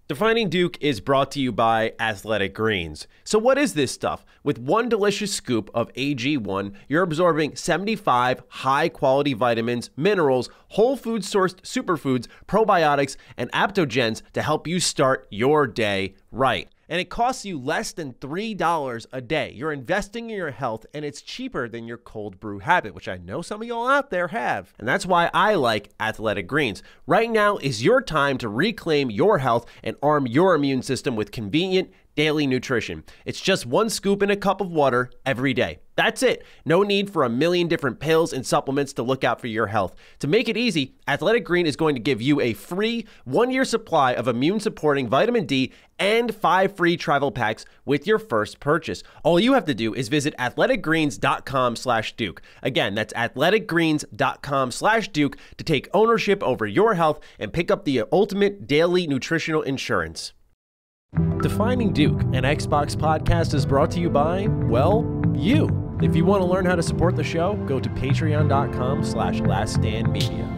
Defining Duke is brought to you by Athletic Greens. So what is this stuff? With one delicious scoop of AG1, you're absorbing 75 high-quality vitamins, minerals, whole food-sourced superfoods, probiotics, and adaptogens to help you start your day right. And it costs you less than $3 a day. You're investing in your health, and it's cheaper than your cold brew habit, which I know some of y'all out there have. And that's why I like Athletic Greens. Right now is your time to reclaim your health and arm your immune system with convenient daily nutrition. It's just one scoop in a cup of water every day. That's it. No need for a million different pills and supplements to look out for your health. To make it easy, Athletic Green is going to give you a free 1-year supply of immune-supporting vitamin D and 5 free travel packs with your first purchase. All you have to do is visit athleticgreens.com/Duke. Again, that's athleticgreens.com/Duke to take ownership over your health and pick up the ultimate daily nutritional insurance. Defining Duke, an Xbox podcast, is brought to you by, well, you. If you want to learn how to support the show, go to patreon.com/laststandmedia.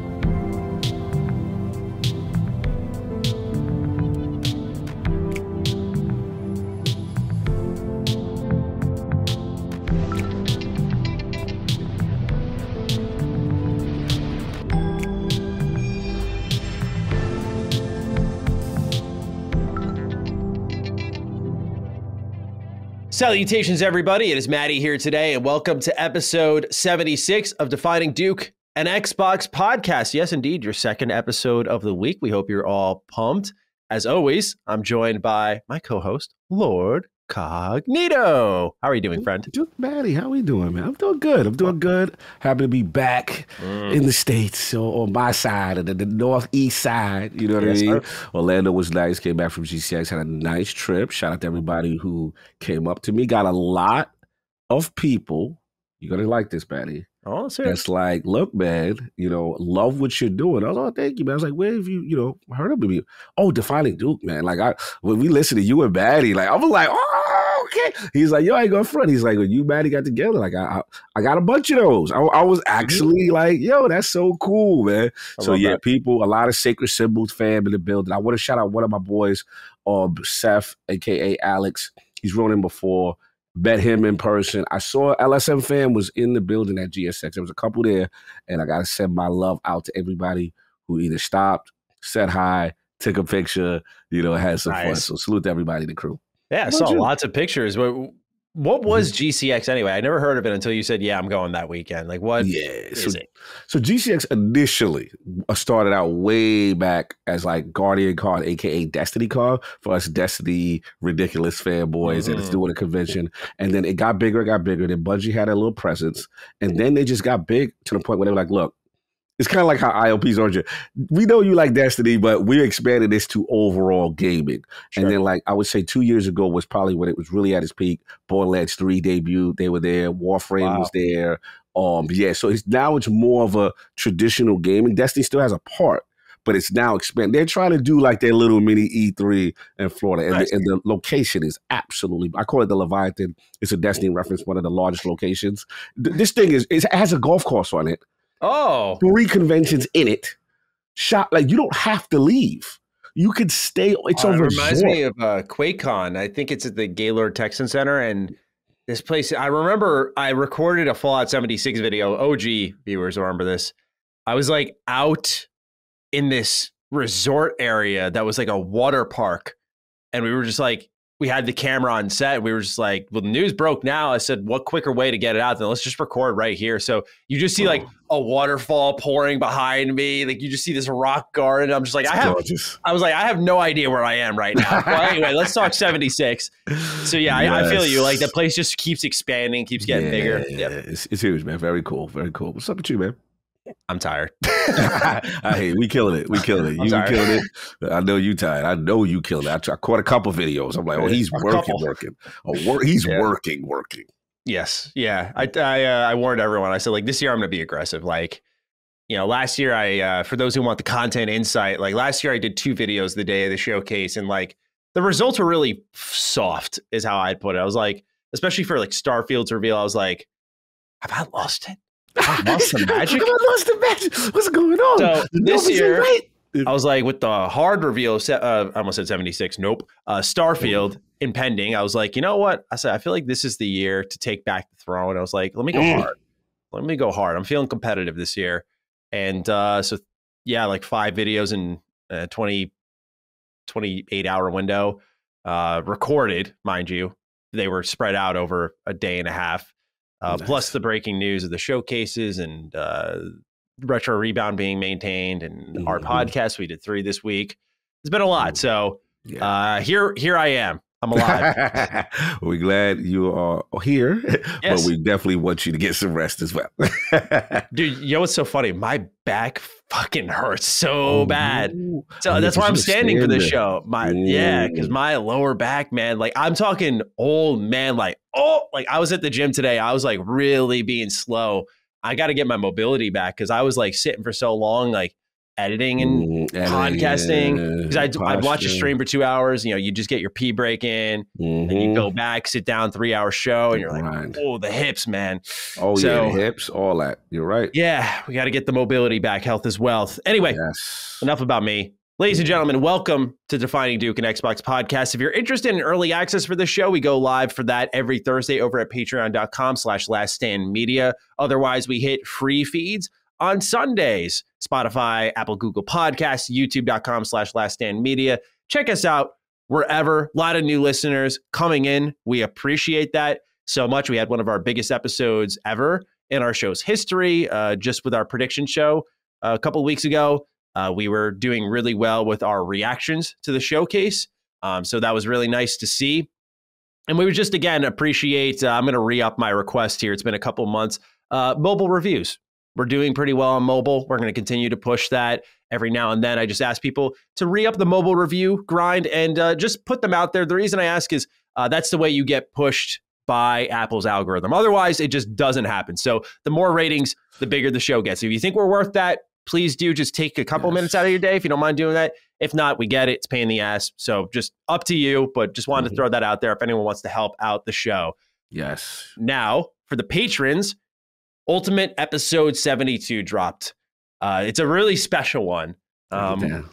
Salutations, everybody. It is Maddie here today, and welcome to episode 76 of Defining Duke, an Xbox podcast. Yes, indeed, your second episode of the week. We hope you're all pumped. As always, I'm joined by my co-host, Lord Cognito. How are you doing, friend? Duke Maddie, how are we doing, man? I'm doing good. Happy to be back in the States, or on my side, of the northeast side. You know what I mean? Sir. Orlando was nice. Came back from GCX, had a nice trip. Shout out to everybody who came up to me. Got a lot of people. You're going to like this, Maddie. Oh, sir. That's like, look, man, love what you're doing. I was like, oh, thank you, man. I was like, where have you, heard of me? Oh, Defining Duke, man. Like, when we listen to you and Maddie, like, I was like, oh, okay. He's like, yo, I ain't going front. He's like, when you and Maddie got together, like, I got a bunch of those. I was actually like, yo, that's so cool, man. So, yeah, that. People, a lot of Sacred Symbols fam in the building. I want to shout out one of my boys, Seth, a.k.a. Alex. He's run in before. Met him in person. I saw LSM fam was in the building at GSX. There was a couple there, and I got to send my love out to everybody who either stopped, said hi, took a picture, had some fun. So salute to everybody in the crew. Yeah, I saw lots of pictures. What was GCX anyway? I never heard of it until you said, yeah, I'm going that weekend. Like, what is it? So GCX initially started out way back as like Guardian Con, a.k.a. Destiny Con, for us Destiny ridiculous fanboys, and it's doing a convention. And then it got bigger. Then Bungie had a little presence. And then they just got big to the point where they were like, look, it's kind of like how IOPs are. We know you like Destiny, but we're expanding this to overall gaming. Sure. And then, like, I would say 2 years ago was probably when it was really at its peak. Borderlands 3 debuted. They were there. Warframe was there. So it's more of a traditional gaming. Destiny still has a part, but it's now expanded. They're trying to do like their little mini E3 in Florida. And, and the location is absolutely, I call it the Leviathan. It's a Destiny reference, one of the largest locations. This thing it has a golf course on it. Oh, 3 conventions in it. Like, you don't have to leave. You could stay. It's a resort. It reminds me of QuakeCon. I think it's at the Gaylord Texan Center. And this place, I remember I recorded a Fallout 76 video. OG viewers remember this. I was like out in this resort area that was like a water park. And we were just like, we had the camera on set. And we were just like, well, the news broke now. I said, what quicker way to get it out than let's just record right here. So you just see like a waterfall pouring behind me. Like you just see this rock garden. I'm just like, I was like, I have no idea where I am right now. Well, anyway, let's talk 76. So yeah, yes. I feel you. Like the place just keeps expanding, keeps getting bigger. Yeah, it's huge, man. Very cool. Very cool. What's up with you, man? I'm tired. Hey, we killing it. You killing it. I know you tired. I know you killing it. I caught a couple videos. I'm like, oh, he's working. He's working. Yes. Yeah. I warned everyone. I said, like, this year I'm going to be aggressive. Like, last year I, for those who want the content insight, like last year I did 2 videos the day of the showcase, and like the results were really soft is how I'd put it. I was like, especially for like Starfield's reveal, I was like, have I lost it? I lost the magic. I lost the magic. What's going on? So this year, I was like, with the hard reveal, I almost said 76. Nope. Starfield impending. I was like, you know what? I said, I feel like this is the year to take back the throne. I was like, let me go hard. Let me go hard. I'm feeling competitive this year. And so, yeah, like 5 videos in 28-hour window, recorded, mind you. They were spread out over a day and a half, nice. Plus the breaking news of the showcases and Retro Rebound being maintained, and our podcast. We did 3 this week. It's been a lot. So here I am. I'm alive. We're glad you are here, yes. But we definitely want you to get some rest as well. Dude, you know what's so funny? My back fucking hurts so bad. So that's why I'm standing for this show. Because my lower back, man, like I'm talking old man, like I was at the gym today. I was like really being slow. I got to get my mobility back because I was like sitting for so long, like editing and podcasting. Because I'd watch a stream for 2 hours. You know, you just get your pee break in, and you go back, sit down, 3-hour show, and you're like, oh, the hips, man. Oh, so, yeah, the hips, all that. You're right. Yeah, we got to get the mobility back. Health is wealth. Anyway, enough about me. Ladies and gentlemen, welcome to Defining Duke and Xbox Podcast. If you're interested in early access for this show, we go live for that every Thursday over at patreon.com/laststandmedia. Otherwise, we hit free feeds on Sundays. Spotify, Apple, Google Podcasts, youtube.com/laststandmedia. Check us out wherever. A lot of new listeners coming in. We appreciate that so much. We had one of our biggest episodes ever in our show's history, just with our prediction show a couple of weeks ago. We were doing really well with our reactions to the showcase. So that was really nice to see. And we would just, again, appreciate, I'm going to re-up my request here. It's been a couple months. Mobile reviews. We're doing pretty well on mobile. We're going to continue to push that every now and then. I just ask people to re-up the mobile review grind and just put them out there. The reason I ask is that's the way you get pushed by Apple's algorithm. Otherwise, it just doesn't happen. So the more ratings, the bigger the show gets. If you think we're worth that, please do just take a couple minutes out of your day if you don't mind doing that. If not, we get it. It's a pain in the ass. So just up to you, but just wanted to throw that out there if anyone wants to help out the show. Yes. Now, for the patrons, Ultimate Episode 72 dropped. It's a really special one.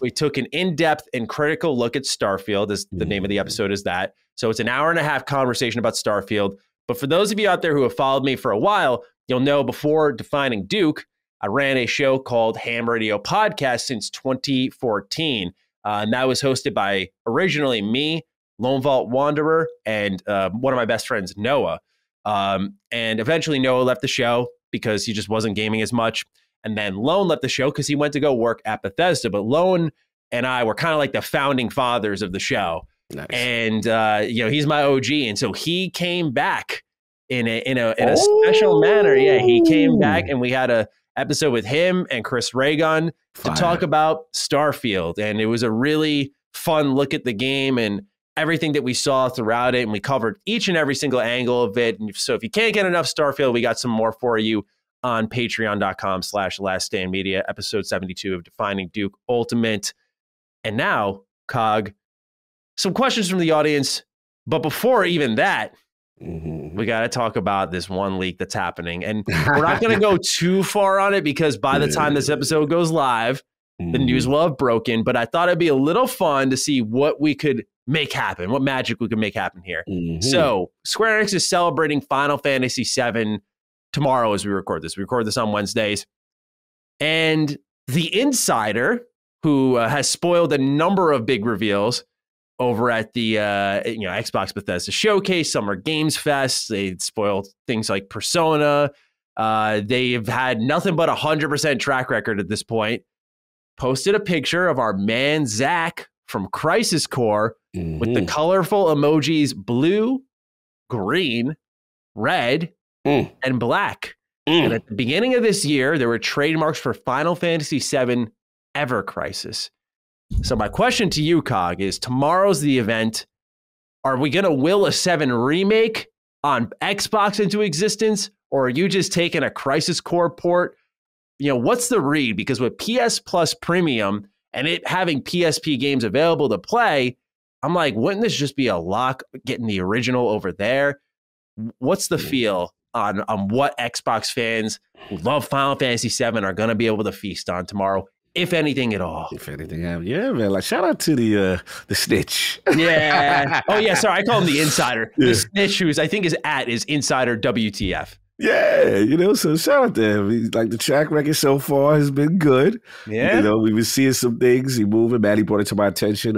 We took an in-depth and critical look at Starfield, as the name of the episode is that. So it's an hour-and-a-half conversation about Starfield. But for those of you out there who have followed me for a while, you'll know before Defining Duke, I ran a show called Ham Radio Podcast since 2014. And that was hosted by originally me, Lone Vault Wanderer, and one of my best friends, Noah. And eventually Noah left the show because he just wasn't gaming as much. And then Lone left the show because he went to go work at Bethesda. But Lone and I were kind of like the founding fathers of the show. Nice. And, he's my OG. And so he came back in a special manner. Yeah, he came back and we had a episode with him and Chris Raygun to talk about Starfield. And it was a really fun look at the game and everything that we saw throughout it. And we covered each and every single angle of it. And so if you can't get enough Starfield, we got some more for you on patreon.com/laststandmedia, episode 72 of Defining Duke Ultimate. And now, Cog, some questions from the audience. But before even that, we got to talk about this one leak that's happening. And we're not going to go too far on it because by the time this episode goes live, the news will have broken. But I thought it'd be a little fun to see what we could make happen, what magic we could make happen here. So Square Enix is celebrating Final Fantasy VII tomorrow as we record this. We record this on Wednesdays. And the insider, who has spoiled a number of big reveals over at the Xbox Bethesda Showcase, Summer Games Fest. They spoiled things like Persona. They've had nothing but 100% track record at this point. Posted a picture of our man Zach from Crisis Core with the colorful emojis blue, green, red, and black. And at the beginning of this year, there were trademarks for Final Fantasy VII Ever Crisis. So my question to you, Cog, is tomorrow's the event. Are we going to will a 7 remake on Xbox into existence? Or are you just taking a Crisis Core port? What's the read? Because with PS Plus Premium and it having PSP games available to play, I'm like, wouldn't this just be a lock getting the original over there? What's the feel on what Xbox fans who love Final Fantasy VII are going to be able to feast on tomorrow if anything at all. If anything happens, yeah, man. Like shout out to the Snitch. Yeah. Oh yeah. Sorry, I call him the Insider. Yeah. The Snitch, who's I think is Insider WTF. Yeah, so shout out to him. He's like the track record so far has been good. Yeah. We've been seeing some things. He moving. Maddie brought it to my attention.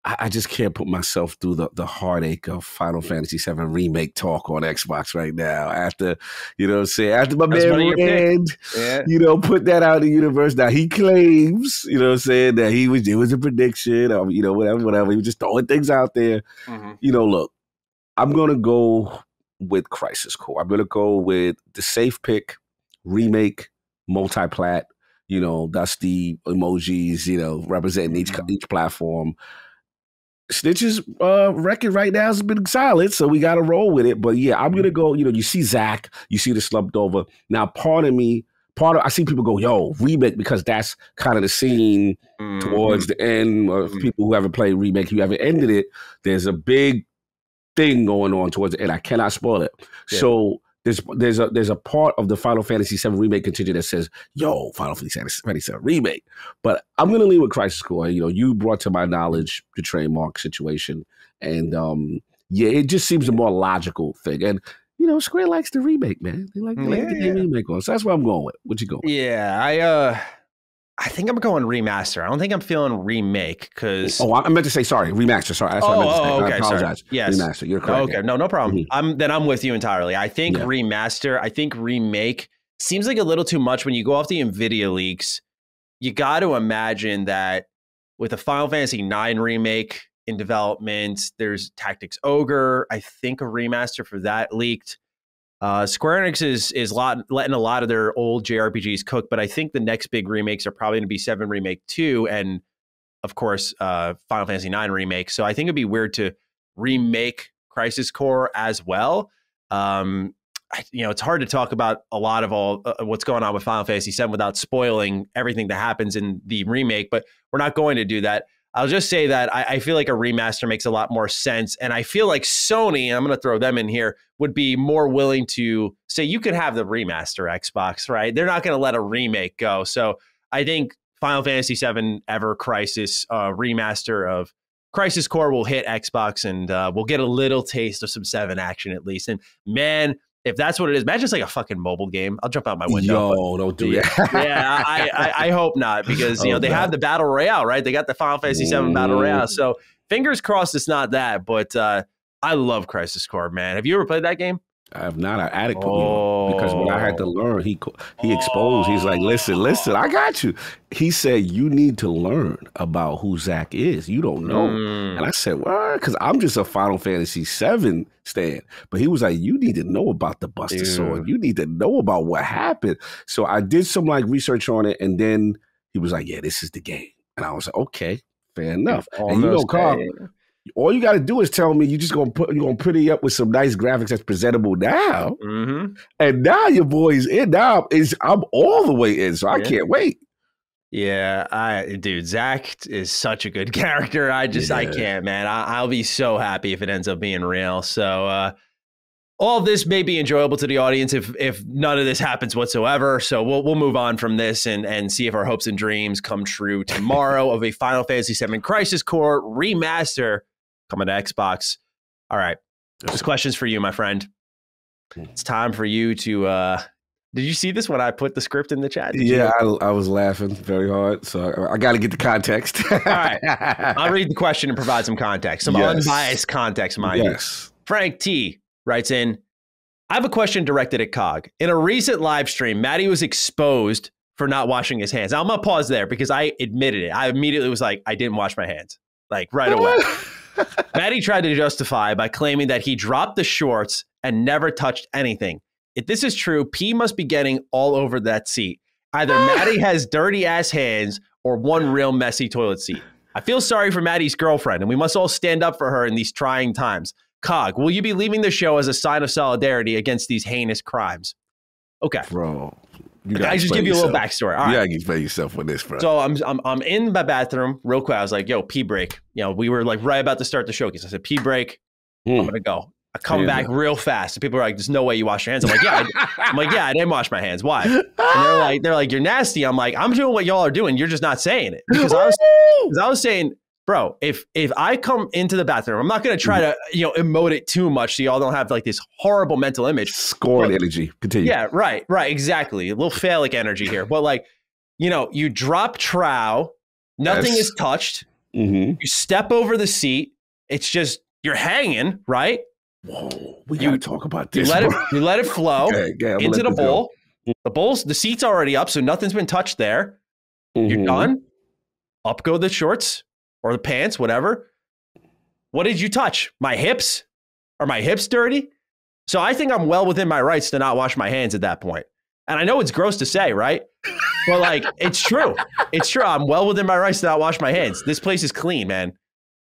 I just can't put myself through the heartache of Final Fantasy VII Remake talk on Xbox right now. After, after my man Rand, put that out in the universe. Now he claims, that it was a prediction or, whatever. He was just throwing things out there. Mm-hmm. Look, I'm going to go with Crisis Core. I'm going to go with the safe pick, remake, multi-plat, that's the emojis, representing each platform. Snitch's record right now has been solid, so we got to roll with it. But yeah, I'm going to go, you see Zach, you see the slumped over. Now, I see people go, yo, remake, because that's kind of the scene towards the end of people who haven't played remake, who haven't ended it. There's a big thing going on towards the end. I cannot spoil it. Yeah. So there's a part of the Final Fantasy VII Remake contingent that says, yo, Final Fantasy VII Remake. But I'm going to leave with Crisis Core. You brought to my knowledge the trademark situation. And it just seems a more logical thing. And, Square likes the remake, man. They like the remake on. So that's what I'm going with. What you going with? Yeah, I think I'm going remaster. I don't think I'm feeling remake because. Oh, I meant to say sorry, remaster. Sorry, that's what I meant to say. Okay, I apologize. Sorry. Yes, remaster. You're correct. Okay, no problem. Mm-hmm. I'm with you entirely. I think remaster. I think remake seems like a little too much when you go off the Nvidia leaks. You got to imagine that with a Final Fantasy IX remake in development, there's Tactics Ogre. I think a remaster for that leaked. Square Enix is letting a lot of their old JRPGs cook, but I think the next big remakes are probably going to be 7 Remake 2 and, of course, Final Fantasy IX Remake. So I think it'd be weird to remake Crisis Core as well. It's hard to talk about a lot of what's going on with Final Fantasy VII without spoiling everything that happens in the remake, but we're not going to do that. I'll just say that I feel like a remaster makes a lot more sense. And I feel like Sony, and I'm going to throw them in here, would be more willing to say you could have the remaster Xbox, right? They're not going to let a remake go. So I think Final Fantasy VII Ever Crisis remaster of Crisis Core will hit Xbox and we'll get a little taste of some 7 action at least. And man, if that's what it is, imagine it's like a fucking mobile game. I'll jump out my window. Yo, don't do that. Yeah, I hope not because, they have the Battle Royale, right? They got the Final Fantasy VII Battle Royale. So fingers crossed it's not that, but I love Crisis Core, man. Have you ever played that game? I have not. An addict put me on because when I had to learn, he exposed. He's like, listen, I got you. He said, you need to learn about who Zach is. You don't know. And I said, well, because I'm just a Final Fantasy VII stan. But he was like, you need to know about the Buster Sword. You need to know about what happened. So I did some research on it, and then he was like, yeah, this is the game. And I was like, okay, fair enough. And Carl, all you got to do is tell me you're gonna pretty up with some nice graphics that's presentable now, and now your boy's in. Now I'm all the way in, so I can't wait. Yeah, dude, Zach is such a good character. I can't, man. I'll be so happy if it ends up being real. So all of this may be enjoyable to the audience if none of this happens whatsoever. So we'll move on from this and see if our hopes and dreams come true tomorrow of a Final Fantasy VII Crisis Core remaster coming to Xbox. All right. This question's for you, my friend. It's time for you to... did you see this when I put the script in the chat? I was laughing very hard, so I got to get the context. All right. I'll read the question and provide some context. Some unbiased context, mind you. Frank T. writes in, I have a question directed at Cog. In a recent live stream, Maddie was exposed for not washing his hands. Now, I'm going to pause there because I admitted it. I immediately was like, I didn't wash my hands. Right away. Maddie tried to justify by claiming that he dropped the shorts and never touched anything. If this is true, pee must be getting all over that seat. Either Maddie has dirty ass hands or one real messy toilet seat. I feel sorry for Maddie's girlfriend, and we must all stand up for her in these trying times. Cog, will you be leaving the show as a sign of solidarity against these heinous crimes? Okay. Bro. I just give you a little backstory. All right. You gotta explain yourself with this, bro. So I'm in my bathroom real quick. I was like, yo, pee break. We were right about to start the showcase. I said, pee break. I'm gonna go. I come back real fast. And people are like, there's no way you wash your hands. I'm like, yeah. I didn't wash my hands. Why? And they're like, you're nasty. I'm like, I'm doing what y'all are doing. You're just not saying it. Because I was saying, bro, if I come into the bathroom, I'm not going to try to, emote it too much so y'all don't have like this horrible mental image. Scorn energy. Continue. Yeah, right, exactly. A little phallic energy here. But like, you drop trow, nothing is touched. You step over the seat. It's just, you're hanging, right? Whoa, we gotta talk about this. You let it flow into the bowl. The seat's already up, so nothing's been touched there. You're done. Up go the shorts or the pants, whatever. What did you touch? My hips? Are my hips dirty? So I think I'm well within my rights to not wash my hands at that point. And I know it's gross to say, right? But like, it's true. It's true. I'm well within my rights to not wash my hands. This place is clean, man.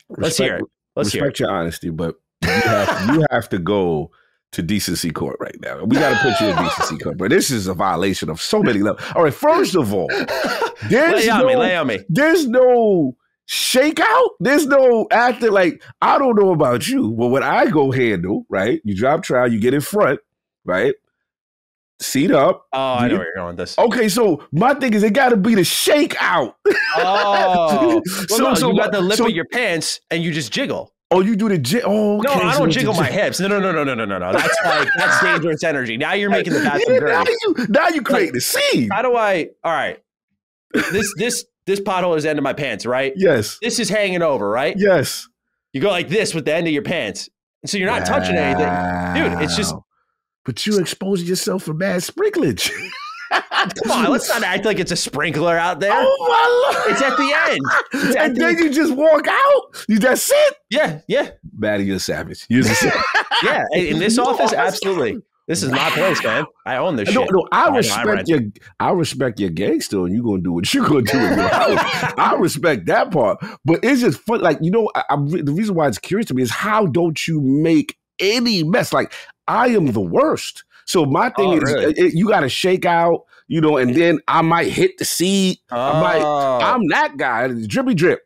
Let's hear it. Respect your honesty, but you have to go to decency court right now. We got to put you in decency court, but this is a violation of so many levels. All right, first of all, lay on me. There's no shakeout. There's no acting like, I don't know about you, but when I go handle, right, you drop trial, you get in front, right, seat up. Oh, I know where you're going with this. Okay, so my thing is, it got to be the shakeout. Oh, so you got the lip of your pants and you just jiggle. Oh, you do the jiggle? Oh, okay. No, I don't jiggle my hips. No. That's dangerous energy. Now you're making the bathroom dirty. Now you create the scene. How do I? All right. This pothole is the end of my pants, right? Yes. This is hanging over, right? Yes. You go like this with the end of your pants, so you're not touching anything, dude. It's just. But you're exposing yourself for bad sprinklage. Come on, let's not act like it's a sprinkler out there. Oh my Lord. It's at the end. And then you just walk out? That's it? Yeah. Maddie, you're a savage. You're a savage. Yeah, in this office, absolutely. This is my place, man. I own this shit. No, I respect your gangster, and you're gonna do what you're gonna do in your house. I respect that part. But it's just fun. Like, the reason why it's curious to me is, how don't you make any mess? Like, I am the worst. So my thing is, really? You got to shake out, and then I might hit the seat. I'm that guy, drippy drip.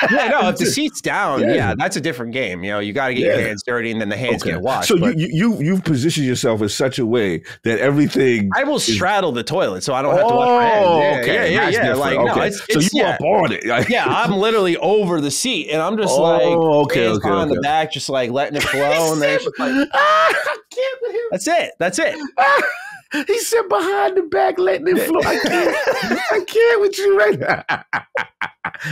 Yeah, no, if the seat's down, that's a different game. You got to get your hands dirty, and then the hands get washed. So you've positioned yourself in such a way that everything. I will straddle the toilet, so I don't have to wash my hands. Yeah. Like, no, so you up on it. Yeah, I'm literally over the seat, and I'm just hands on the back, just like letting it flow, and then That's it. He said behind the back, letting it flow. I can't with you right now.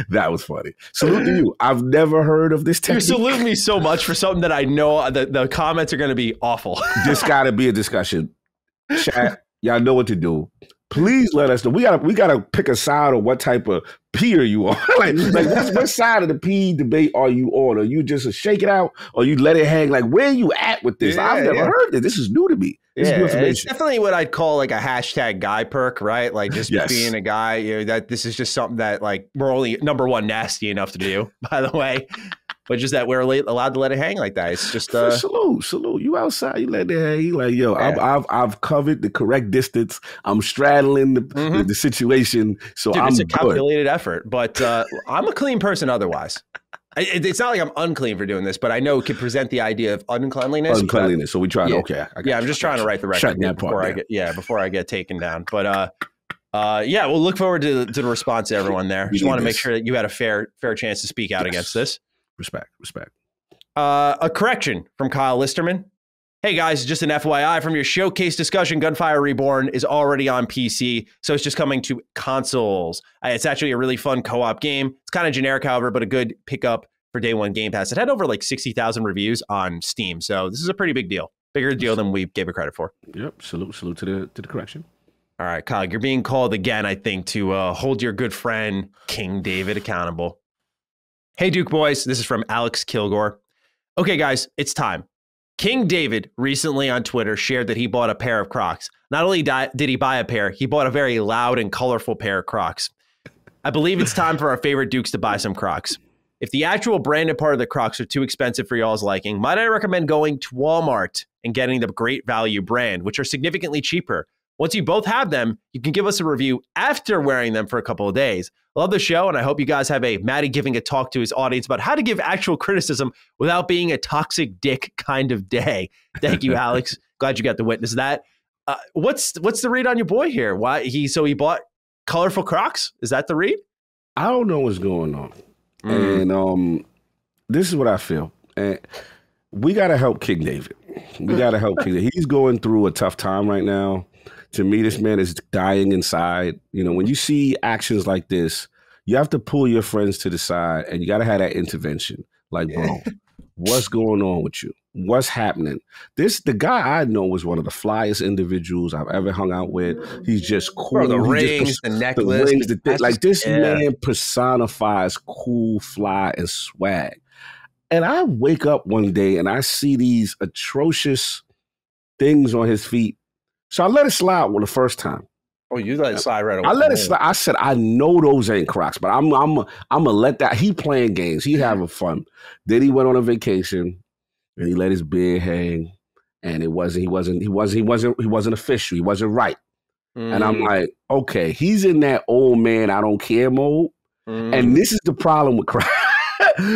That was funny. Salute to you. I've never heard of this technique. You salute me so much for something that I know the comments are going to be awful. This got to be a discussion. Chat, y'all know what to do. Please let us know. We gotta pick a side on what type of peer you are. like what side of the pee debate are you on? Are you just a shake it out, or you let it hang? Like, where are you at with this? I've never heard this. This is new to me. This is new information. It's definitely what I'd call like a hashtag guy perk, right? Like, just being a guy. That this is just something that, like, we're only number one nasty enough to do, by the way. But just that we're allowed to let it hang like that. It's just salute. You outside, you let it hang. You like, I've covered the correct distance. I'm straddling the situation, so dude, I'm it's a good. calculated effort. But I'm a clean person otherwise. It's not like I'm unclean for doing this, but I know it could present the idea of uncleanliness. So we try. Okay, I'm just trying to write the record before I get taken down. But we'll look forward to the response to everyone there. Just want to make sure that you had a fair chance to speak out against this. Respect. A correction from Kyle Listerman. Hey guys, just an FYI from your showcase discussion, Gunfire Reborn is already on PC, so it's just coming to consoles. It's actually a really fun co-op game. It's kind of generic, however, but a good pickup for day one Game Pass. It had over like 60,000 reviews on Steam, so this is a pretty big deal. Bigger deal than we gave it credit for. Yep, salute to the correction. All right, Kyle, you're being called again, I think, to hold your good friend King David accountable. Hey, Duke boys, this is from Alex Kilgore. Okay, guys, it's time. King David recently on Twitter shared that he bought a pair of Crocs. Not only did he buy a pair, he bought a very loud and colorful pair of Crocs. I believe it's time for our favorite Dukes to buy some Crocs. If the actual branded part of the Crocs are too expensive for y'all's liking, might I recommend going to Walmart and getting the Great Value brand, which are significantly cheaper. Once you both have them, you can give us a review after wearing them for a couple of days. Love the show, and I hope you guys have a Maddie giving a talk to his audience about how to give actual criticism without being a toxic dick kind of day. Thank you, Alex. Glad you got to witness that. What's the read on your boy here? Why he bought colorful Crocs? Is that the read? I don't know what's going on. And this is what I feel. And we got to help King David. We got to help King David. He's going through a tough time right now. To me, this man is dying inside. You know, when you see actions like this, you have to pull your friends to the side and you got to have that intervention. Like, bro, what's going on with you? What's happening? The guy I know was one of the flyest individuals I've ever hung out with. He's just cool. Bro, the rings, the necklace. This man personifies cool, fly, and swag. And I wake up one day and I see these atrocious things on his feet. So I let it slide the first time. Oh, you let it slide right away. I let it slide. I said, I know those ain't Crocs, but I'm gonna let that. He playing games. He having fun. Then he went on a vacation and he let his beard hang. And he wasn't official. He wasn't right. And I'm like, okay, he's in that old man, I don't care mode. And this is the problem with Crocs.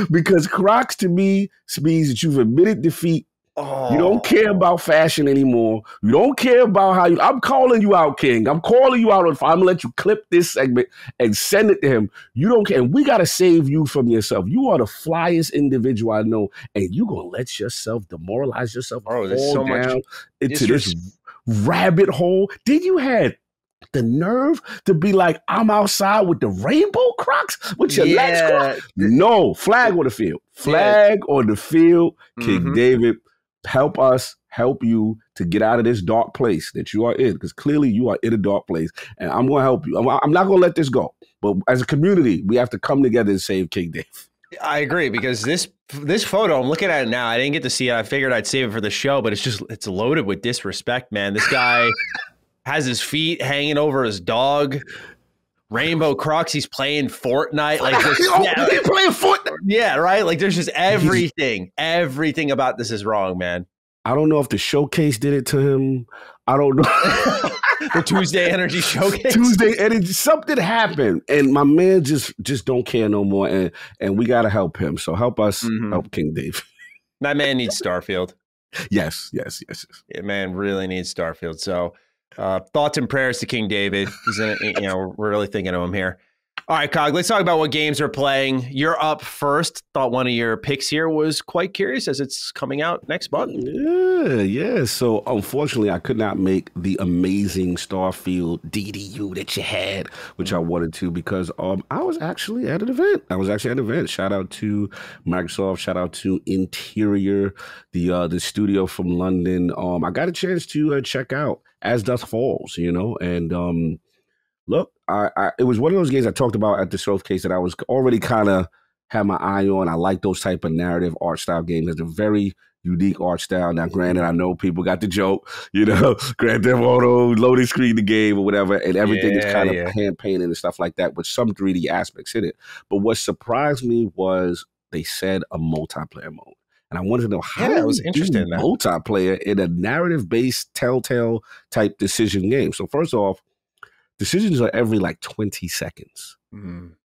Because Crocs to me means that you've admitted defeat. Oh. You don't care about fashion anymore. You don't care about how I'm calling you out, King. I'm calling you out. I'm going to let you clip this segment and send it to him. You don't care. And we got to save you from yourself. You are the flyest individual I know. And you're going to let yourself demoralize yourself. Oh, there's so much into this rabbit hole. Did you have the nerve to be like, I'm outside with the rainbow Crocs with your legs crossed? No, flag on the field. Flag on the field. King David, help us, help you to get out of this dark place that you are in, because clearly you are in a dark place, and I'm going to help you. I'm not going to let this go. But as a community, we have to come together and save King Dave. I agree, because this photo, I'm looking at it now. I didn't get to see it. I figured I'd save it for the show, but it's loaded with disrespect, man. This guy has his feet hanging over his dog. Rainbow Crocs. He's playing Fortnite. Like this, he's playing Fortnite. Yeah, right. Like there's just everything about this is wrong, man. I don't know if the showcase did it to him. I don't know. The Tuesday Energy Showcase. Tuesday Energy. Something happened, and my man just don't care no more. And we gotta help him. So help us help King Dave. That man needs Starfield. Yes. Yeah, man really needs Starfield. So. Thoughts and prayers to King David. He's we're really thinking of him here. All right, Cog, let's talk about what games we're playing. You're up first. Thought one of your picks here was quite curious as it's coming out next month. Yeah. So unfortunately, I could not make the amazing Starfield DDU that you had, which I wanted to, because I was actually at an event. Shout out to Microsoft. Shout out to Interior, the studio from London. I got a chance to check out As Dusk Falls, and look, it was one of those games I talked about at the showcase that I was already kind of had my eye on. I like those type of narrative art style games. It's a very unique art style. Now, granted, I know people got the joke, Grand Theft Auto, loading screen the game or whatever, and everything is kind of hand painted and stuff like that with some 3D aspects in it. But what surprised me was they said a multiplayer mode. And I wanted to know how I was interested in that multiplayer in a narrative-based Telltale type decision game. So first off, decisions are every 20 seconds.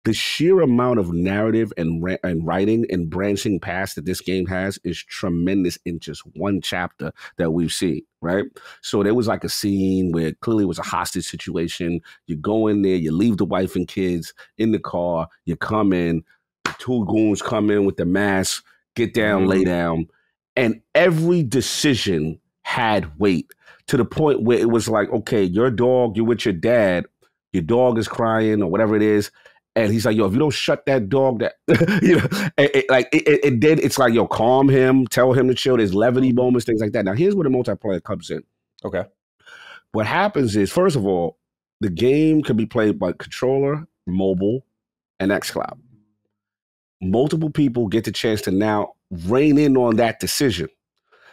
The sheer amount of narrative and writing and branching past that this game has is tremendous in just one chapter that we've seen, right? So there was a scene where clearly it was a hostage situation. You go in there, you leave the wife and kids in the car, you come in, the two goons come in with the mask, get down, lay down, and every decision had weight to the point where it was like, okay, your dog, you're with your dad, your dog is crying or whatever it is, and he's like, yo, if you don't shut that dog, that and then it's like, yo, calm him, tell him to chill. There's levity moments, things like that. Now, here's where the multiplayer comes in. Okay. What happens is, first of all, the game can be played by controller, mobile, and xCloud. Multiple people get the chance to now rein in on that decision.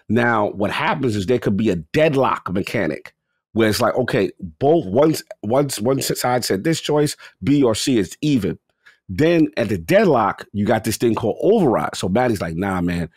Now, what happens is there could be a deadlock mechanic where it's like, okay, both one side said this choice, B or C is even. Then at the deadlock, you got this thing called override. So Maddie's like, nah, man,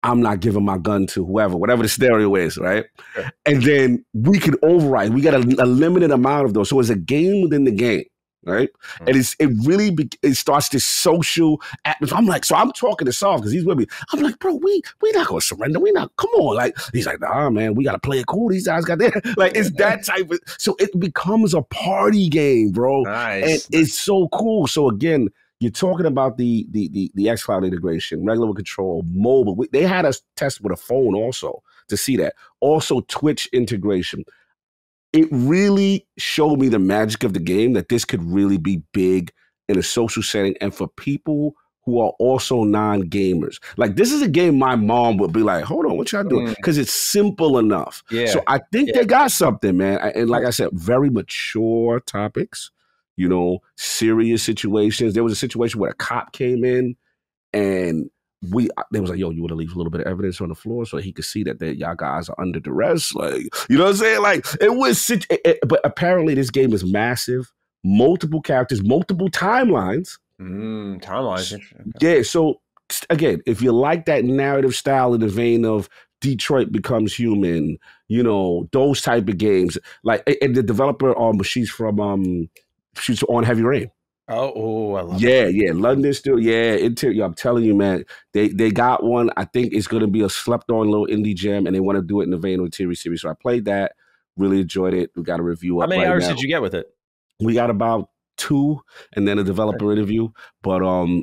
I'm not giving my gun to whatever the scenario is, right? Okay. And then we can override. We got a limited amount of those. So it's a game within the game. right? And it starts this social atmosphere. I'm like, so I'm talking to Saul because he's with me. I'm like, bro, we not gonna surrender. We not. Come on, like he's like, nah, man, we gotta play it cool. These guys got that. Like it's that type of. So it becomes a party game, bro. Nice. And it's so cool. So again, you're talking about the xCloud integration, regular control, mobile. They had us test with a phone also to see that. Also, Twitch integration. It really showed me the magic of the game, that this could really be big in a social setting and for people who are also non-gamers. Like, this is a game my mom would be like, hold on, what y'all doing? Because it's simple enough. Yeah. So I think they got something, man. And like I said, very mature topics, you know, serious situations. There was a situation where a cop came in and they was like, yo, you want to leave a little bit of evidence on the floor so he could see that y'all guys are under duress? Like, you know what I'm saying? Like, it was, but apparently this game is massive, multiple characters, multiple timelines. Timelines. Okay. Yeah, so again, if you like that narrative style in the vein of Detroit Becomes Human, you know, those type of games, like, and the developer, she's on Heavy Rain. Oh, I love it. Yeah, London still, I'm telling you, man, they got one. I think it's going to be a slept-on little indie gem, and they want to do it in the vein of a TV series. So I played that, really enjoyed it. We got a review up. How many right hours now. did you get with it? We got about 2, and then a developer interview. But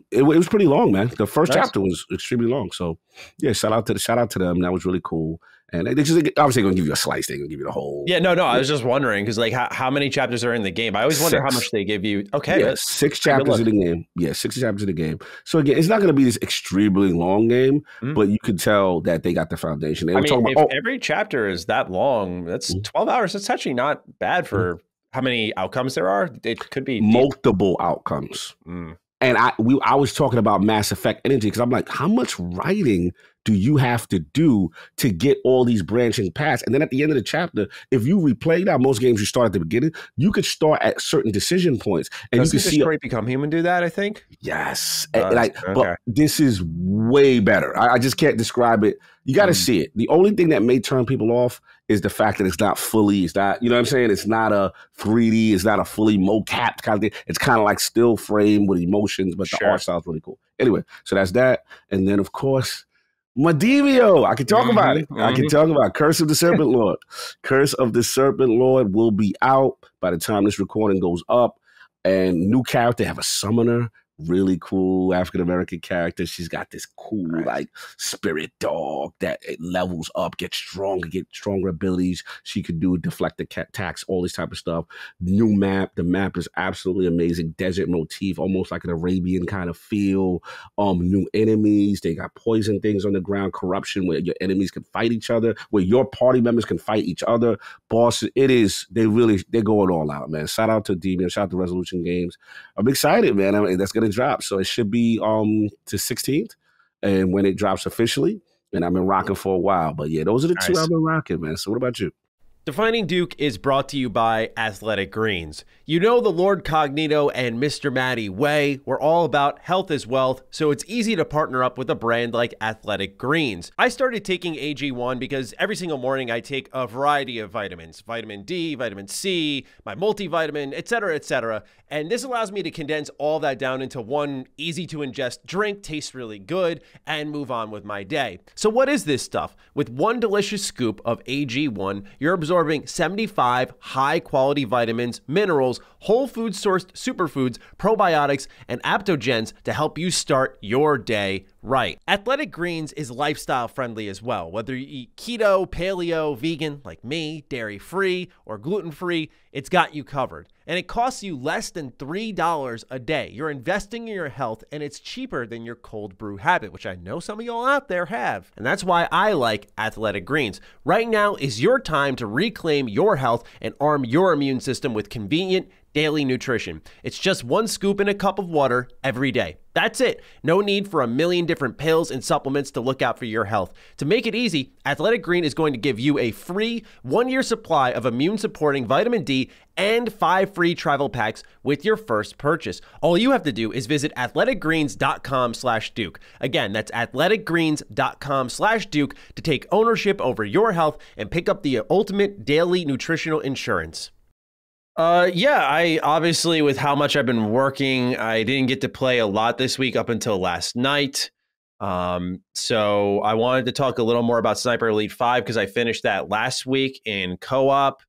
it was pretty long, man. The first chapter was extremely long. So yeah, shout out to them. That was really cool. And they just obviously going to give you a slice. They're going to give you the whole. Yeah, no. I was just wondering because, like, how many chapters are in the game? I always wonder how much they give you. Okay, yeah, 6 chapters in the game. Yeah, 6 chapters in the game. So again, it's not going to be this extremely long game, but you could tell that they got the foundation. If every chapter is that long, that's 12 hours. That's actually not bad for how many outcomes there are. It could be multiple outcomes. And I was talking about Mass Effect energy because I'm like, how much writing do you have to do to get all these branching paths? And then at the end of the chapter, if you replay that, most games you start at the beginning, you could start at certain decision points. And you can see Detroit Become Human do that, I think? Yes. But this is way better. I just can't describe it. You got to see it. The only thing that may turn people off is the fact that it's not fully, it's not, you know what I'm saying? It's not a 3D, it's not a fully mocapped kind of thing. It's kind of like still frame with emotions, but the art style is really cool. Anyway, so that's that. And then, of course, Madivio. I can talk about it. I can talk about Curse of the Serpent Lord. Curse of the Serpent Lord will be out by the time this recording goes up. And new character, have a summoner. Really cool African-American character. She's got this cool, like, spirit dog that it levels up, get stronger abilities. She could do deflect attacks, all this type of stuff. New map. The map is absolutely amazing. Desert motif, almost like an Arabian kind of feel. New enemies. They got poison things on the ground. Corruption, where your enemies can fight each other, where your party members can fight each other. Bosses, they're going all out, man. Shout out to Debian. Shout out to Resolution Games. I'm excited, man. I mean, that's going to drop. So it should be to 16th, and when it drops officially, and I've been rocking for a while. But yeah, those are the 2 I've been rocking, man. So what about you? Defining Duke is brought to you by Athletic Greens. You know the Lord Cognito and Mr. Matty way. We're all about health is wealth, so it's easy to partner up with a brand like Athletic Greens. I started taking AG1 because every single morning I take a variety of vitamins. Vitamin D, vitamin C, my multivitamin, etc. And this allows me to condense all that down into one easy to ingest drink, tastes really good, and move on with my day. So what is this stuff? With one delicious scoop of AG1, you're absorbing 75 high-quality vitamins, minerals, whole food sourced superfoods, probiotics, and adaptogens to help you start your day right. Athletic Greens is lifestyle friendly as well. Whether you eat keto, paleo, vegan like me, dairy-free, or gluten-free, it's got you covered. And it costs you less than $3 a day. You're investing in your health, and it's cheaper than your cold brew habit, which I know some of y'all out there have. And that's why I like Athletic Greens. Right now is your time to reclaim your health and arm your immune system with convenient daily nutrition. It's just 1 scoop in a cup of water every day. That's it. No need for a million different pills and supplements to look out for your health. To make it easy, Athletic Green is going to give you a free 1-year supply of immune-supporting vitamin D and 5 free travel packs with your first purchase. All you have to do is visit athleticgreens.com/Duke. Again, that's athleticgreens.com/Duke to take ownership over your health and pick up the ultimate daily nutritional insurance. Yeah, I obviously, with how much I've been working, I didn't get to play a lot this week up until last night. So I wanted to talk a little more about Sniper Elite 5 because I finished that last week in co-op.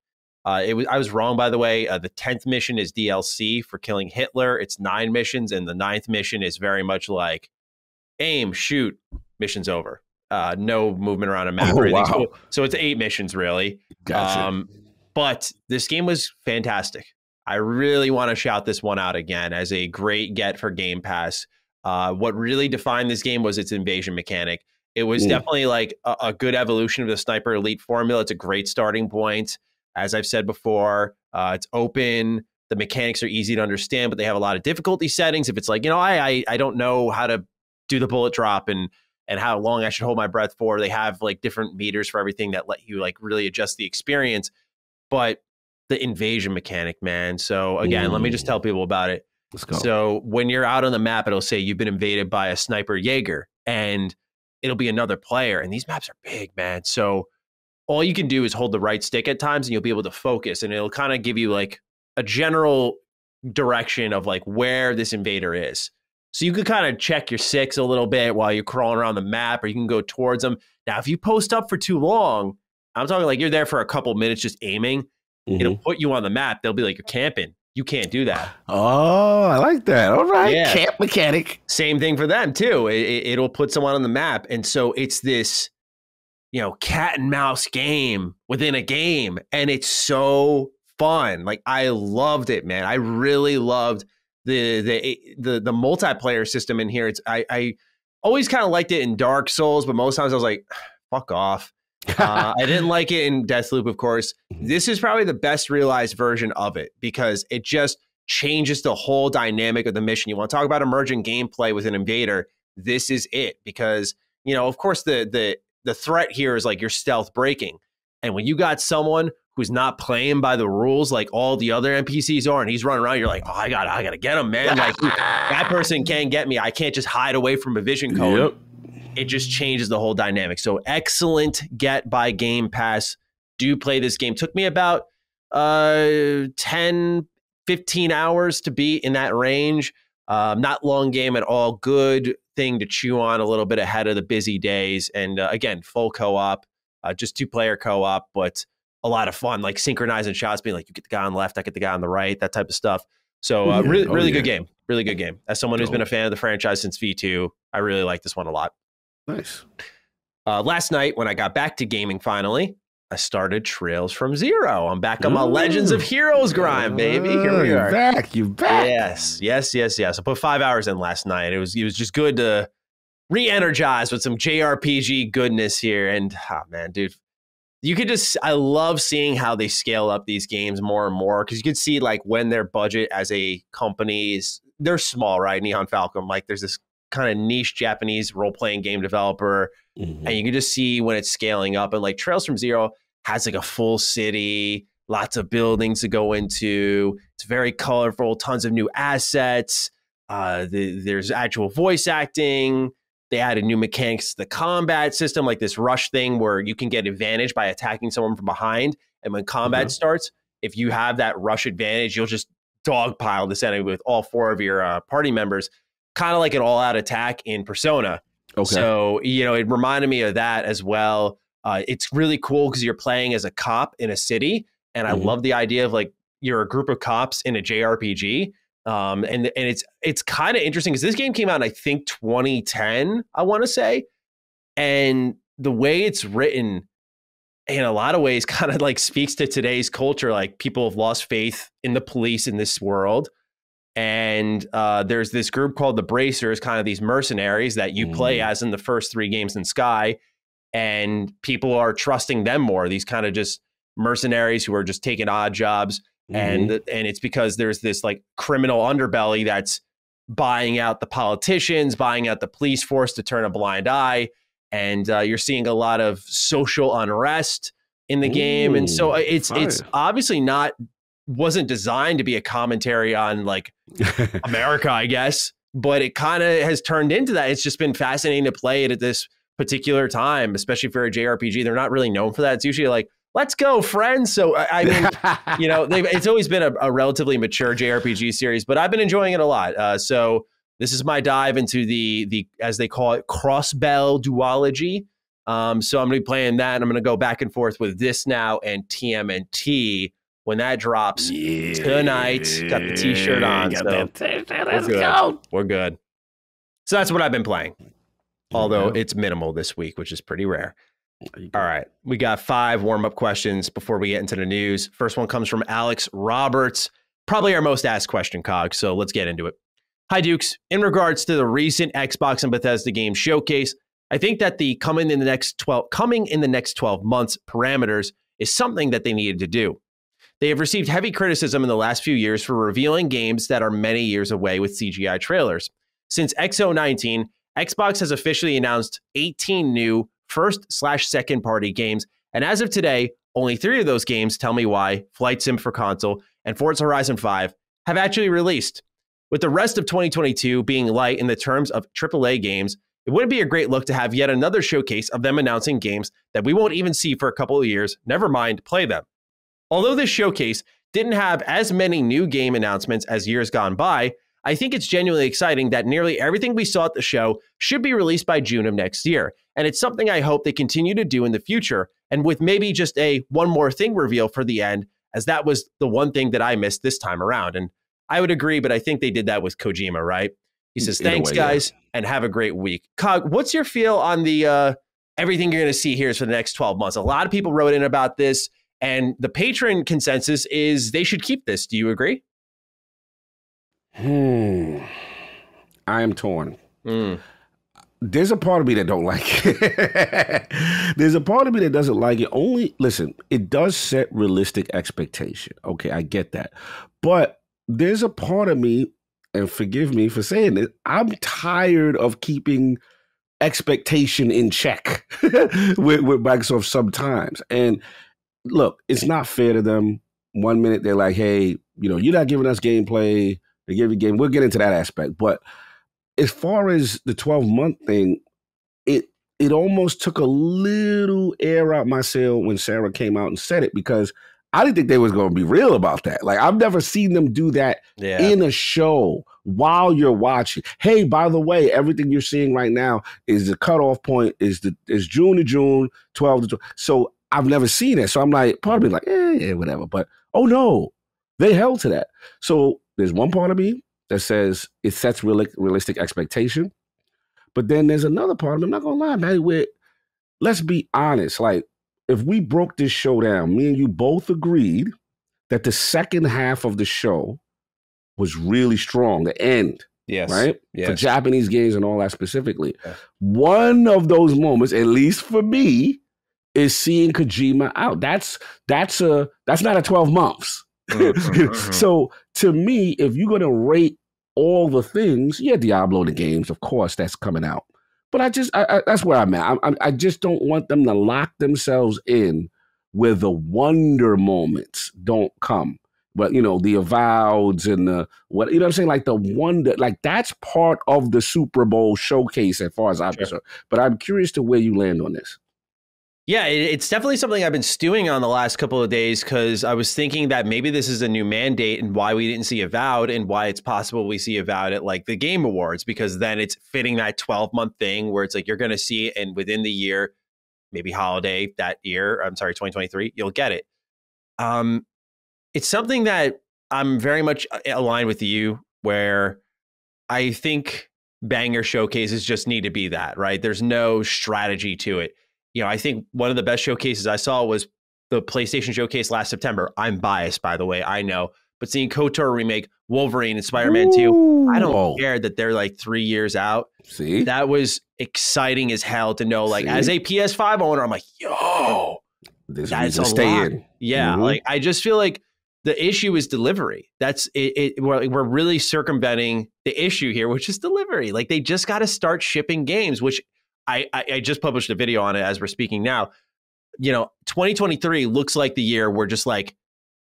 I was wrong, by the way. The 10th mission is DLC for killing Hitler. It's 9 missions, and the 9th mission is very much like aim, shoot, mission's over. No movement around a map or anything. Wow. So it's 8 missions, really. Gotcha. But this game was fantastic. I really want to shout this one out again as a great get for Game Pass. What really defined this game was its invasion mechanic. It was definitely like a good evolution of the Sniper Elite formula. It's a great starting point. As I've said before, it's open. The mechanics are easy to understand, but they have a lot of difficulty settings. If it's like, I don't know how to do the bullet drop and how long I should hold my breath for, they have like different meters for everything that let you like really adjust the experience. But the invasion mechanic, man. So again, let me just tell people about it. Let's go. So when you're out on the map, it'll say you've been invaded by a sniper Jaeger, and it'll be another player. And these maps are big, man. So all you can do is hold the right stick at times, and you'll be able to focus, and it'll kind of give you like a general direction of like where this invader is. So you can kind of check your six a little bit while you're crawling around the map, or you can go towards them. Now, if you post up for too long, I'm talking like you're there for a couple minutes just aiming, it'll put you on the map. They'll be like, you're camping. You can't do that. Oh, I like that. All right. Yeah. Camp mechanic. Same thing for them, too. It'll put someone on the map. And so it's this, cat and mouse game within a game. And it's so fun. Like, I loved it, man. I really loved the multiplayer system in here. I always kind of liked it in Dark Souls, but most times I was like, fuck off. I didn't like it in Deathloop, of course. This is probably the best realized version of it because it just changes the whole dynamic of the mission. You want to talk about emergent gameplay with an invader? This is it because, of course, the threat here is like your stealth breaking. And when you got someone who's not playing by the rules like all the other NPCs are, and he's running around, you're like, oh, I gotta get him, man. Like that person can't get me. I can't just hide away from a vision cone. Yep. It just changes the whole dynamic. So excellent get by Game Pass. Do play this game. Took me about 10, 15 hours to beat in that range. Not long game at all. Good thing to chew on a little bit ahead of the busy days. And again, full co-op, just 2-player co-op, but a lot of fun, like synchronizing shots, being like, you get the guy on the left, I get the guy on the right, that type of stuff. So really good game. Really good game. As someone who's been a fan of the franchise since V2, I really like this one a lot. Nice. Last night, when I got back to gaming finally, I started Trails from Zero. I'm back on my Legends of Heroes grind, baby. Here we are. You're back. Yes. I put 5 hours in last night. It was just good to re-energize with some JRPG goodness here. And, man, dude, I love seeing how they scale up these games more and more because you can see, like, when their budget as a company they're small, right? Neon Falcon, like, there's this kind of niche Japanese role-playing game developer, and you can just see when it's scaling up. And like Trails from Zero has like a full city, lots of buildings to go into. It's very colorful, tons of new assets. There's actual voice acting. They added new mechanics to the combat system, like this rush thing where you can get advantage by attacking someone from behind. And when combat starts, if you have that rush advantage, you'll just dogpile this enemy with all 4 of your party members. Kind of like an all-out attack in Persona. Okay. So, it reminded me of that as well. It's really cool because you're playing as a cop in a city. And I love the idea of like, you're a group of cops in a JRPG. And it's kind of interesting because this game came out in, I think, 2010, I want to say. And the way it's written, in a lot of ways, kind of like speaks to today's culture. Like people have lost faith in the police in this world. And there's this group called the Bracers, kind of these mercenaries that you play as in the first 3 games in Sky. And people are trusting them more. These kind of just mercenaries who are just taking odd jobs. And it's because there's this like criminal underbelly that's buying out the politicians, buying out the police force to turn a blind eye. And you're seeing a lot of social unrest in the game. And so it's obviously wasn't designed to be a commentary on like America, I guess, but it kind of has turned into that. It's just been fascinating to play it at this particular time, especially for a JRPG. They're not really known for that. It's usually like let's go, friends. So, I mean, you know, it's always been a relatively mature JRPG series, but I've been enjoying it a lot. So this is my dive into the as they call it, cross-bell duology. So I'm going to be playing that, and I'm going to go back and forth with this now and TMNT when that drops tonight. Got the T-shirt on. Let's go. We're good. So that's what I've been playing. Although it's minimal this week, which is pretty rare. All right. We got 5 warm-up questions before we get into the news. First one comes from Alex Roberts. Probably our most asked question, Cog. So let's get into it. Hi, Dukes. In regards to the recent Xbox and Bethesda game showcase, I think that the coming in the next 12 months parameters is something that they needed to do. They have received heavy criticism in the last few years for revealing games that are many years away with CGI trailers. Since XO19, Xbox has officially announced 18 new first/second party games, and as of today, only 3 of those games, Tell Me Why, Flight Sim for console, and Forza Horizon 5, have actually released. With the rest of 2022 being light in the terms of AAA games, it wouldn't be a great look to have yet another showcase of them announcing games that we won't even see for a couple of years, never mind play them. Although this showcase didn't have as many new game announcements as years gone by, I think it's genuinely exciting that nearly everything we saw at the show should be released by June of next year. And it's something I hope they continue to do in the future, and with maybe just a one more thing reveal for the end, as that was the one thing that I missed this time around. And I would agree, but I think they did that with Kojima, right? He says, thanks, guys, and have a great week. Cog, what's your feel on the everything you're going to see here is for the next 12 months? A lot of people wrote in about this, and the patron consensus is they should keep this. Do you agree? I am torn. There's a part of me that don't like it. There's a part of me that doesn't like it. Listen, it does set realistic expectation. Okay, I get that. But there's a part of me, and forgive me for saying it, I'm tired of keeping expectation in check with Microsoft sometimes. And look, it's not fair to them. One minute they're like, hey, you're not giving us gameplay. They give you game. We'll get into that aspect. But as far as the 12-month thing, it almost took a little air out my sail when Sarah came out and said it, because I didn't think they was going to be real about that. Like, I've never seen them do that in a show while you're watching. Hey, by the way, everything you're seeing right now is the cutoff point is June to June, 12 to 12. So I've never seen it. So I'm like, part of me like, yeah, whatever. But oh no, they held to that. So there's one part of me that says it sets realistic expectation. But then there's another part of me, I'm not going to lie, man, let's be honest. Like, if we broke this show down, me and you both agreed that the second half of the show was really strong, the end. Yes. Right? Yes. For Japanese games and all that specifically. Yeah. One of those moments, at least for me, is seeing Kojima out. That's not a 12 months. So to me, if you're going to rate all the things, Diablo, the games, of course, that's coming out. But I that's where I'm at. I just don't want them to lock themselves in where the wonder moments don't come. But, the Avoweds and what I'm saying? Like the wonder, like that's part of the Super Bowl showcase as far as I'm concerned. But I'm curious to where you land on this. Yeah, it's definitely something I've been stewing on the last couple of days, because I was thinking that maybe this is a new mandate and why we didn't see Avowed, and why it's possible we see Avowed at like the Game Awards, because then it's fitting that 12-month thing where it's like you're going to see it, and within the year, maybe holiday that year, 2023, you'll get it. It's something that I'm very much aligned with you, where I think banger showcases just need to be that, right? There's no strategy to it. I think one of the best showcases I saw was the PlayStation Showcase last September. I'm biased, by the way, I know. But seeing KOTOR remake Wolverine and Spider-Man 2, I don't care that they're like 3 years out. See? That was exciting as hell to know. Like, as a PS5 owner, I'm like, yo, that's a lot. Yeah, like I just feel like the issue is delivery. That's it. We're really circumventing the issue here, which is delivery. Like, they just got to start shipping games, which I just published a video on it as we're speaking now. 2023 looks like the year where just like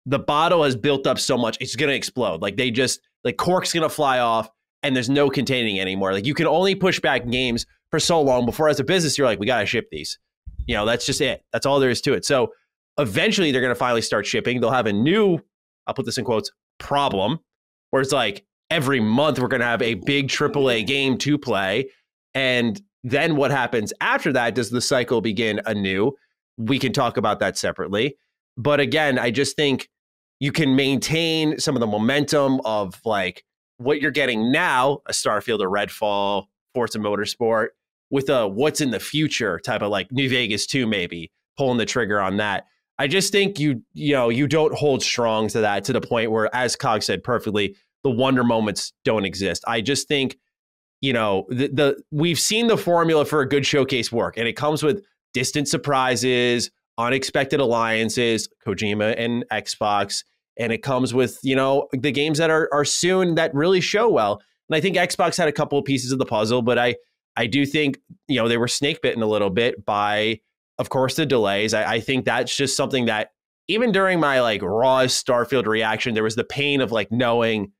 the bottle has built up so much, it's going to explode. Like, cork's going to fly off and there's no containing anymore. Like, you can only push back games for so long before, as a business, you're like, we got to ship these. That's just it. That's all there is to it. So eventually they're going to finally start shipping. They'll have a new, I'll put this in quotes, problem, where it's like every month we're going to have a big AAA game to play. And then what happens after that? Does the cycle begin anew? We can talk about that separately. But again, I just think you can maintain some of the momentum of like what you're getting now, a Starfield, a Redfall, Forza Motorsport, with a what's in the future type of like New Vegas 2, maybe pulling the trigger on that. I just think you don't hold strong to that to the point where, as Cog said perfectly, the wonder moments don't exist. I just think, we've seen the formula for a good showcase work, and it comes with distant surprises, unexpected alliances, Kojima and Xbox, and it comes with, the games that are soon that really show well. And I think Xbox had a couple of pieces of the puzzle, but I do think, they were snake bitten a little bit by, of course, the delays. I think that's just something that even during my like rawest Starfield reaction, there was the pain of like knowing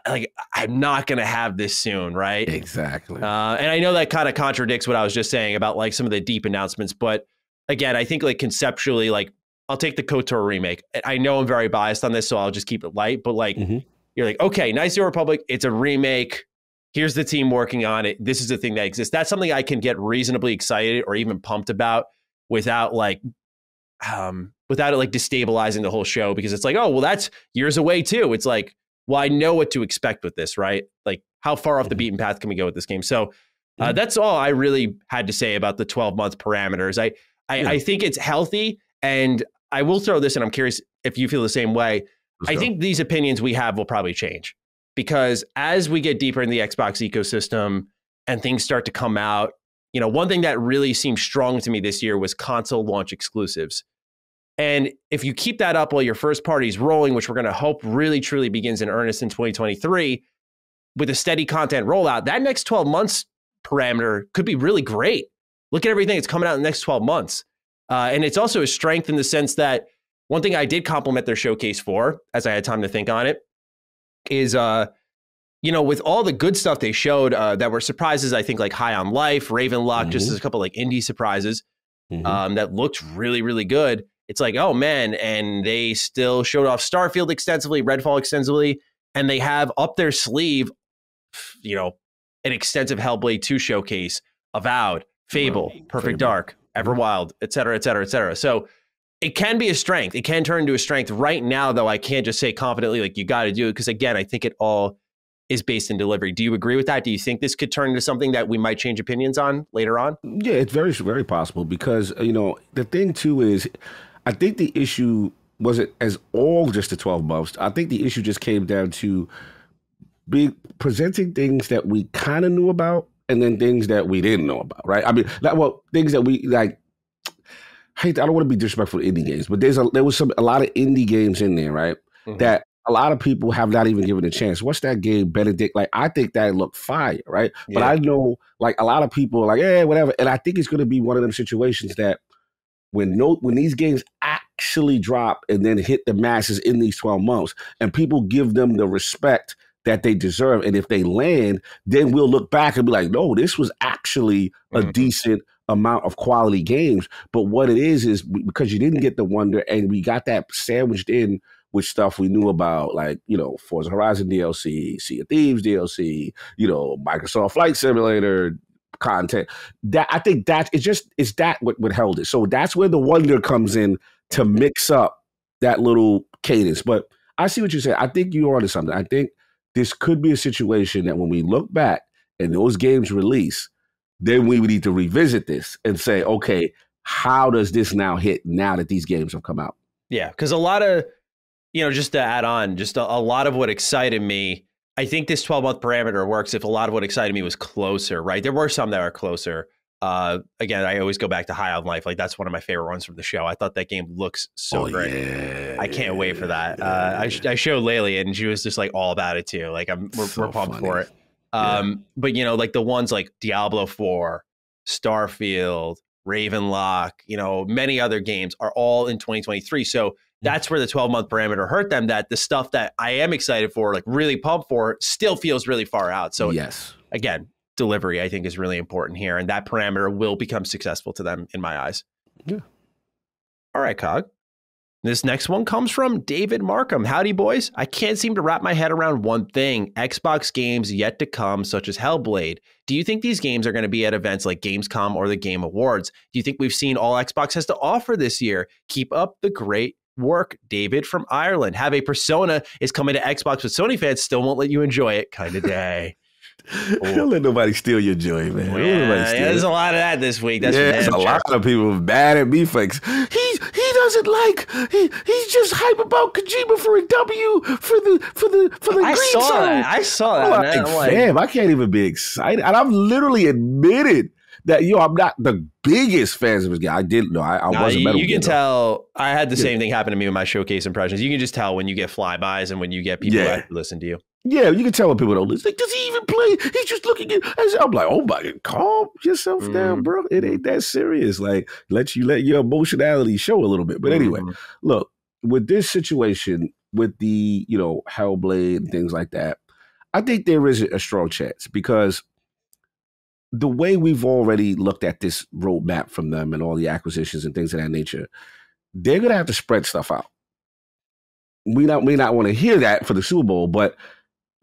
like I'm not going to have this soon. Right. Exactly. And I know that kind of contradicts what I was just saying about like some of the deep announcements. But again, I think like conceptually, like I'll take the KOTOR remake. I know I'm very biased on this, so I'll just keep it light. But like, you're like, okay, Knights of the Republic, it's a remake. Here's the team working on it. This is the thing that exists. That's something I can get reasonably excited or even pumped about without it like destabilizing the whole show, because it's like, oh, well, that's years away too. It's like, well, I know what to expect with this, right? Like how far off the beaten path can we go with this game? So that's all I really had to say about the 12-month parameters. I think it's healthy, and I will throw this, and I'm curious if you feel the same way. I think these opinions we have will probably change, because as we get deeper in the Xbox ecosystem and things start to come out, one thing that really seemed strong to me this year was console launch exclusives. And if you keep that up while your first party's rolling, which we're going to hope really truly begins in earnest in 2023, with a steady content rollout, that next 12 months parameter could be really great. Look at everything that's coming out in the next 12 months. And it's also a strength in the sense that one thing I did compliment their showcase for, as I had time to think on it, is, with all the good stuff they showed that were surprises, I think like High on Life, Ravenlock, just as a couple like indie surprises that looked really, really good. It's like, oh man, and they still showed off Starfield extensively, Redfall extensively, and they have up their sleeve, an extensive Hellblade 2 showcase, Avowed, Fable, Perfect Dark, Everwild, et cetera, et cetera, et cetera. So it can be a strength. It can turn into a strength. Right now, though, I can't just say confidently, like, you got to do it, because, again, I think it all is based in delivery. Do you agree with that? Do you think this could turn into something that we might change opinions on later on? Yeah, it's very, very possible, because, the thing, too, is I think the issue wasn't as all just the 12 months. I think the issue just came down to presenting things that we kind of knew about, and then things that we didn't know about, right? I mean, things that we like. I don't want to be disrespectful to indie games, but there was a lot of indie games in there, right? That a lot of people have not even given a chance. What's that game, Benedict? Like, I think that looked fire, right? Yeah. But I know, like, a lot of people are like, yeah, whatever. And I think it's going to be one of them situations that when these games actually drop and then hit the masses in these 12 months, and people give them the respect that they deserve, and if they land, then we'll look back and be like, no, this was actually a decent amount of quality games. But what it is because you didn't get the wonder, and we got that sandwiched in with stuff we knew about, like, Forza Horizon DLC, Sea of Thieves DLC, Microsoft Flight Simulator content. That I think that it's that what held it. So that's where the wonder comes in, to mix up that little cadence. But I see what you're saying. I think you're onto something. I think this could be a situation that when we look back and those games release, then we would need to revisit this and say, okay, how does this now hit now that these games have come out? Yeah, because a lot of, just to add on, just a lot of what excited me, I think this 12-month parameter works if a lot of what excited me was closer, right? There were some that are closer. Again, I always go back to High on Life. Like, that's one of my favorite ones from the show. I thought that game looks so great. Yeah, I can't wait for that. I showed Laylee, and she was just like all about it too. Like, we're pumped for it. But like the ones like Diablo 4, Starfield, Ravenlock, many other games are all in 2023. So that's where the 12-month parameter hurt them, that the stuff that I am excited for, like really pumped for, still feels really far out. So yes, again, delivery, I think, is really important here, and that parameter will become successful to them in my eyes. Yeah. All right, Cog. This next one comes from David Markham. Howdy, boys. I can't seem to wrap my head around one thing. Xbox games yet to come, such as Hellblade. Do you think these games are going to be at events like Gamescom or the Game Awards? Do you think we've seen all Xbox has to offer this year? Keep up the great work, David from Ireland. Have a Persona is coming to Xbox, but Sony fans still won't let you enjoy it kind of day. Don't let nobody steal your joy, man. There's a lot of that this week. That's there's a lot of people mad at me for he doesn't like he's just hype about Kojima for a W for the green zone. I saw that. I'm like, fam, I can't even be excited. And I've literally admitted that I'm not the biggest fan of this guy. I didn't know. I wasn't. You can tell. I had the same thing happen to me with my showcase impressions. You can just tell when you get flybys and when you get people that listen to you. Yeah, you can tell when people don't listen. Like, does he even play? He's just looking at. I'm like, oh my God, calm yourself down, bro. It ain't that serious. Like, let your emotionality show a little bit. But anyway, look, with this situation, with the Hellblade and things like that, I think there is a strong chance because the way we've already looked at this roadmap from them and all the acquisitions and things of that nature, they're gonna have to spread stuff out. We may not want to hear that for the Super Bowl, but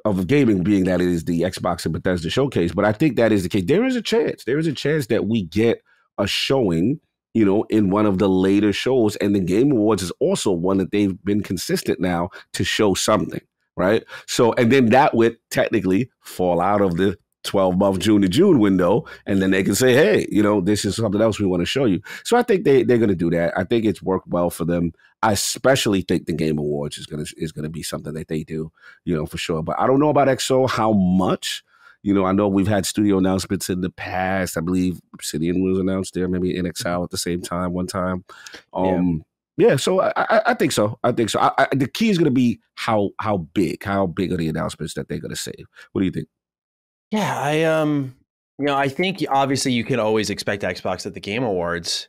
of gaming being that it is the Xbox and Bethesda showcase, but I think that is the case. There is a chance. There is a chance that we get a showing, in one of the later shows, and the Game Awards is also one that they've been consistent now to show something, right? So, and then that would technically fall out of the 12-month June to June window, and then they can say, hey, this is something else we want to show you. So I think they're going to do that. I think it's worked well for them. I especially think the Game Awards is going to be something that they do, for sure. But I don't know about XO how much. I know we've had studio announcements in the past. I believe Obsidian was announced there, maybe in Exile at the same time, one time. So I think so. The key is going to be how big are the announcements that they're going to save. What do you think? Yeah, I think obviously you can always expect Xbox at the Game Awards.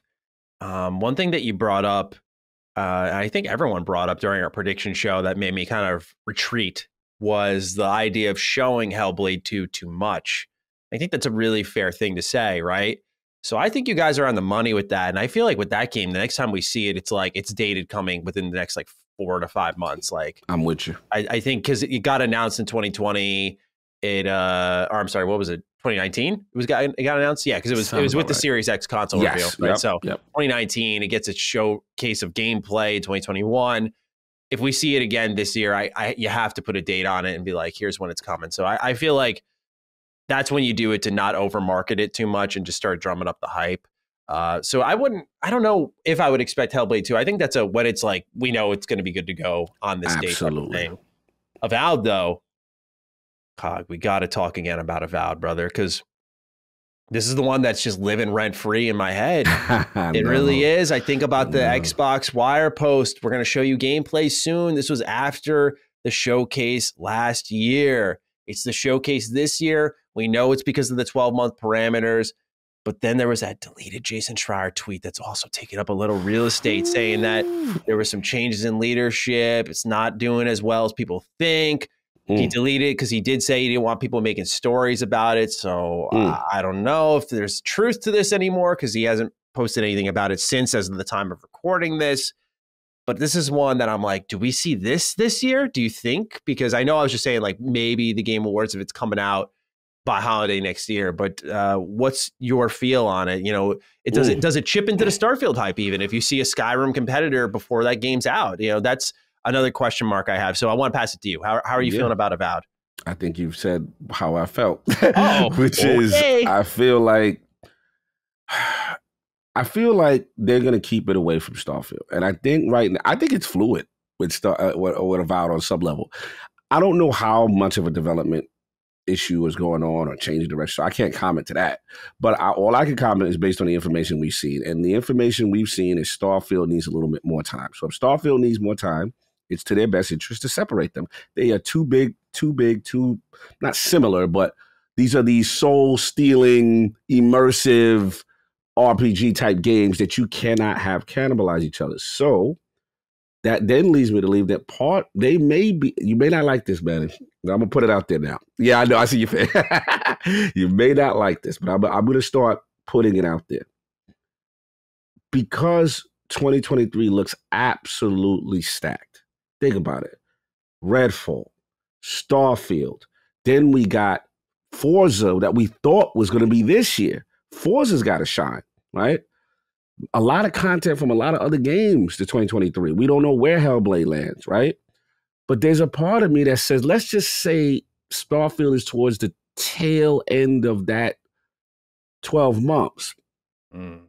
One thing that you brought up, I think everyone brought up during our prediction show that made me kind of retreat, was the idea of showing Hellblade 2 too much. I think that's a really fair thing to say, right? So I think you guys are on the money with that. And I feel like with that game, the next time we see it, it's like it's dated coming within the next 4 to 5 months. Like, I'm with you. I think because it got announced in 2020. I'm sorry, what was it? 2019? It got announced. Yeah, because it was with the Series X console reveal, right? So 2019, it gets a showcase of gameplay in 2021. If we see it again this year, you have to put a date on it and be like, here's when it's coming. So I feel like that's when you do it to not overmarket it too much and just start drumming up the hype. So I don't know if I would expect Hellblade 2. I think that's when it's like, we know it's going to be good to go on this date. Absolutely. Avowed though, Cog, we got to talk again about Avowed, brother, because this is the one that's just living rent free in my head. It really is. I think about the Xbox Wire post. We're going to show you gameplay soon. This was after the showcase last year. It's the showcase this year. We know it's because of the 12-month parameters. But then there was that deleted Jason Schreier tweet that's also taking up a little real estate, saying that there were some changes in leadership. It's not doing as well as people think. He deleted it because he did say he didn't want people making stories about it. So I don't know if there's truth to this anymore because he hasn't posted anything about it since as of the time of recording this. But this is one that I'm like, do we see this year? Do you think? Because I know I was just saying maybe the Game Awards if it's coming out by holiday next year. But what's your feel on it? Does it chip into the Starfield hype even if you see a Skyrim competitor before that game's out? That's another question mark I have. So I want to pass it to you. How are you feeling about Avowed? I think you've said how I felt, which is I feel like they're going to keep it away from Starfield. And I think right now, I think it's fluid with Avowed on some level. I don't know how much of a development issue is going on or changing direction. So I can't comment to that. But all I can comment is based on the information we've seen. And the information we've seen is Starfield needs a little bit more time. So if Starfield needs more time, it's to their best interest to separate them. They are too not similar, but these are these soul-stealing, immersive RPG type games that you cannot have cannibalize each other. So that then leads me to believe that you may not like this, man. I'm going to put it out there now. Yeah, I know. I see your face. You may not like this, but I'm going to start putting it out there. Because 2023 looks absolutely stacked. Think about it. Redfall, Starfield. Then we got Forza that we thought was going to be this year. Forza's got to shine, right? A lot of content from a lot of other games to 2023. We don't know where Hellblade lands, right? But there's a part of me that says, let's just say Starfield is towards the tail end of that 12 months. You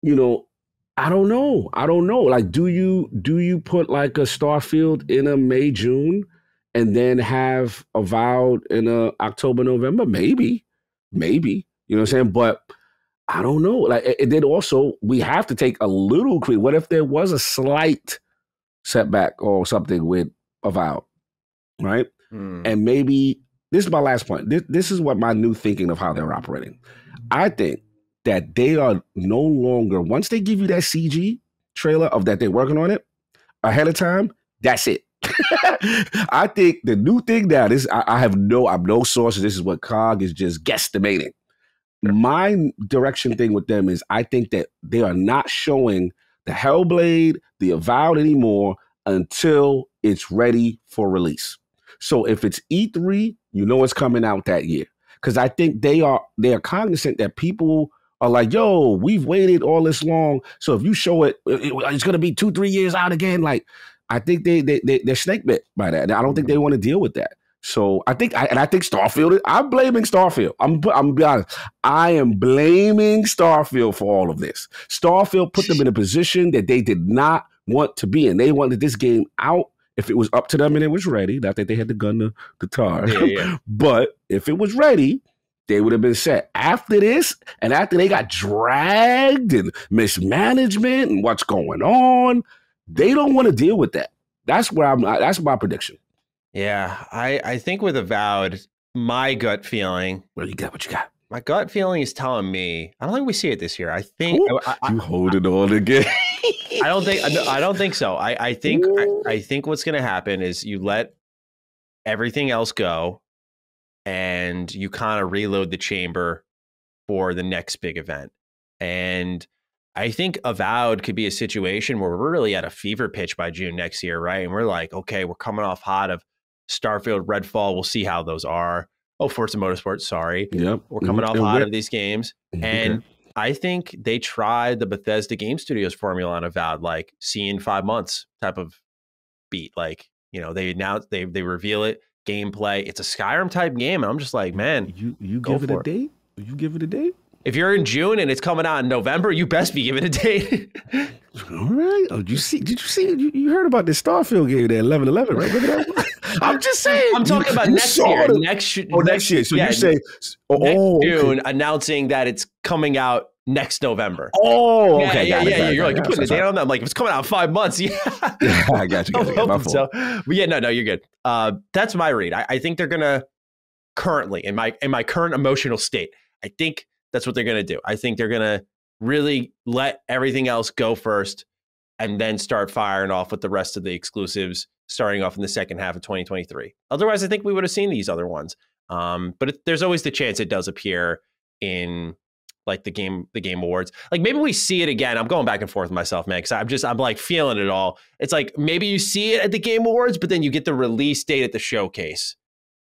know, I don't know. Like, do you put like a Starfield in a May, June, and then have Avowed in a October, November? Maybe. You know what I'm saying? But I don't know. Like, and then also we have to take a little credit. What if there was a slight setback or something with Avowed, right? And maybe this is my last point. This is what my new thinking of how they're operating. I think that they are no longer, once they give you that CG trailer of that they're working on it ahead of time, that's it. I think the new thing now, I have no sources. This is what COG is just guesstimating. My direction thing with them is I think that they are not showing the Hellblade, the Avowed anymore until it's ready for release. So if it's E3, you know it's coming out that year. Because I think they are cognizant that people are like, yo, we've waited all this long. So if you show it, it's going to be 2-3 years out again. Like, I think they're snake bit by that. And I don't think they want to deal with that. So I think Starfield, I'm blaming Starfield. I'm gonna be honest. I am blaming Starfield for all of this. Starfield put them in a position that they did not want to be in. They wanted this game out if it was up to them and it was ready. Not that they had the gun to tar. Yeah. But if it was ready, they would have been set. After this, and after they got dragged and mismanagement and what's going on, they don't want to deal with that. That's my prediction. Yeah, I think with Avowed, my gut feeling. What you got? My gut feeling is telling me I don't think we see it this year. I think you hold it on again. I don't think so. I think what's going to happen is you let everything else go, and you kind of reload the chamber for the next big event. And I think Avowed could be a situation where we're really at a fever pitch by June next year, right? And we're like, okay, we're coming off hot of Starfield, Redfall. We'll see how those are. Oh, Forza Motorsport, sorry. Yep. We're coming off hot of these games. And I think they tried the Bethesda Game Studios formula on Avowed, like see in 5 months type of beat. Like, you know, they announce, they reveal it, gameplay. It's a Skyrim type game. And I'm just like, man, you give it a date? You give it a date? If you're in June and it's coming out in November, you best be giving a date. All right. Oh, did you see? You heard about this Starfield game there, 11/11, right? Remember that one? I'm just saying. I'm talking about next year. Next year. So you say June, announcing that it's coming out next November. Oh, okay. Yeah. You're like, you're putting a date on that. I'm like, if it's coming out in 5 months, yeah. I got you. My fault. So, but yeah, no, you're good. That's my read. I think they're gonna currently in my current emotional state. I think that's what they're going to do. I think they're going to really let everything else go first and then start firing off with the rest of the exclusives starting off in the second half of 2023. Otherwise, I think we would have seen these other ones. But there's always the chance it does appear in like the game awards. Like maybe we see it again. I'm going back and forth with myself, man, because I'm like feeling it all. It's like maybe you see it at the Game Awards, but then you get the release date at the showcase.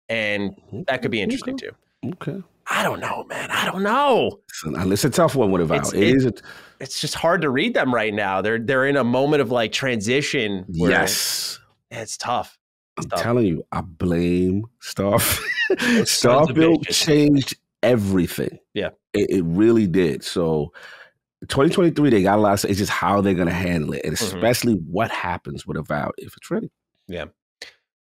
And that could be interesting too. Okay. I don't know, man. I don't know. It's a tough one with Avowed. It's just hard to read them right now. They're in a moment of like transition. Yes. It's tough. I'm telling you, I blame Starfield. Starfield changed everything. Yeah. It really did. So 2023, they got a lot of, it's just how they're going to handle it. And especially what happens with Avowed if it's ready. Yeah.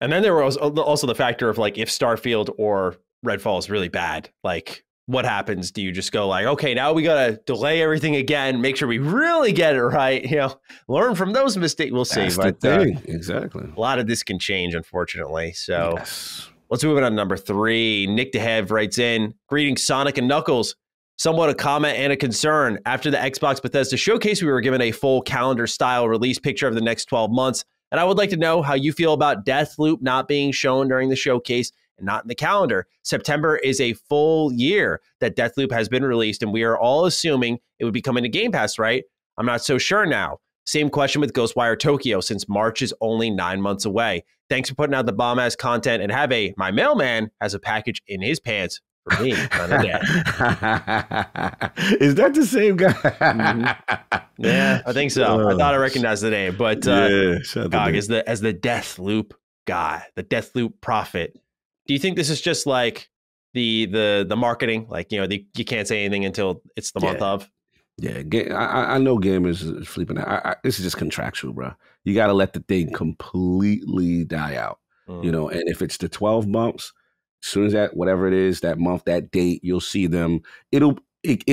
And then there was also the factor of like, if Starfield or Redfall is really bad, like what happens? Do you just go like, okay, now we got to delay everything again, make sure we really get it right, you know, learn from those mistakes. We'll see. That's the thing. Exactly. A lot of this can change, unfortunately. So let's move on to number 3. Nick DeHev writes in, greetings, Sonic and Knuckles. Somewhat a comment and a concern. After the Xbox Bethesda showcase, we were given a full calendar style release picture of the next 12 months. And I would like to know how you feel about Deathloop not being shown during the showcase and not in the calendar. September is a full year that Deathloop has been released, and we are all assuming it would be coming to Game Pass, right? I'm not so sure now. Same question with Ghostwire Tokyo, since March is only 9 months away. Thanks for putting out the bomb-ass content, and my mailman has a package in his pants for me on a day. Is that the same guy? Yeah, I think so. I thought I recognized the name, but Gog, as the Deathloop guy, the Deathloop prophet, do you think this is just like the marketing? Like, you can't say anything until it's the month of? Yeah, I know gamers are sleeping. This is just contractual, bro. You got to let the thing completely die out, and if it's the 12 months, as soon as whatever it is, that month, that date, you'll see them. It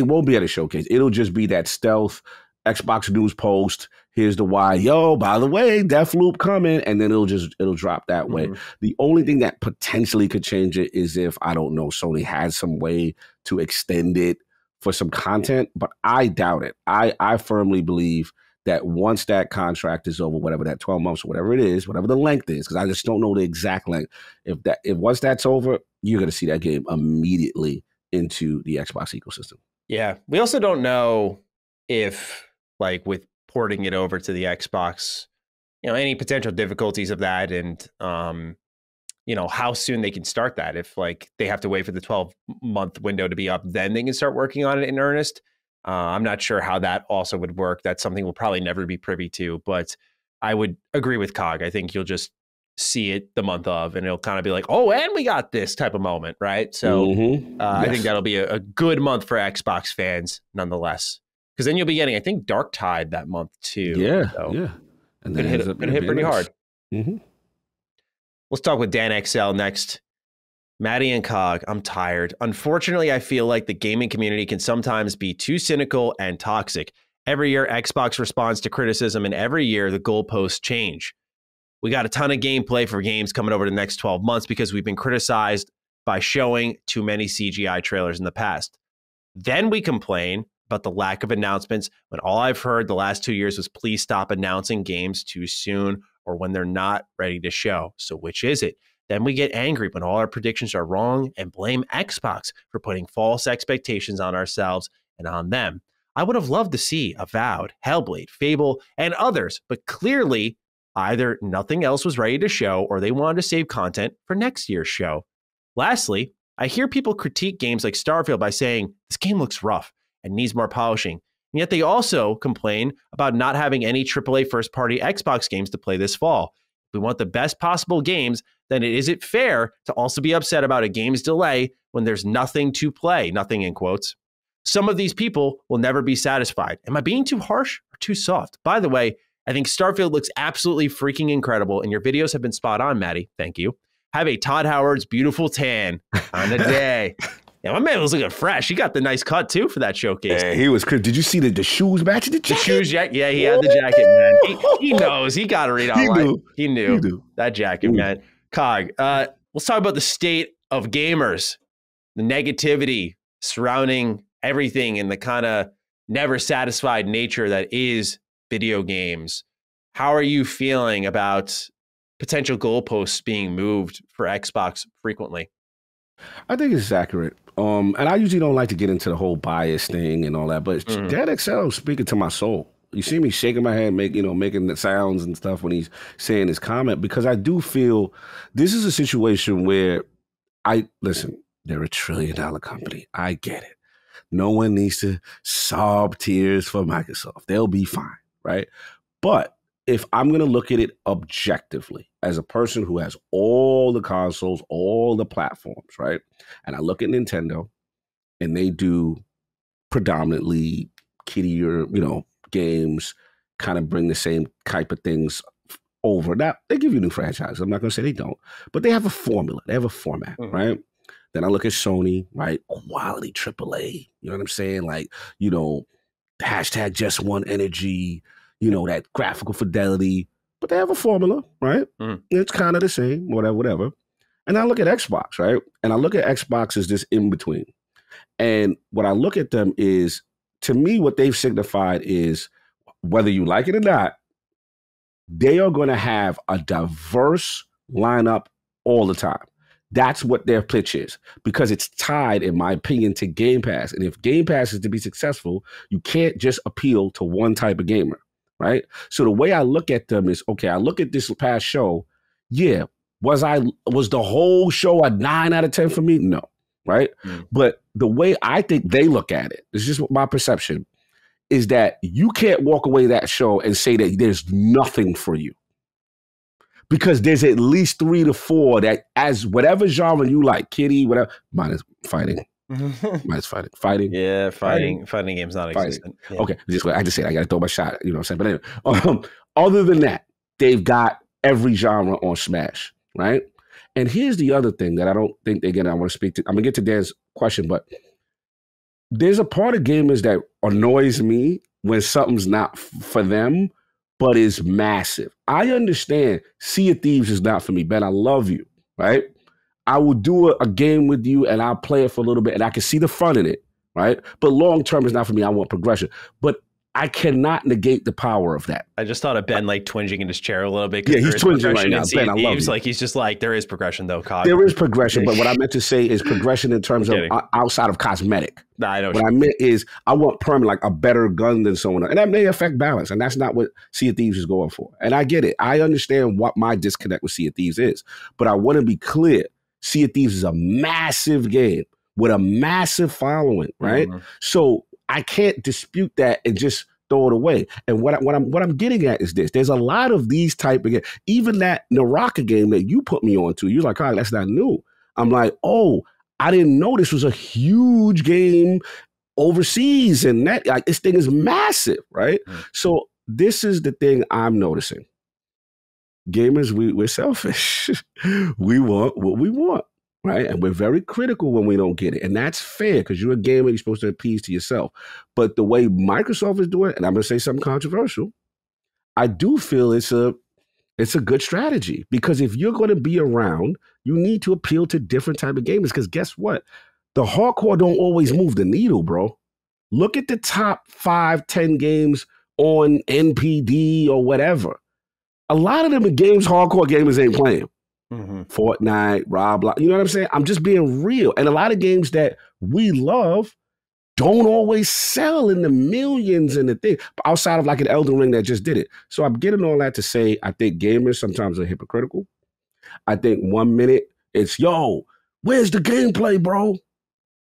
won't be at a showcase. It'll just be that stealth Xbox news post. Here's the why. Yo, by the way, Deathloop coming, and then it'll drop that way. The only thing that potentially could change it is if, I don't know, Sony has some way to extend it for some content, but I doubt it. I firmly believe that once that contract is over, whatever that 12 months or whatever it is, whatever the length is, because I just don't know the exact length. If once that's over, you're going to see that game immediately into the Xbox ecosystem. Yeah. We also don't know if, like, with porting it over to the Xbox, any potential difficulties of that, and how soon they can start that. If, like, they have to wait for the 12-month window to be up, then they can start working on it in earnest. I'm not sure how that also would work. That's something we'll probably never be privy to, but I would agree with Cog. I think you'll just see it the month of, and it'll kind of be like, oh, and we got this type of moment, right? So yes. I think that'll be a good month for Xbox fans nonetheless, because then you'll be getting, I think, Dark Tide that month too. Yeah, so yeah. And then gonna hit pretty hard. Mm-hmm. Let's talk with Dan XL next. Maddie and Cog, I'm tired. Unfortunately, I feel like the gaming community can sometimes be too cynical and toxic. Every year, Xbox responds to criticism, and every year, the goalposts change. We got a ton of gameplay for games coming over the next 12 months because we've been criticized by showing too many CGI trailers in the past. Then we complain about the lack of announcements when all I've heard the last 2 years was, please stop announcing games too soon or when they're not ready to show. So which is it? Then we get angry when all our predictions are wrong and blame Xbox for putting false expectations on ourselves and on them. I would have loved to see Avowed, Hellblade, Fable, and others, but clearly either nothing else was ready to show or they wanted to save content for next year's show. Lastly, I hear people critique games like Starfield by saying, this game looks rough and needs more polishing. And yet they also complain about not having any AAA first-party Xbox games to play this fall. If we want the best possible games, then is it fair to also be upset about a game's delay when there's nothing to play, nothing in quotes? Some of these people will never be satisfied. Am I being too harsh or too soft? By the way, I think Starfield looks absolutely freaking incredible, and your videos have been spot on, Maddie. Thank you. Have a Todd Howard's beautiful tan on the day. Yeah, my man was looking fresh. He got the nice cut, too, for that showcase. Yeah, he was crisp. Did you see the shoes matching the jacket? The shoes, yeah, he had the jacket, man. He knows. He got to read online. He knew. That jacket, man. Cog, let's talk about the state of gamers, the negativity surrounding everything and the kind of never satisfied nature that is video games. How are you feeling about potential goalposts being moved for Xbox frequently? I think it's accurate. And I usually don't like to get into the whole bias thing and all that, but Dad XL is speaking to my soul. You see me shaking my head, making the sounds and stuff when he's saying his comment, because I do feel this is a situation where listen, they're $1 trillion company. I get it. No one needs to sob tears for Microsoft. They'll be fine, right? But if I'm going to look at it objectively as a person who has all the consoles, all the platforms, right? And I look at Nintendo and they do predominantly kiddie games, kind of bring the same type of things over. Now, they give you new franchises. I'm not going to say they don't, but they have a formula. They have a format, right? Then I look at Sony, right? Quality AAA. You know what I'm saying? Like, hashtag just one energy, that graphical fidelity. But they have a formula, right? It's kind of the same, whatever. And I look at Xbox, right? And I look at Xbox as this in between. And what I look at them is, to me, what they've signified is, whether you like it or not, they are going to have a diverse lineup all the time. That's what their pitch is, because it's tied, in my opinion, to Game Pass. And if Game Pass is to be successful, you can't just appeal to one type of gamer. right? So the way I look at them is, okay, I look at this past show. Yeah, was the whole show a 9 out of 10 for me? No, right? But the way I think they look at it, it's just my perception, is that you can't walk away that show and say that there's nothing for you. Because there's at least 3 to 4 that, as whatever genre you like, kitty, whatever, mine is fighting. Mine is fighting. Yeah, fighting games not existent. Yeah. Okay, I just said I got to throw my shot. You know what I'm saying? But anyway, other than that, they've got every genre on Smash, right? And here's the other thing that I don't think again I want to speak to. I'm gonna get to Dan's question, but there's a part of gamers that annoys me when something's not for them, but is massive. I understand Sea of Thieves is not for me, Ben. I love you, right? I will do a game with you and I'll play it for a little bit and I can see the fun in it, right? But long term is not for me. I want progression. But I cannot negate the power of that. I just thought of Ben like twinging in his chair a little bit. Yeah, he's twinging right now. Ben, I love you. Like he's just like, there is progression though, Cog. There is progression, but what I meant to say is progression in terms of outside of cosmetic. Nah, I know what I meant is I want permanent, like a better gun than someone else. And that may affect balance. And that's not what Sea of Thieves is going for. And I get it. I understand what my disconnect with Sea of Thieves is. But I want to be clear. Sea of Thieves is a massive game with a massive following, right? Mm-hmm. So I can't dispute that and just throw it away. And what I'm getting at is this. There's a lot of these type of games. Even that Naraka game that you put me on to, you're like, oh, that's not new. I'm like, oh, I didn't know this was a huge game overseas. And that, like, this thing is massive, right? Mm-hmm. So this is the thing I'm noticing. Gamers, we're selfish. We want what we want, right? And we're very critical when we don't get it. And that's fair because you're a gamer, you're supposed to appease to yourself. But the way Microsoft is doing it, and I'm going to say something controversial, I do feel it's a good strategy because if you're going to be around, you need to appeal to different type of gamers because guess what? The hardcore don't always move the needle, bro. Look at the top 5, 10 games on NPD or whatever. A lot of them are games hardcore gamers ain't playing. Mm-hmm. Fortnite, Roblox, you know what I'm saying? I'm just being real. And a lot of games that we love don't always sell in the millions and the thing, outside of like an Elden Ring that just did it. So I'm getting all that to say, I think gamers sometimes are hypocritical. I think 1 minute it's, yo, where's the gameplay, bro?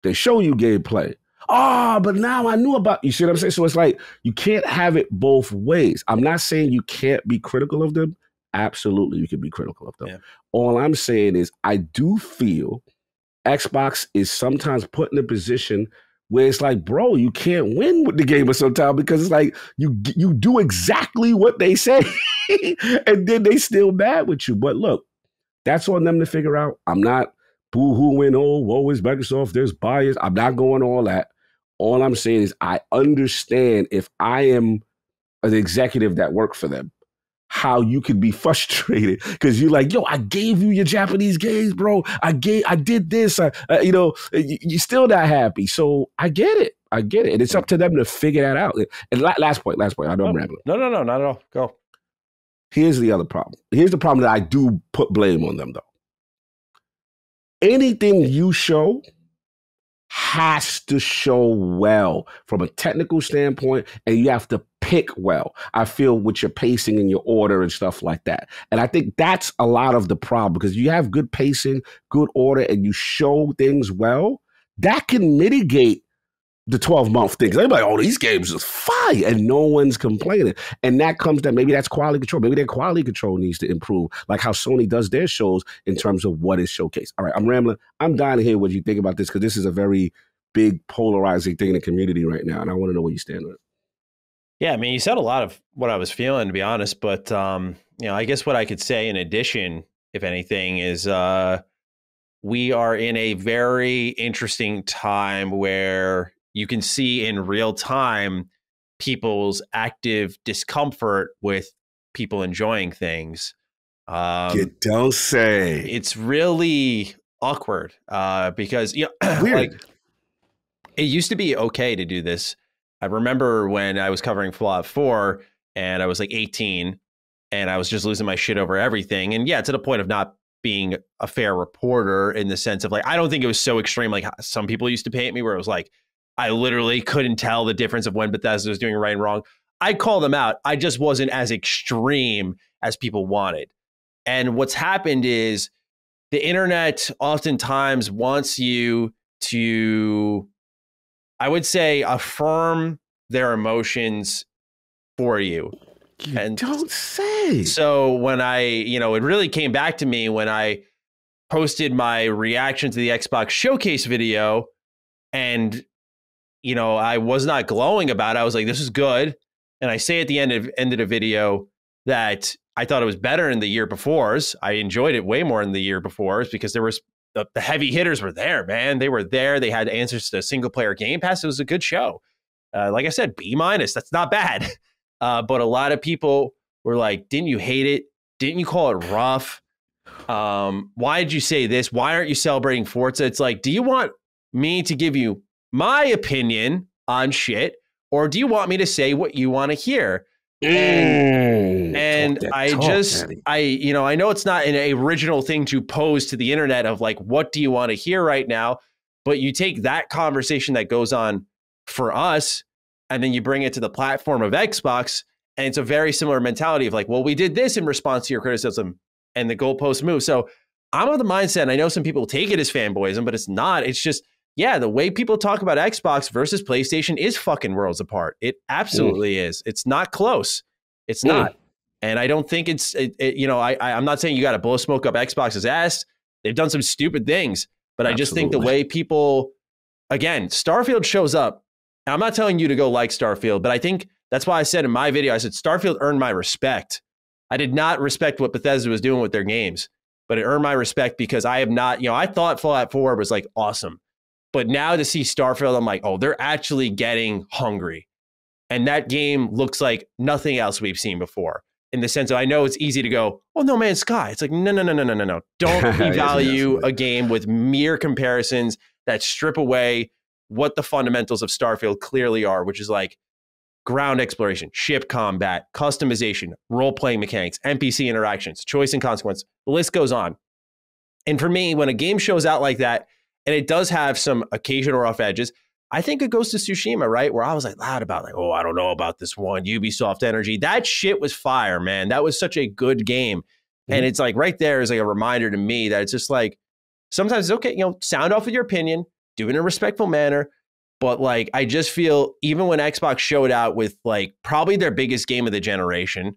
They show you gameplay. Oh, but now I knew about, you see what I'm saying? So it's like, you can't have it both ways. I'm not saying you can't be critical of them. Absolutely, you can be critical of them. Yeah. All I'm saying is I do feel Xbox is sometimes put in a position where it's like, bro, you can't win with the gamer sometimes because it's like you do exactly what they say and then they still mad with you. But look, that's on them to figure out. I'm not boo-hooing, oh, woe is Microsoft, there's bias. I'm not going all that. All I'm saying is I understand if I am an executive that worked for them, how you could be frustrated because you're like, yo, I gave you your Japanese games, bro. I did this. You're still not happy. So I get it. And it's up to them to figure that out. And last point. I know I'm rambling. No, not at all. Go. Here's the other problem. Here's the problem that I do put blame on them, though. Anything you show has to show well from a technical standpoint, and you have to pick well. I feel with your pacing and your order and stuff like that. And I think that's a lot of the problem because you have good pacing, good order, and you show things well, that can mitigate the 12-month things. They're like, oh, these games are fire, and no one's complaining. And that comes that maybe that's quality control. Maybe their quality control needs to improve, like how Sony does their shows in terms of what is showcased. All right, I'm rambling. I'm dying to hear what you think about this because this is a very big polarizing thing in the community right now, and I want to know where you stand on it. Yeah, I mean, you said a lot of what I was feeling, to be honest, but I guess what I could say in addition, if anything, is we are in a very interesting time where you can see in real time people's active discomfort with people enjoying things. You don't say. It's really awkward because like it used to be okay to do this. I remember when I was covering Fallout 4 and I was like 18 and I was just losing my shit over everything. And yeah, to the point of not being a fair reporter in the sense of like, I don't think it was so extreme like some people used to paint me where it was like, I literally couldn't tell the difference of when Bethesda was doing right and wrong. I call them out. I just wasn't as extreme as people wanted. And what's happened is the internet oftentimes wants you to, I would say, affirm their emotions for you. And don't say. So when it really came back to me when I posted my reaction to the Xbox showcase video, and I was not glowing about it. I was like, this is good. And I say at the end of the video that I thought it was better in the year before's. I enjoyed it way more in the year before's because there was the heavy hitters were there, man. They were there. They had answers to single player Game Pass. It was a good show. Like I said, B-. That's not bad. But a lot of people were like, didn't you hate it? Didn't you call it rough? Why did you say this? Why aren't you celebrating Forza? It's like, do you want me to give you my opinion on shit, or do you want me to say what you want to hear? And I know it's not an original thing to pose to the internet of like, what do you want to hear right now? But you take that conversation that goes on for us, and then you bring it to the platform of Xbox, and it's a very similar mentality of like, well, we did this in response to your criticism, and the goalposts move. So I'm of the mindset, and I know some people take it as fanboyism, but it's not. It's just, yeah, the way people talk about Xbox versus PlayStation is fucking worlds apart. It absolutely is. It's not close. It's not. And I don't think I'm not saying you got to blow smoke up Xbox's ass. They've done some stupid things, but I just think the way people, again, Starfield shows up. And I'm not telling you to go like Starfield, but I think that's why I said in my video, I said Starfield earned my respect. I did not respect what Bethesda was doing with their games, but it earned my respect because I have not, I thought Fallout 4 was like awesome. But now to see Starfield, I'm like, oh, they're actually getting hungry. And that game looks like nothing else we've seen before. In the sense of, I know it's easy to go, oh, No Man's Sky. It's like, no. Don't devalue a game with mere comparisons that strip away what the fundamentals of Starfield clearly are, which is like ground exploration, ship combat, customization, role-playing mechanics, NPC interactions, choice and consequence. The list goes on. And for me, when a game shows out like that, and it does have some occasional rough edges, I think it goes to Tsushima, right? Where I was like loud about like, oh, I don't know about this one, Ubisoft energy. That shit was fire, man. That was such a good game. Mm-hmm. And it's like right there is like a reminder to me that it's just like, sometimes it's okay, sound off with your opinion, do it in a respectful manner. But like, I just feel even when Xbox showed out with like probably their biggest game of the generation,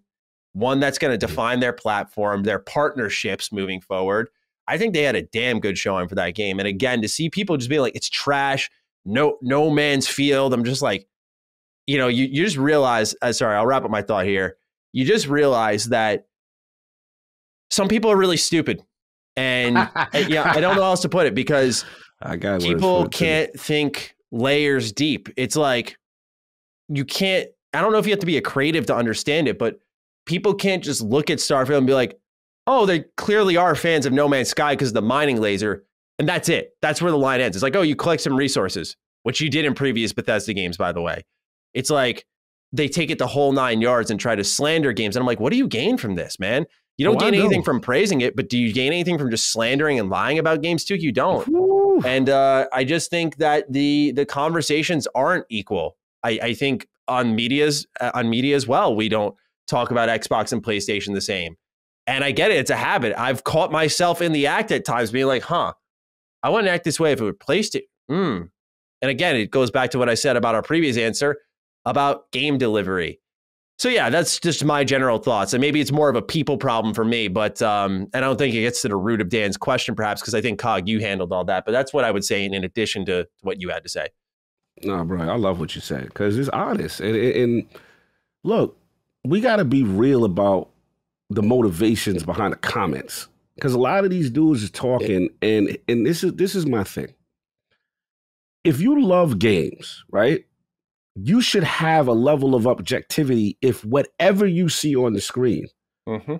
one that's going to define their platform, their partnerships moving forward, I think they had a damn good showing for that game. And again, to see people just being like, it's trash, no man's field. I'm just like, you just realize, sorry, I'll wrap up my thought here. You just realize that some people are really stupid. And I don't know how else to put it because people can't think layers deep. It's like, I don't know if you have to be a creative to understand it, but people can't just look at Starfield and be like, oh, they clearly are fans of No Man's Sky because of the mining laser. And that's it. That's where the line ends. It's like, oh, you collect some resources, which you did in previous Bethesda games, by the way. It's like they take it the whole 9 yards and try to slander games. And I'm like, what do you gain from this, man? You don't gain anything from praising it, but do you gain anything from just slandering and lying about games too? You don't. Ooh. And I just think that the conversations aren't equal. I think on media as well, we don't talk about Xbox and PlayStation the same. And I get it. It's a habit. I've caught myself in the act at times being like, I wouldn't act this way if it were PlayStation. And again, it goes back to what I said about our previous answer about game delivery. So yeah, that's just my general thoughts. And maybe it's more of a people problem for me, but and I don't think it gets to the root of Dan's question, perhaps, because I think, Cog, you handled all that. But that's what I would say in addition to what you had to say. No, bro, I love what you said because it's honest. And look, we got to be real about the motivations behind the comments. Because a lot of these dudes are talking, and this is my thing. If you love games, right, you should have a level of objectivity if whatever you see on the screen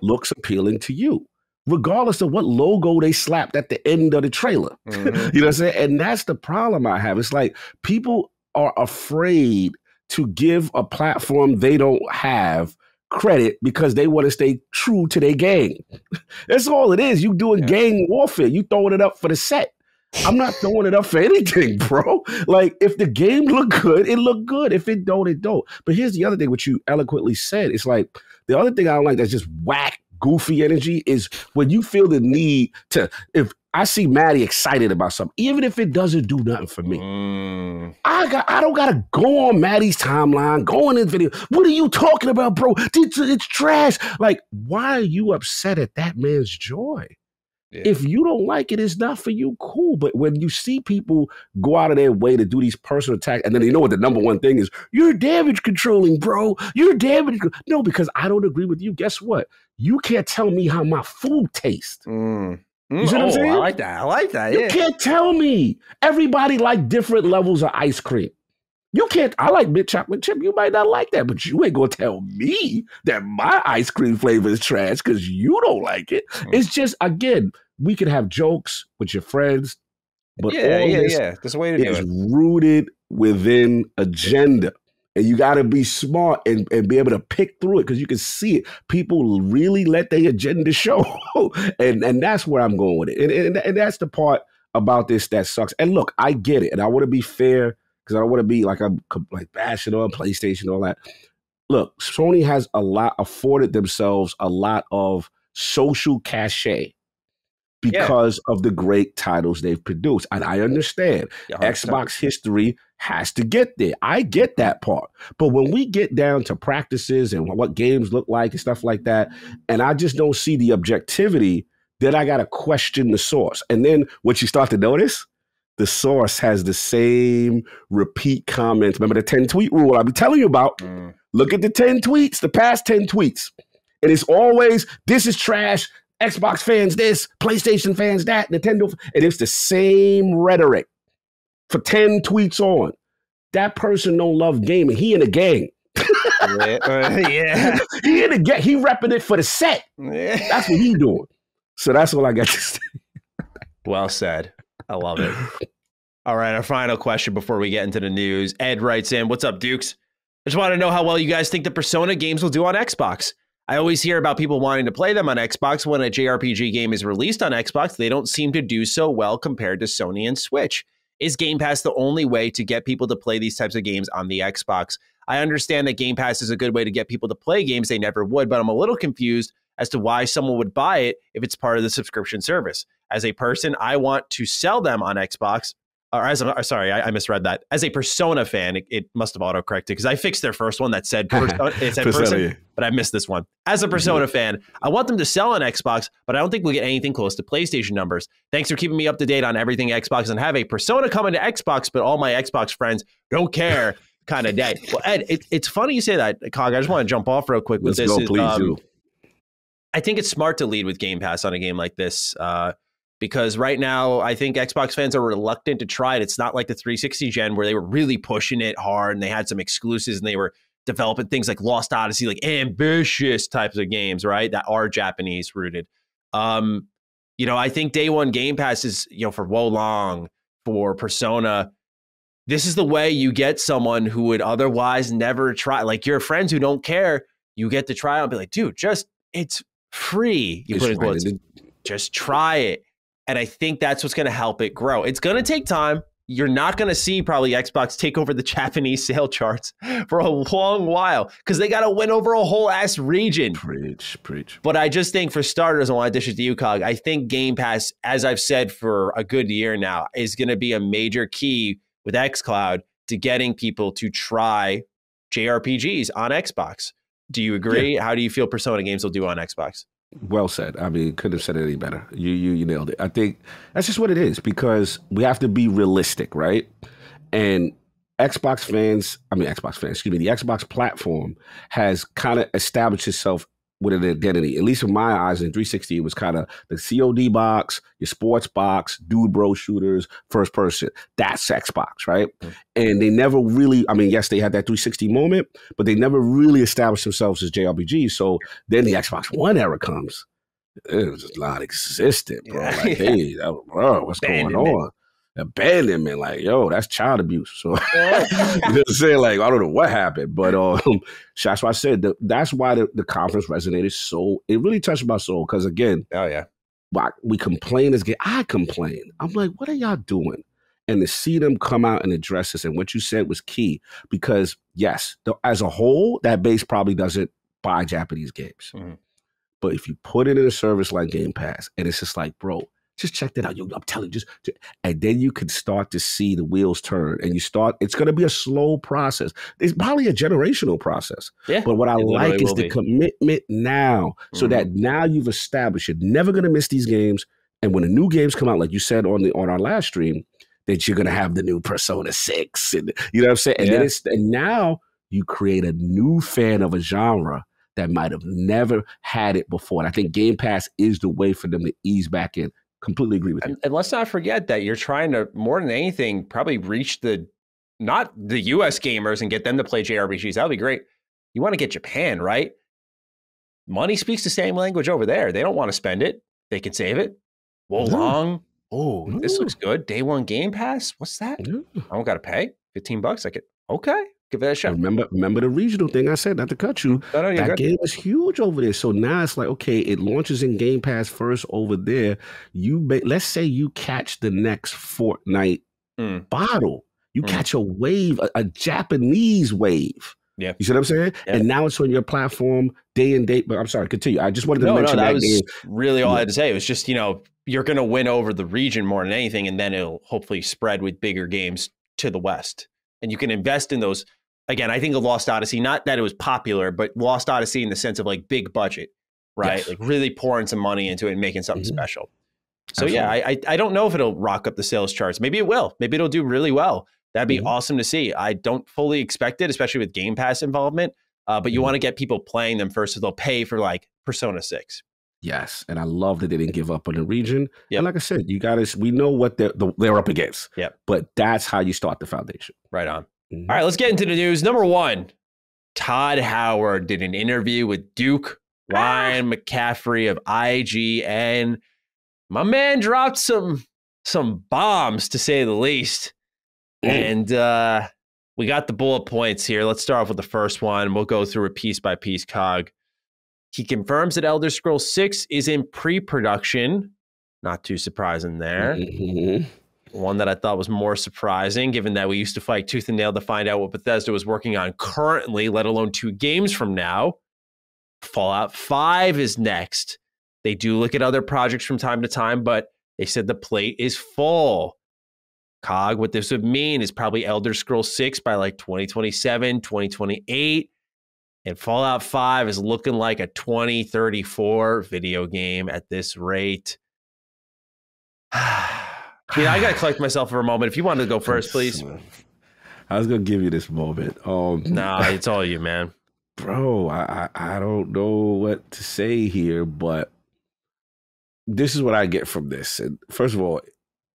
looks appealing to you, regardless of what logo they slapped at the end of the trailer. You know what I'm saying? And that's the problem I have. It's like people are afraid to give a platform they don't have credit because they want to stay true to their gang. That's all it is. You doing gang warfare. You throwing it up for the set. I'm not throwing it up for anything, bro. Like, if the game look good, it look good. If it don't, it don't. But here's the other thing, which you eloquently said. It's like, the other thing I don't like that's just whack, goofy energy is when you feel the need to, if I see Maddie excited about something, even if it doesn't do nothing for me, I don't gotta go on Maddie's timeline, go on his video. What are you talking about, bro? It's trash. Like, why are you upset at that man's joy? Yeah. If you don't like it, it's not for you, cool. But when you see people go out of their way to do these personal attacks, and then you know what the number one thing is, you're damage controlling, bro. You're damage. No, because I don't agree with you. Guess what? You can't tell me how my food tastes. You see what I'm saying? I like that. You can't tell me. Everybody like different levels of ice cream. You can't, I like mint chocolate chip. You might not like that, but you ain't gonna tell me that my ice cream flavor is trash because you don't like it. It's just, again, we could have jokes with your friends, but all this There's a way to do is it. rooted within agenda. And you got to be smart and be able to pick through it because you can see it. People really let their agenda show. and that's where I'm going with it. And that's the part about this that sucks. And look, I get it. And I want to be fair because I don't want to be like I'm like bashing on PlayStation and all that. Look, Sony has afforded themselves a lot of social cachet because of the great titles they've produced. And I understand Xbox history has to get there. I get that part. But when we get down to practices and what games look like and stuff like that, and I just don't see the objectivity, then I got to question the source. And then what you start to notice, the source has the same repeat comments. Remember the 10 tweet rule I'll be telling you about? Look at the 10 tweets, the past 10 tweets. And it's always, this is trash. Xbox fans this, PlayStation fans that, Nintendo. And it's the same rhetoric for 10 tweets on. That person don't love gaming. He in a gang. He in a gang. He repping it for the set. That's what he doing. So that's all I got to say. Well said. I love it. All right, our final question before we get into the news. Ed writes in, what's up, Dukes? I just want to know how well you guys think the Persona games will do on Xbox. I always hear about people wanting to play them on Xbox. When a JRPG game is released on Xbox, they don't seem to do so well compared to Sony and Switch. Is Game Pass the only way to get people to play these types of games on the Xbox? I understand that Game Pass is a good way to get people to play games they never would, but I'm a little confused as to why someone would buy it if it's part of the subscription service. As a person, I want to sell them on Xbox. I misread that. As a Persona fan, it must have autocorrected because I fixed their first one that said it said person, but I missed this one. As a Persona fan, I want them to sell on Xbox, but I don't think we'll get anything close to PlayStation numbers. Thanks for keeping me up to date on everything Xbox and have a Persona coming to Xbox, but all my Xbox friends don't care kind of day. Well, Ed, it's funny you say that, Cog. I just want to jump off real quick with this. Let's go, please do. I think it's smart to lead with Game Pass on a game like this. Because right now, I think Xbox fans are reluctant to try it. It's not like the 360 gen where they were really pushing it hard and they had some exclusives and they were developing things like Lost Odyssey, like ambitious types of games, right? That are Japanese rooted. I think day one Game Pass is, for Wolong, for Persona. This is the way you get someone who would otherwise never try. Like your friends who don't care, you get to try it and be like, dude, it's free. You put it in quotes. Just try it. And I think that's what's going to help it grow. It's going to take time. You're not going to see probably Xbox take over the Japanese sale charts for a long while because they got to win over a whole ass region. Preach. But I just think for starters, I want to dish it to you, Cog. I think Game Pass, as I've said for a good year now, is going to be a major key with xCloud to getting people to try JRPGs on Xbox. Do you agree? Yeah. How do you feel Persona games will do on Xbox? Well said. I mean, couldn't have said it any better. You nailed it. I think that's just what it is because we have to be realistic, right? And the Xbox Xbox platform has kind of established itself with an identity. At least in my eyes, in 360, it was kind of the COD box, your sports box, dude bro shooters, first person. That's Xbox, right? Mm-hmm. And they never really, yes, they had that 360 moment, but they never really established themselves as JRPGs. So then the Xbox One era comes. It was just not existent, bro. Hey, bro, what's going on? Abandonment, like, yo, that's child abuse. So, you know what I'm saying? Like, I don't know what happened, but that's why I said that's why the conference resonated so. It really touched my soul because, again, we complain as game. I complain. I'm like, what are y'all doing? And to see them come out and address this, and what you said was key, because yes, as a whole, that base probably doesn't buy Japanese games. Mm-hmm. But if you put it in a service like Game Pass, and it's just like, bro, just check that out. I'm telling you, and then you can start to see the wheels turn, and it's going to be a slow process. It's probably a generational process. Yeah, but what I like is the commitment now, so that now you've established you're never going to miss these games. And when the new games come out, like you said on our last stream, that you're going to have the new Persona 6, and you know what I'm saying? And then and now you create a new fan of a genre that might have never had it before. And I think Game Pass is the way for them to ease back in. Completely agree with you. And let's not forget that you're trying to, more than anything, probably reach not the US gamers and get them to play JRPGs. That would be great. You want to get Japan, right? Money speaks the same language over there. They don't want to spend it. They can save it. Wolong. Oh, this looks good. Day one Game Pass. What's that? I don't got to pay $15. Okay. Give it a shot. Remember the regional thing I said, not to cut you. No, that game was huge over there. So now it's like, okay, it launches in Game Pass first over there. Let's say you catch the next Fortnite bottle. You catch a wave, a Japanese wave. Yeah. You see what I'm saying? Yeah. And now it's on your platform day and date. But I'm sorry, continue. I just wanted to mention that was really all I had to say. It was just, you're going to win over the region more than anything, and then it'll hopefully spread with bigger games to the West. And you can invest in those. Again, I think of Lost Odyssey, not that it was popular, but Lost Odyssey in the sense of like big budget, right? Yes. Like really pouring some money into it and making something special. So Absolutely. I don't know if it'll rock up the sales charts. Maybe it will. Maybe it'll do really well. That'd be awesome to see. I don't fully expect it, especially with Game Pass involvement. But you want to get people playing them first, so they'll pay for like Persona 6. Yes, and I love that they didn't give up on the region. Yep. And like I said, we know what they're up against. Yeah, but that's how you start the foundation. Right on. All right, let's get into the news. Number one, Todd Howard did an interview with Duke Ryan McCaffrey of IGN. My man dropped some bombs, to say the least. And we got the bullet points here. Let's start off with the first one. We'll go through it piece by piece, Cog. He confirms that Elder Scrolls 6 is in pre-production. Not too surprising there. Mm-hmm. One that I thought was more surprising, given that we used to fight tooth and nail to find out what Bethesda was working on currently, let alone 2 games from now. Fallout 5 is next. They do look at other projects from time to time, but they said the plate is full. Cog, what this would mean is probably Elder Scrolls 6 by like 2027, 2028. And Fallout 5 is looking like a 2034 video game at this rate. I got to collect myself for a moment. If you wanted to go first, please. I was going to give you this moment. Nah, it's all you, man. Bro, I don't know what to say here, but this is what I get from this. And first of all,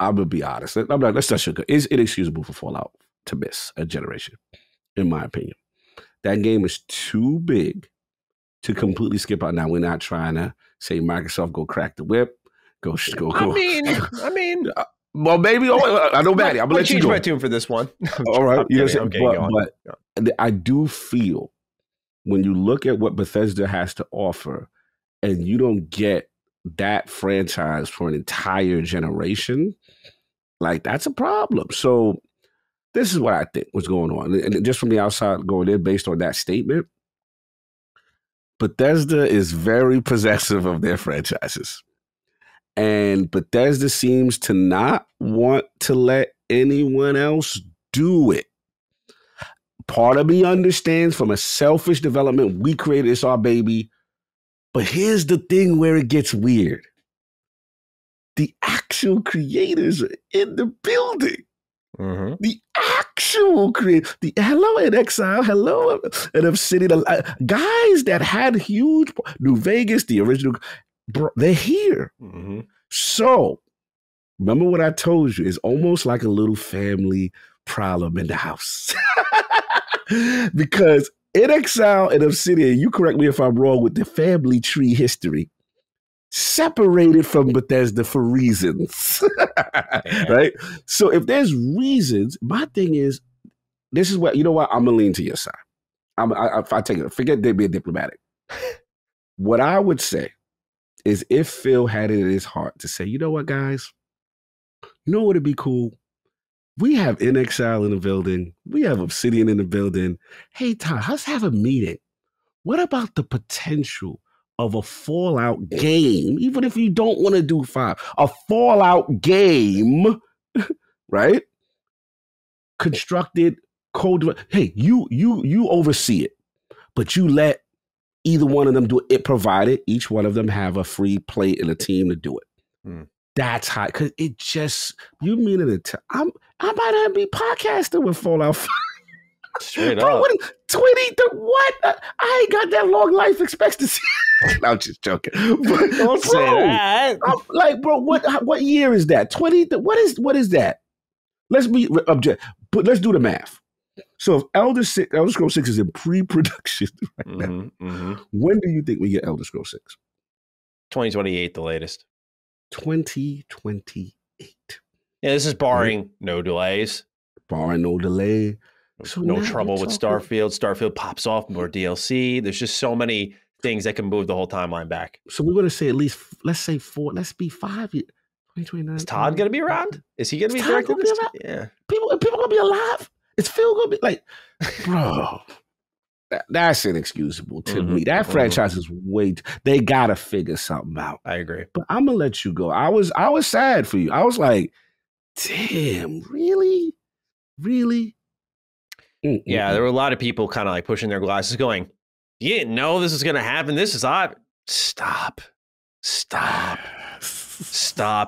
I'm going to be honest. Let's not sugar. It's inexcusable for Fallout to miss a generation, in my opinion. That game is too big to completely skip out. Now, we're not trying to say Microsoft go crack the whip. Go. I mean. Well, maybe. I know, Maddie. I'm going to let you go. Change my tune for this one. All right. But I do feel when you look at what Bethesda has to offer and you don't get that franchise for an entire generation, like that's a problem. So this is what I think was going on. And just from the outside going in based on that statement, Bethesda is very possessive of their franchises. And Bethesda seems to not want to let anyone else do it. Part of me understands from a selfish development, we created this, our baby. But here's the thing where it gets weird. The actual creators are in the building. Mm-hmm. The actual creators. Hello in Exile, hello in Obsidian. Guys that had huge, New Vegas, the original, bro, they're here. Mm-hmm. So, remember what I told you? It's almost like a little family problem in the house. Because in Exile and Obsidian, you correct me if I'm wrong with the family tree history, separated from Bethesda for reasons, right? So if there's reasons, my thing is, this is what, you know what? I'm going to lean to your side. If I take it, forget they being diplomatic. What I would say is if Phil had it in his heart to say, you know what, guys? You know what would be cool? We have NXL in the building. We have Obsidian in the building. Hey, Todd, let's have a meeting. What about the potential of a Fallout game, even if you don't want to do 5, a Fallout game, right? Constructed, code. Hey, you oversee it, but you let either one of them do it, provided each one of them have a free plate and a team to do it. That's high, because it just, you mean it. I might have to be podcasting with Fallout 5. Straight bro, up. what, 20, what? I ain't got that long life expectancy. No, I'm just joking. But, Don't say that. I'm like, bro, what year is that? 20? What is that? Let's be object, but let's do the math. So if Elder Scrolls 6 is in pre-production right now, when do you think we get Elder Scrolls 6? 2028, the latest. 2028. Yeah, this is barring no delays. Barring no delay. So no trouble with Starfield. Starfield pops off, more DLC. There's just so many things that can move the whole timeline back. So we're going to say at least, let's say 4, let's be 5 years. 2029. Is Todd going to be around? Is he going to be directing this? Yeah. People going to be alive? Is Phil going to be like, bro, that's inexcusable to me. That franchise is they got to figure something out. I agree. But I'm going to let you go. I was sad for you. I was like, damn, really? Really? Yeah, there were a lot of people kind of like pushing their glasses going, you didn't know this was going to happen. This is odd. Stop.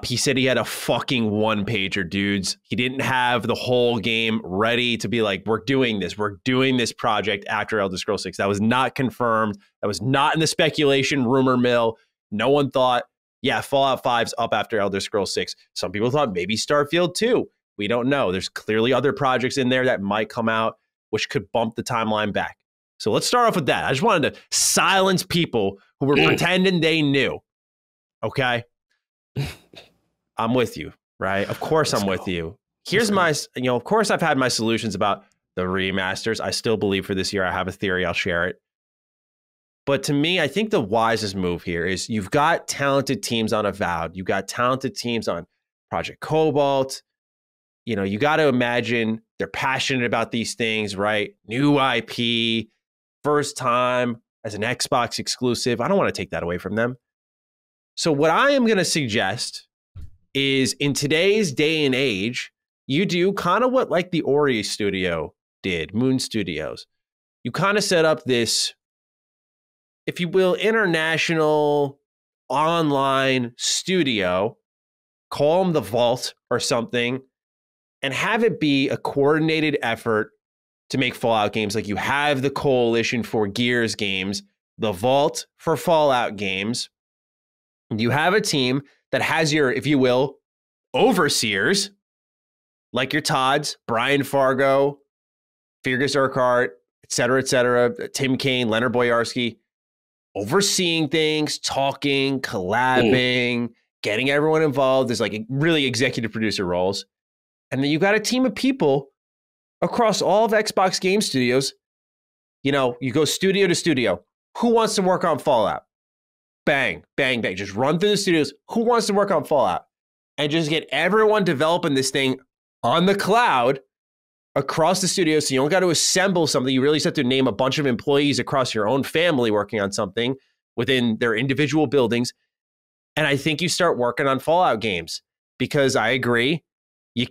He said he had a fucking 1-pager, dudes. He didn't have the whole game ready to be like, we're doing this project after Elder Scrolls 6. That was not confirmed. That was not in the speculation rumor mill. No one thought, yeah, Fallout 5's up after Elder Scrolls 6. Some people thought maybe Starfield 2. We don't know. There's clearly other projects in there that might come out, which could bump the timeline back. So let's start off with that. I just wanted to silence people who were pretending they knew. Okay? I'm with you, right? Of course I'm with you. Here's my, of course I've had my solutions about the remasters. I still believe for this year I have a theory. I'll share it. But to me, I think the wisest move here is you've got talented teams on Avowed. You've got talented teams on Project Cobalt. You got to imagine they're passionate about these things, right? New IP, first time as an Xbox exclusive. I don't want to take that away from them. So what I am going to suggest is in today's day and age, you do kind of what like the Ori studio did, Moon Studios. You kind of set up this, if you will, international online studio, call them the Vault or something, and have it be a coordinated effort to make Fallout games. Like you have the Coalition for Gears games, the Vault for Fallout games. You have a team that has your, if you will, overseers, like your Todds, Brian Fargo, Fergus Urquhart, et cetera, Tim Kaine, Leonard Boyarsky, overseeing things, talking, collabing, getting everyone involved. There's like really executive producer roles. And then you got a team of people across all of Xbox Game Studios. You go studio to studio. Who wants to work on Fallout? Bang, bang, bang. Just run through the studios. Who wants to work on Fallout? And just get everyone developing this thing on the cloud across the studio. So you don't got to assemble something. You really just have to name a bunch of employees across your own family working on something within their individual buildings. And I think you start working on Fallout games, because I agree, you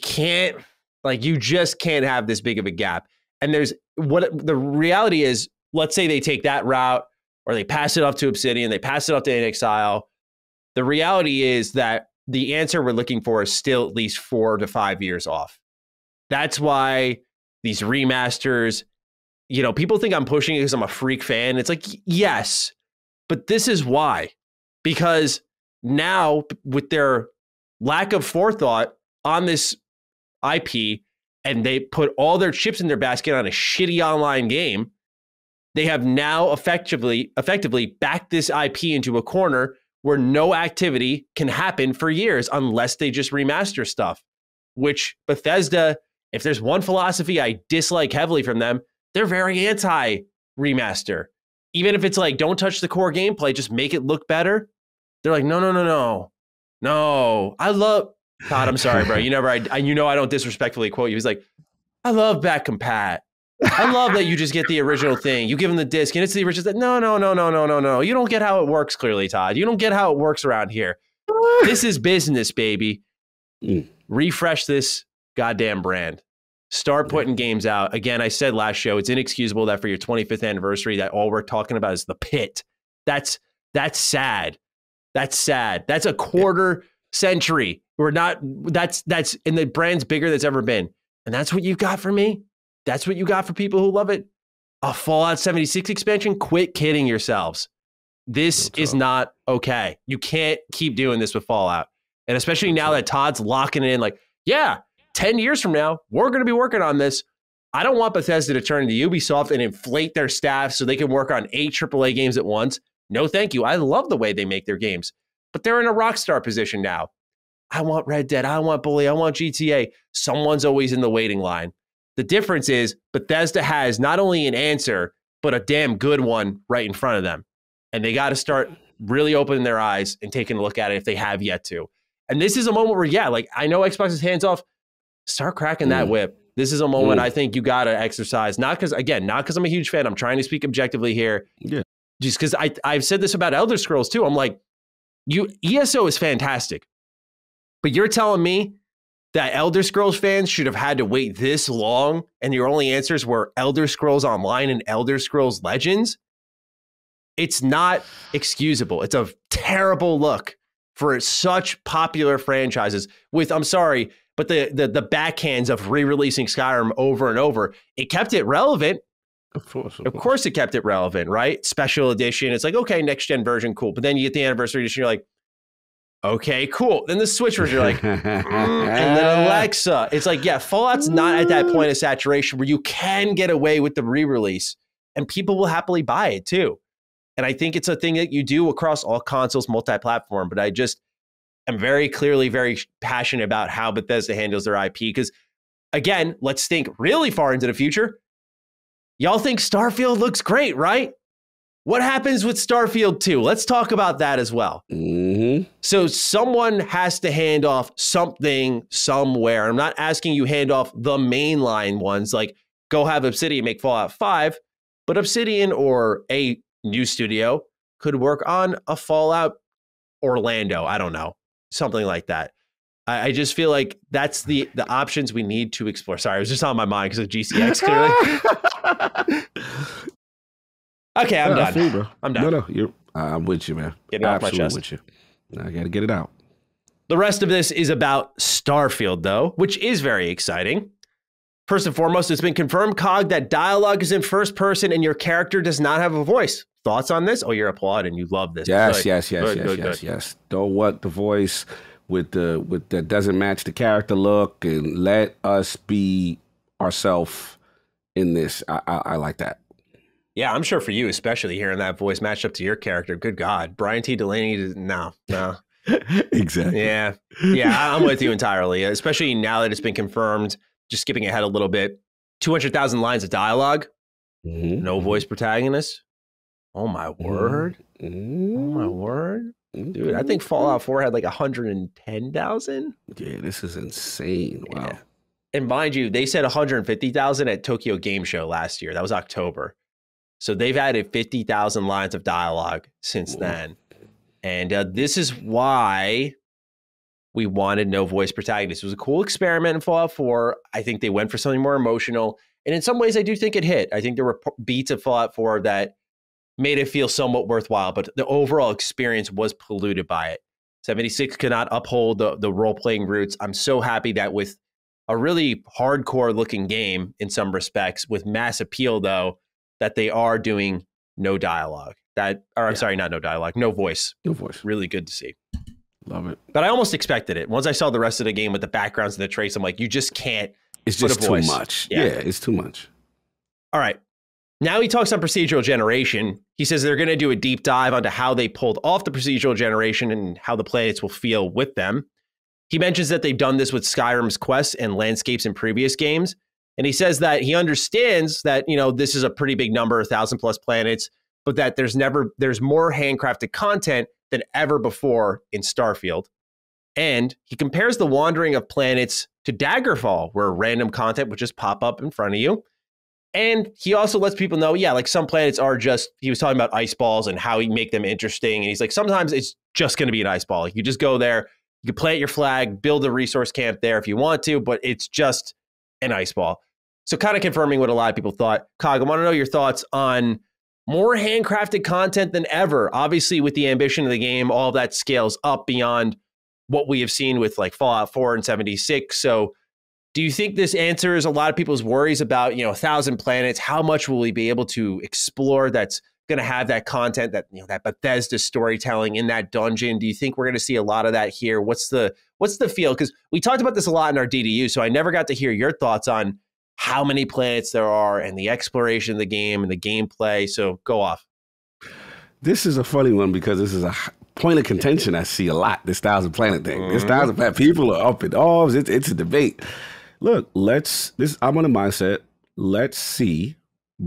just can't have this big of a gap. And the reality is, let's say they take that route, or they pass it off to Obsidian, they pass it off to NXIL. The reality is that the answer we're looking for is still at least 4 to 5 years off. That's why these remasters, people think I'm pushing it because I'm a freak fan. It's like, yes, but this is why. Because now, with their lack of forethought on this IP, and they put all their chips in their basket on a shitty online game, they have now effectively backed this IP into a corner where no activity can happen for years unless they just remaster stuff, which Bethesda, if there's one philosophy I dislike heavily from them, they're very anti-remaster. Even if it's like, don't touch the core gameplay, just make it look better. They're like, no. I love Todd. I'm sorry, bro. I don't disrespectfully quote you. He's like, I love back compat. I love that you just get the original thing. You give them the disc and it's the original. No. You don't get how it works, clearly, Todd. You don't get how it works around here. This is business, baby. Refresh this goddamn brand. Start putting games out. Again, I said last show, it's inexcusable that for your 25th anniversary, that all we're talking about is the pit. That's sad. That's sad. That's a quarter century. That's and the brand's bigger than it's ever been. And that's what you got for me. That's what you got for people who love it. A Fallout 76 expansion? Quit kidding yourselves. This is not okay. You can't keep doing this with Fallout. And especially now that Todd's locking it in, like, yeah, 10 years from now, we're going to be working on this. I don't want Bethesda to turn into Ubisoft and inflate their staff so they can work on 8 AAA games at once. No, thank you. I love the way they make their games. But they're in a Rockstar position now. I want Red Dead. I want Bully. I want GTA. Someone's always in the waiting line. The difference is Bethesda has not only an answer, but a damn good one right in front of them. And they got to start really opening their eyes and taking a look at it if they have yet to. And this is a moment where, yeah, like I know Xbox is hands off. Start cracking that whip. This is a moment I think you got to exercise. Not because I'm a huge fan. I'm trying to speak objectively here. Yeah. Just because I've said this about Elder Scrolls too. I'm like, ESO is fantastic. But you're telling me that Elder Scrolls fans should have had to wait this long and your only answers were Elder Scrolls Online and Elder Scrolls Legends? It's not excusable. It's a terrible look for such popular franchises with, I'm sorry, but the backhands of re-releasing Skyrim over and over. It kept it relevant. Of course it kept it relevant, right? Special edition. It's like, okay, next gen version, cool. But then you get the anniversary edition, you're like, okay, cool. Then the Switch version, you're like, and then Alexa. It's like, yeah, Fallout's not at that point of saturation where you can get away with the re-release and people will happily buy it too. And I think it's a thing that you do across all consoles, multi-platform. But I just am very clearly very passionate about how Bethesda handles their IP. Because again, let's think really far into the future. Y'all think Starfield looks great, right? What happens with Starfield 2? Let's talk about that as well. Mm-hmm. So someone has to hand off something somewhere. I'm not asking you hand off the mainline ones, like go have Obsidian make Fallout 5, but Obsidian or a new studio could work on a Fallout Orlando. I don't know, something like that. I just feel like that's the options we need to explore. Sorry, it was just on my mind because of GCX clearly. Okay, I'm done. I'm done. No, I'm with you, man. Getting off my chest. With you. I got to get it out. The rest of this is about Starfield, though, which is very exciting. First and foremost, it's been confirmed, Cog, that dialogue is in first person and your character does not have a voice. Thoughts on this? Oh, you're applauding. You love this. Yes. Don't want the voice with that doesn't match the character look, and let us be ourselves in this. I like that. Yeah, I'm sure for you, especially hearing that voice matched up to your character. Good God. Brian T. Delaney, no. Exactly. Yeah, I'm with you entirely, especially now that it's been confirmed. Just skipping ahead a little bit. 200,000 lines of dialogue. Mm-hmm. No voice protagonist. Oh, my word. Mm-hmm. Oh, my word. Dude, I think Fallout 4 had like 110,000. Yeah, this is insane. Wow. Yeah. And mind you, they said 150,000 at Tokyo Game Show last year. That was October. So they've added 50,000 lines of dialogue since then. And this is why we wanted no voice protagonist. It was a cool experiment in Fallout 4. I think they went for something more emotional. And in some ways, I do think it hit. I think there were beats of Fallout 4 that made it feel somewhat worthwhile, but the overall experience was polluted by it. 76 could not uphold the role-playing roots. I'm so happy that with a really hardcore-looking game in some respects, with mass appeal, though, that they are doing no dialogue. Sorry, not no dialogue, no voice. No voice. Really good to see. Love it. But I almost expected it. Once I saw the rest of the game with the backgrounds and the traits, I'm like, you just can't. It's just too much. Yeah, it's too much. All right. Now he talks on procedural generation. He says they're going to do a deep dive onto how they pulled off the procedural generation and how the planets will feel with them. He mentions that they've done this with Skyrim's quests and landscapes in previous games. And he says that he understands that, this is a pretty big number, 1,000+ planets, but that there's more handcrafted content than ever before in Starfield. And he compares the wandering of planets to Daggerfall, where random content would just pop up in front of you. And he also lets people know, yeah, like some planets are just, he was talking about ice balls and how he make them interesting. And he's like, sometimes it's just going to be an ice ball. Like you just go there, you can plant your flag, build a resource camp there if you want to, but it's just an ice ball. So kind of confirming what a lot of people thought. Cog, I want to know your thoughts on more handcrafted content than ever. Obviously, with the ambition of the game, all of that scales up beyond what we have seen with like Fallout 4 and 76. So do you think this answers a lot of people's worries about, 1,000 planets? How much will we be able to explore that's going to have that content, that, that Bethesda storytelling in that dungeon? Do you think we're going to see a lot of that here? What's the feel? Because we talked about this a lot in our DDU, so I never got to hear your thoughts on how many planets there are and the exploration of the game and the gameplay. So go off. This is a funny one because this is a point of contention I see a lot, this 1,000 planet thing. This 1,000 planet, people are up in arms. It's a debate. Look, I'm on a mindset. Let's see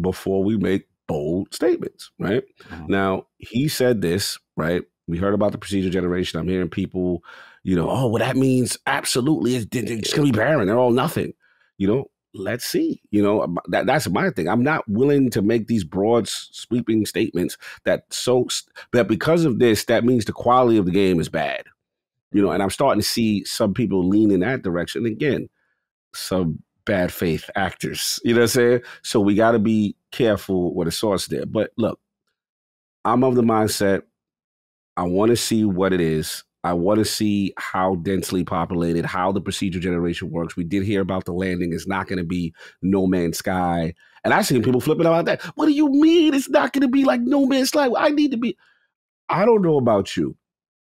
before we make bold statements, right? Now, he said this, right? We heard about the procedural generation. I'm hearing people, oh, well, that means absolutely it's going to be barren. They're all nothing. Let's see. That's my thing. I'm not willing to make these broad sweeping statements that because of this, that means the quality of the game is bad. And I'm starting to see some people lean in that direction. Again, some bad faith actors, you know what I'm saying? So we got to be careful with the source there. But look, I'm of the mindset, I want to see what it is. I want to see how densely populated, how the procedural generation works. We did hear about the landing. It's not going to be No Man's Sky. And I've seen people flipping about that. What do you mean it's not going to be like No Man's Sky? I don't know about you,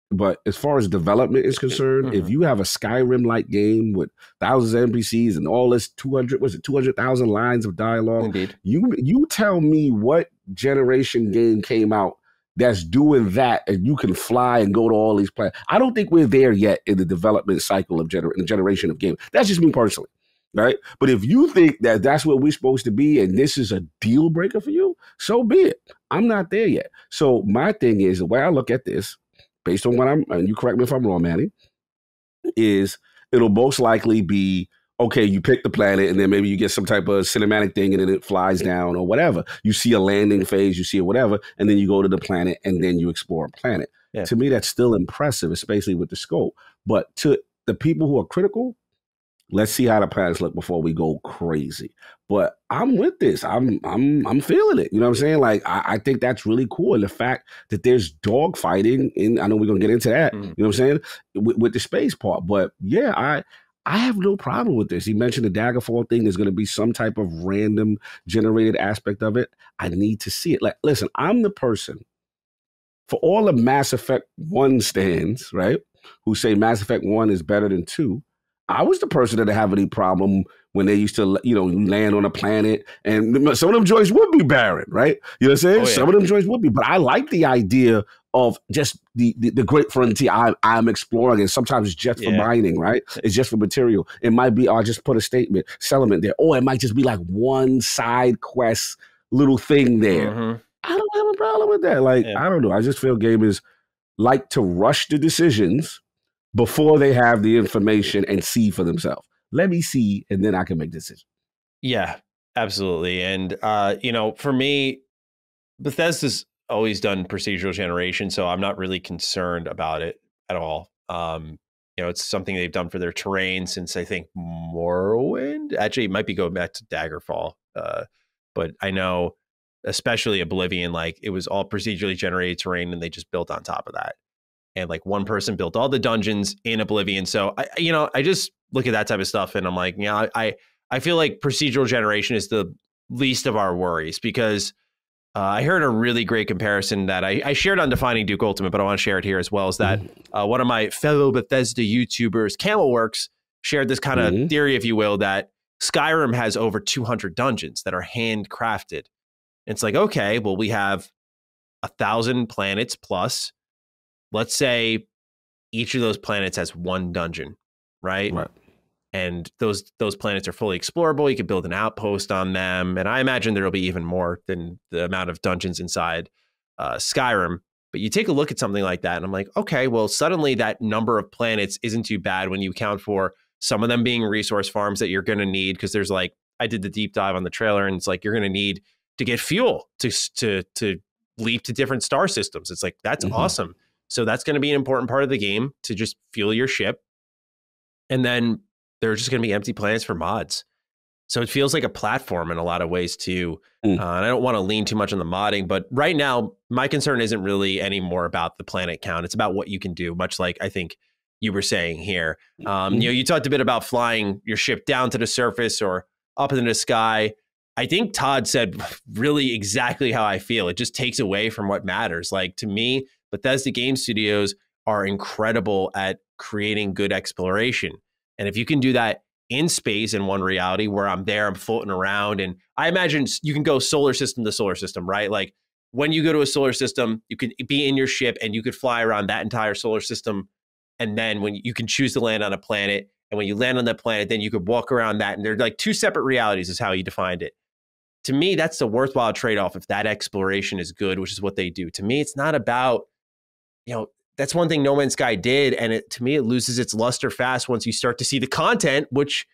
but as far as development is concerned, if you have a Skyrim-like game with thousands of NPCs and all this 200,000 lines of dialogue, indeed, you tell me what generation game came out that's doing that, and you can fly and go to all these planets. I don't think we're there yet in the development cycle of the generation of game. That's just me personally, right? But if you think that that's what we're supposed to be and this is a deal breaker for you, so be it. I'm not there yet. So my thing is, the way I look at this, based on what and you correct me if I'm wrong, Manny, is it'll most likely be, okay, you pick the planet and then maybe you get some type of cinematic thing and then it flies down or whatever. You see a landing phase, you see whatever, and then you go to the planet and then you explore a planet. Yeah. To me, that's still impressive, especially with the scope. But to the people who are critical, let's see how the planets look before we go crazy. But I'm with this. I'm feeling it. You know what I'm saying? Like, I think that's really cool. And the fact that there's dog fighting, and I know we're going to get into that, you know what I'm saying, with the space part. But yeah, I have no problem with this. He mentioned the Daggerfall thing. There's going to be some type of random generated aspect of it. I need to see it. Like, listen, I'm the person, for all the Mass Effect 1 stands, right, who say Mass Effect 1 is better than 2, I was the person that didn't have any problem when they used to, land on a planet. And some of them joints would be barren, right? You know what I'm saying? Oh, yeah. Some of them joints would be. But I like the idea of just the great frontier I'm exploring. And sometimes it's just for mining, right? It's just for material. It might be, I'll just put a settlement there. Or it might just be like one side quest little thing there. I don't have a problem with that. Like, I don't know. I just feel gamers like to rush the decisions before they have the information and see for themselves. Let me see, and then I can make decisions. Yeah, absolutely. And, for me, Bethesda's always done procedural generation, so I'm not really concerned about it at all. It's something they've done for their terrain since, I think, Morrowind. Actually, it might be going back to Daggerfall. But I know, especially Oblivion, like, it was all procedurally generated terrain, and they just built on top of that. And like one person built all the dungeons in Oblivion. So I just look at that type of stuff and I'm like, I feel like procedural generation is the least of our worries, because I heard a really great comparison that I shared on Defining Duke Ultimate, but I want to share it here as well, is that one of my fellow Bethesda YouTubers, Camelworks, shared this kind of theory, if you will, that Skyrim has over 200 dungeons that are handcrafted. And it's like, okay, well, we have 1,000 planets plus. Let's say each of those planets has one dungeon, right? And those planets are fully explorable. You could build an outpost on them. And I imagine there'll be even more than the amount of dungeons inside Skyrim. But you take a look at something like that, and I'm like, okay, well, suddenly that number of planets isn't too bad when you account for some of them being resource farms that you're going to need, because there's like, I did the deep dive on the trailer, and it's like you're going to need to get fuel to leap to different star systems. It's like, that's awesome. So that's going to be an important part of the game, to just fuel your ship. And then there's just going to be empty planets for mods. So it feels like a platform in a lot of ways too. And I don't want to lean too much on the modding, but right now my concern isn't really anymore about the planet count. It's about what you can do, much like I think you were saying here. You know, you talked a bit about flying your ship down to the surface or up into the sky. I think Todd said really exactly how I feel. It just takes away from what matters. Like, to me, Bethesda Game Studios are incredible at creating good exploration. And if you can do that in space in one reality where I'm there, I'm floating around, and I imagine you can go solar system to solar system, right? Like, when you go to a solar system, you could be in your ship and you could fly around that entire solar system. And then when you can choose to land on a planet, and when you land on that planet, then you could walk around that. And they're like two separate realities is how you defined it. To me, that's the worthwhile trade-off if that exploration is good, which is what they do. To me, it's not about, you know, that's one thing No Man's Sky did, and to me, it loses its luster fast once you start to see the content, which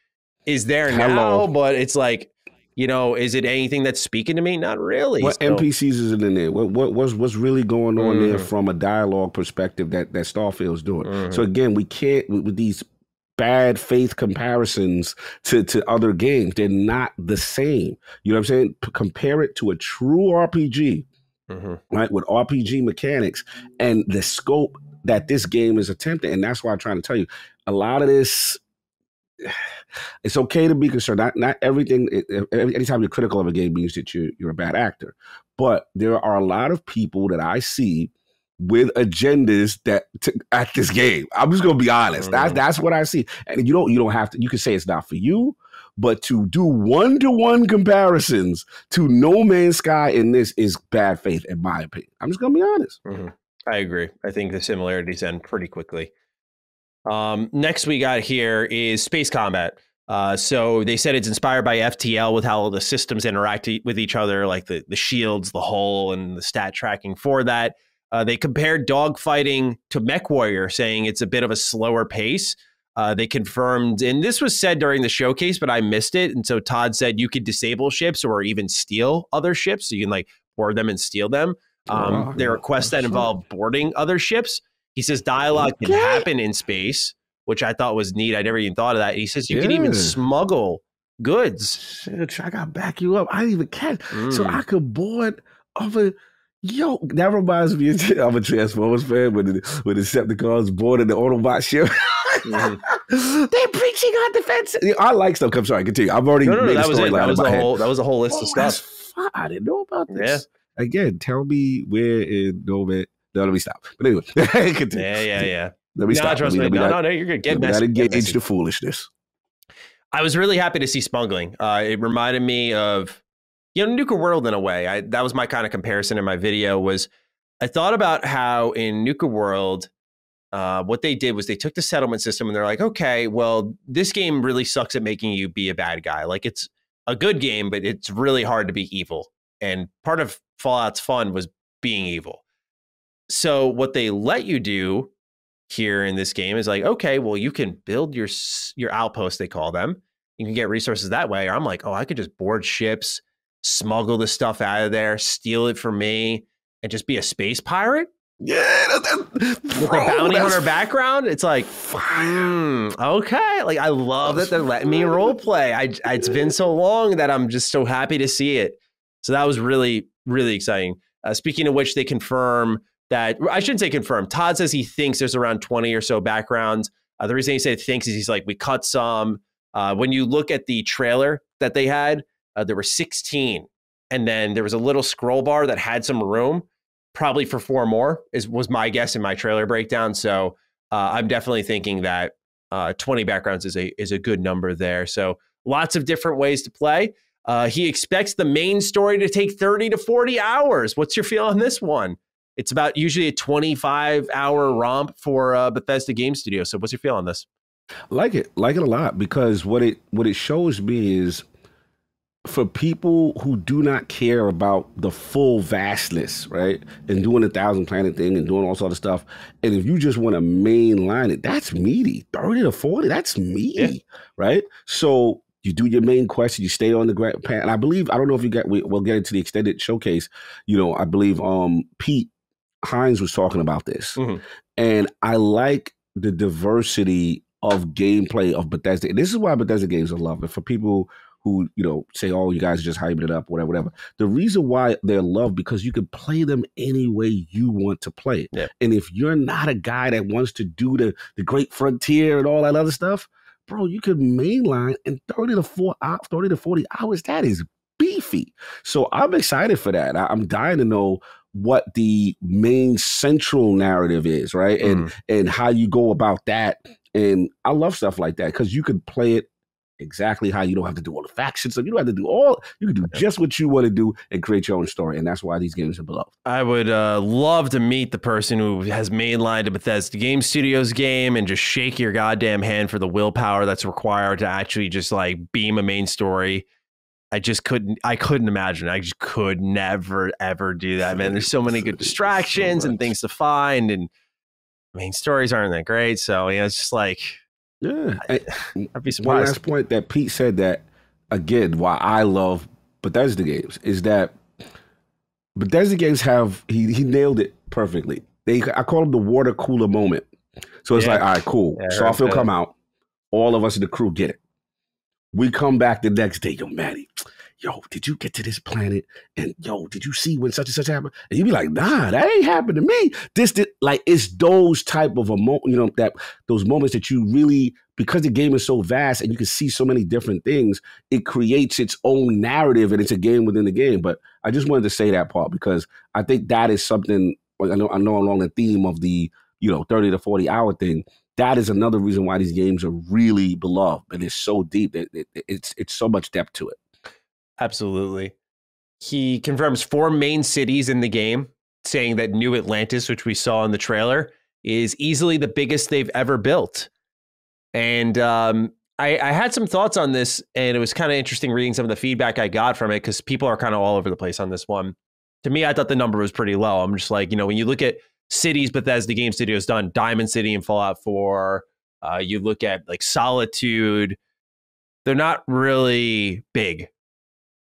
is there now, but it's like, you know, is it anything that's speaking to me? Not really. What NPCs is in there? What's really going on there from a dialogue perspective that Starfield's doing? So again, we can't, with these bad faith comparisons to other games, they're not the same. You know what I'm saying? Compare it to a true RPG. Right, with RPG mechanics and the scope that this game is attempting. And that's why I'm trying to tell you, a lot of this, it's okay to be concerned. Not everything, anytime you're critical of a game means that you're a bad actor. But there are a lot of people that I see with agendas at this game. I'm just gonna be honest. That's what I see. And you don't have to, you can say it's not for you, but to do one-to-one comparisons to No Man's Sky in this is bad faith, in my opinion. I'm just going to be honest. I agree. I think the similarities end pretty quickly. Next we got here is space combat. So they said it's inspired by FTL with how the systems interact with each other, like the shields, the hull, and the stat tracking for that. They compared dogfighting to MechWarrior, saying it's a bit of a slower pace. They confirmed, and this was said during the showcase, but I missed it. And so Todd said you could disable ships or even steal other ships. So you can like board them and steal them. There are quests that involve boarding other ships. He says dialogue can happen in space, which I thought was neat. I never even thought of that. He says you can even smuggle goods. Shit, I got to back you up. I didn't even catch. So I could board other. Yo, that reminds me of a Transformers fan when the Decepticons boarded the Autobot ship. They're breaching our defense. I like stuff. I'm sorry, continue. I've already made a storyline. That was a whole list of stuff. I didn't know about this. Yeah. Again, tell me where in No, let me stop. But anyway, continue. Yeah. Let me stop. No, you're good. Get messy. Not engage the foolishness. I was really happy to see smuggling. It reminded me of, you know, Nuka World in a way. That was my kind of comparison in my video. Was I thought about how in Nuka World, what they did was they took the settlement system and they're like, okay, well, this game really sucks at making you be a bad guy. Like, it's a good game, but it's really hard to be evil. And part of Fallout's fun was being evil. So what they let you do here in this game is like, okay, well, you can build your outposts, they call them. You can get resources that way. Or I'm like, oh, I could just board ships, smuggle the stuff out of there, steal it from me, and just be a space pirate? Yeah, with a bounty hunter background. It's like, okay. Like, I love that they're letting me role play. It's been so long that I'm just so happy to see it. So that was really, really exciting. Speaking of which, they confirm that, I shouldn't say confirm. Todd says he thinks there's around 20 or so backgrounds. The reason he said thinks is he's like, we cut some. When you look at the trailer that they had, there were 16. And then there was a little scroll bar that had some room, probably for 4 more, was my guess in my trailer breakdown. So I'm definitely thinking that 20 backgrounds is a good number there. So lots of different ways to play. He expects the main story to take 30 to 40 hours. What's your feel on this one? It's about usually a 25-hour romp for Bethesda Game Studio. So what's your feel on this? Like it a lot, because what it shows me is for people who do not care about the full vastness, right, and doing the 1,000 planet thing and doing all sort of stuff, and if you just want to mainline it, that's meaty. 30 to 40, that's meaty, right? So you do your main quest, you stay on the grand path, and I believe, I don't know if we'll get into the extended showcase. I believe Pete Hines was talking about this, and I like the diversity of gameplay of Bethesda. And this is why Bethesda games are loved. And for people who, say, oh, you guys are just hyping it up, whatever. The reason why they're loved, because you can play them any way you want to play it. Yeah. And if you're not a guy that wants to do the great frontier and all that other stuff, bro, you could mainline in 30 to 40 hours. That is beefy. So I'm excited for that. I'm dying to know what the main central narrative is, right? And how you go about that. And I love stuff like that, because you could play it exactly how you don't have to do all the factions. So you don't have to do you can do just what you want to do and create your own story. And that's why these games are beloved. I would love to meet the person who has mainlined a Bethesda Game Studios game and just shake your goddamn hand for the willpower that's required to actually just like beam a main story. I couldn't imagine. I just could never, ever do that, man. There's so many good distractions and things to find, and main stories aren't that great. So, it's just like, I'd be surprised. One last point that Pete said that, again, why I love Bethesda games is that Bethesda games he nailed it perfectly. I call them the water cooler moment. So it's like, all right, cool. Starfield come out. All of us in the crew get it. We come back the next day. Yo, Maddie, did you get to this planet? And did you see when such and such happened? And you be like, nah, that ain't happened to me. It's those type of those moments that you really, because the game is so vast and you can see so many different things, it creates its own narrative and it's a game within the game. But I just wanted to say that part, because I think that is something, I know along the theme of the 30 to 40 hour thing. That is another reason why these games are really beloved, and it's so deep that it's so much depth to it. Absolutely. He confirms 4 main cities in the game, saying that New Atlantis, which we saw in the trailer, is easily the biggest they've ever built. And I had some thoughts on this, and it was kind of interesting reading some of the feedback I got from it, because people are kind of all over the place on this one. To me, I thought the number was pretty low. I'm just like, when you look at cities Bethesda Game Studios done, Diamond City and Fallout 4, you look at like Solitude, they're not really big.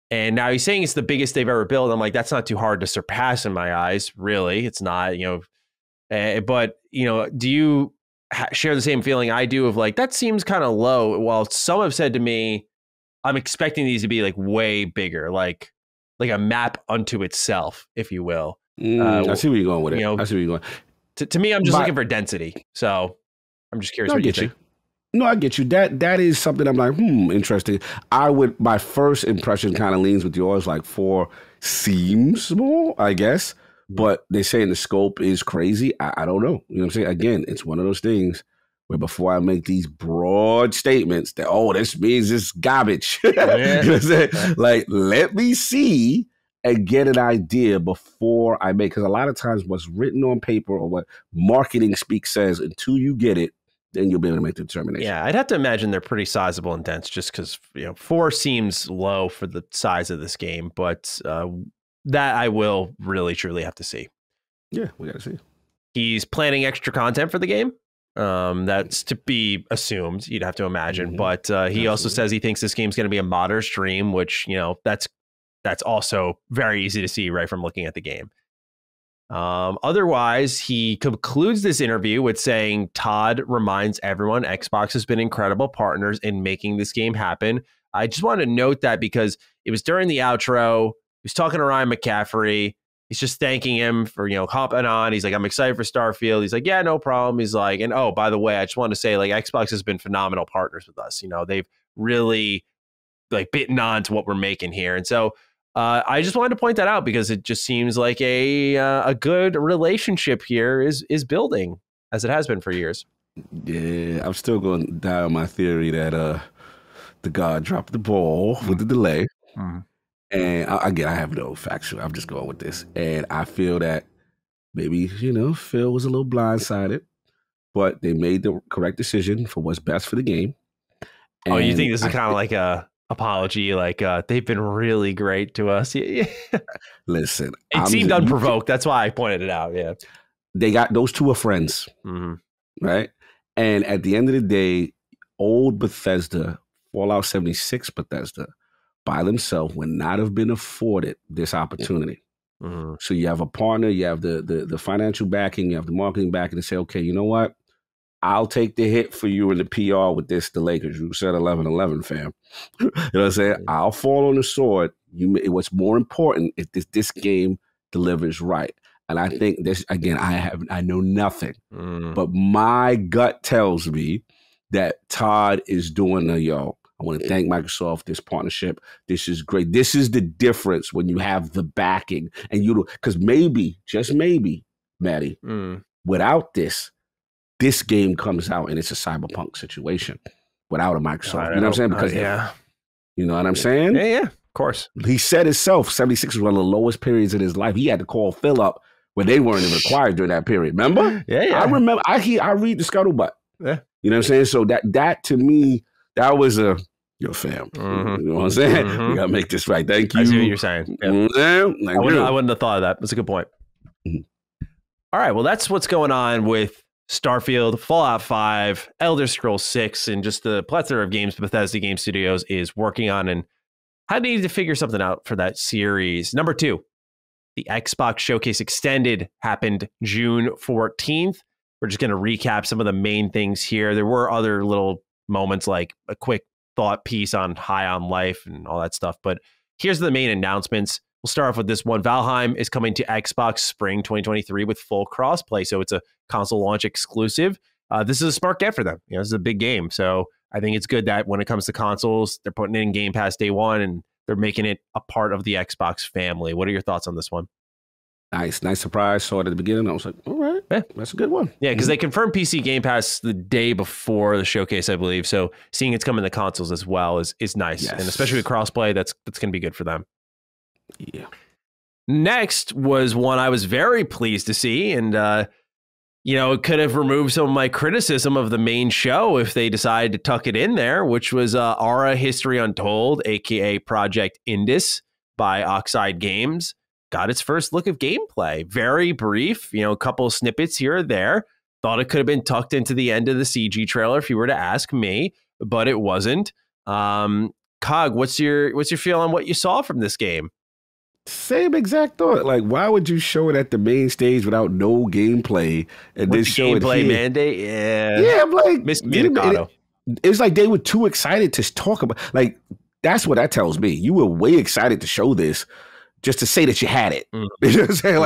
And now he's saying it's the biggest they've ever built. I'm like, that's not too hard to surpass in my eyes. Really, it's not, but do you share the same feeling I do of like, that seems kind of low? Well, some have said to me, I'm expecting these to be like way bigger, like a map unto itself, if you will. I see where you're going with it. I see where you're going. To me, I'm just looking for density. So I'm just curious what you think. No, I get you. That is something I'm like, interesting. My first impression kind of leans with yours, like 4 seems small, I guess. But they're saying the scope is crazy. I don't know. You know what I'm saying? Again, it's one of those things where before I make these broad statements that, this means it's garbage. You know what I'm saying? Like, let me see and get an idea before I make, because a lot of times what's written on paper or what marketing speak says, until you get it, then you'll be able to make the determination. Yeah, I'd have to imagine they're pretty sizable and dense, just because 4 seems low for the size of this game, but that I will really truly have to see. Yeah, we got to see. He's planning extra content for the game. That's to be assumed, you'd have to imagine, but he also says he thinks this game's going to be a modder stream, which that's also very easy to see right from looking at the game. Otherwise, he concludes this interview with saying Todd reminds everyone Xbox has been incredible partners in making this game happen. I just want to note that because it was during the outro. He was talking to Ryan McCaffrey. He's just thanking him for, hopping on. He's like, I'm excited for Starfield. He's like, yeah, no problem. He's like, and oh, by the way, I just want to say, like, Xbox has been phenomenal partners with us. They've really like bitten on to what we're making here. And so I just wanted to point that out because it just seems like a good relationship here is building, as it has been for years. Yeah, I'm still going to die on my theory that the God dropped the ball with the delay. And again, I have no factual. I'm just going with this. And I feel that maybe, Phil was a little blindsided, but they made the correct decision for what's best for the game. And you think this is kind of like a apology, like they've been really great to us. Yeah. Listen, It seemed unprovoked. That's why I pointed it out. Yeah, they got those two are friends, right? And at the end of the day, old Bethesda, Fallout 76 Bethesda, by themselves would not have been afforded this opportunity. So you have a partner, you have the financial backing, you have the marketing backing to say, okay, you know what? I'll take the hit for you in the PR with this delay because you said 11-11, fam. You know what I'm saying? I'll fall on the sword. What's more important is this game delivers right. And I think this, again, I know nothing, but my gut tells me that Todd is doing I want to thank Microsoft, this partnership. This is great. This is the difference when you have the backing and because maybe, just maybe, Maddie, without this game comes out and it's a cyberpunk situation without a Microsoft. You know what I'm saying? Because you know what I'm saying? Yeah, of course. He said himself, 76 was one of the lowest periods in his life. He had to call Phil up when they weren't even required during that period. Remember? Yeah. I remember. I read the scuttlebutt. Yeah. You know what I'm saying? So that to me, that was your fam. You know what I'm saying? We gotta make this right. Thank you. I see what you're saying. Yeah. I wouldn't have thought of that. That's a good point. All right. Well, that's what's going on with Starfield, Fallout 5, Elder Scrolls 6, and just the plethora of games Bethesda Game Studios is working on. And I need to figure something out for that series. Number 2, the Xbox Showcase Extended happened June 14th. We're just going to recap some of the main things here. There were other little moments like a quick thought piece on High on Life and all that stuff. But here's the main announcements. We'll start off with this one. Valheim is coming to Xbox spring 2023 with full crossplay. So it's a console launch exclusive. This is a smart get for them. This is a big game. So I think it's good that when it comes to consoles, they're putting it in Game Pass day one and they're making it a part of the Xbox family. What are your thoughts on this one? Nice surprise. Saw it at the beginning. I was like, all right, that's a good one. Yeah, because they confirmed PC Game Pass the day before the showcase, I believe. So seeing it's coming to consoles as well is nice. Yes. And especially with crossplay, that's going to be good for them. Yeah. Next was one I was very pleased to see. And, it could have removed some of my criticism of the main show if they decided to tuck it in there, which was Aura History Untold, a.k.a. Project Indus by Oxide Games. Got its first look of gameplay. Very brief, a couple of snippets here or there. Thought it could have been tucked into the end of the CG trailer if you were to ask me, but it wasn't. Cog, what's your feel on what you saw from this game? Same exact thought. Like, why would you show it at the main stage without no gameplay and then show it gameplay here? Mandate? Yeah, I'm like, it's like they were too excited to talk about. Like, that's what that tells me. You were way excited to show this just to say that you had it. You know what I'm saying?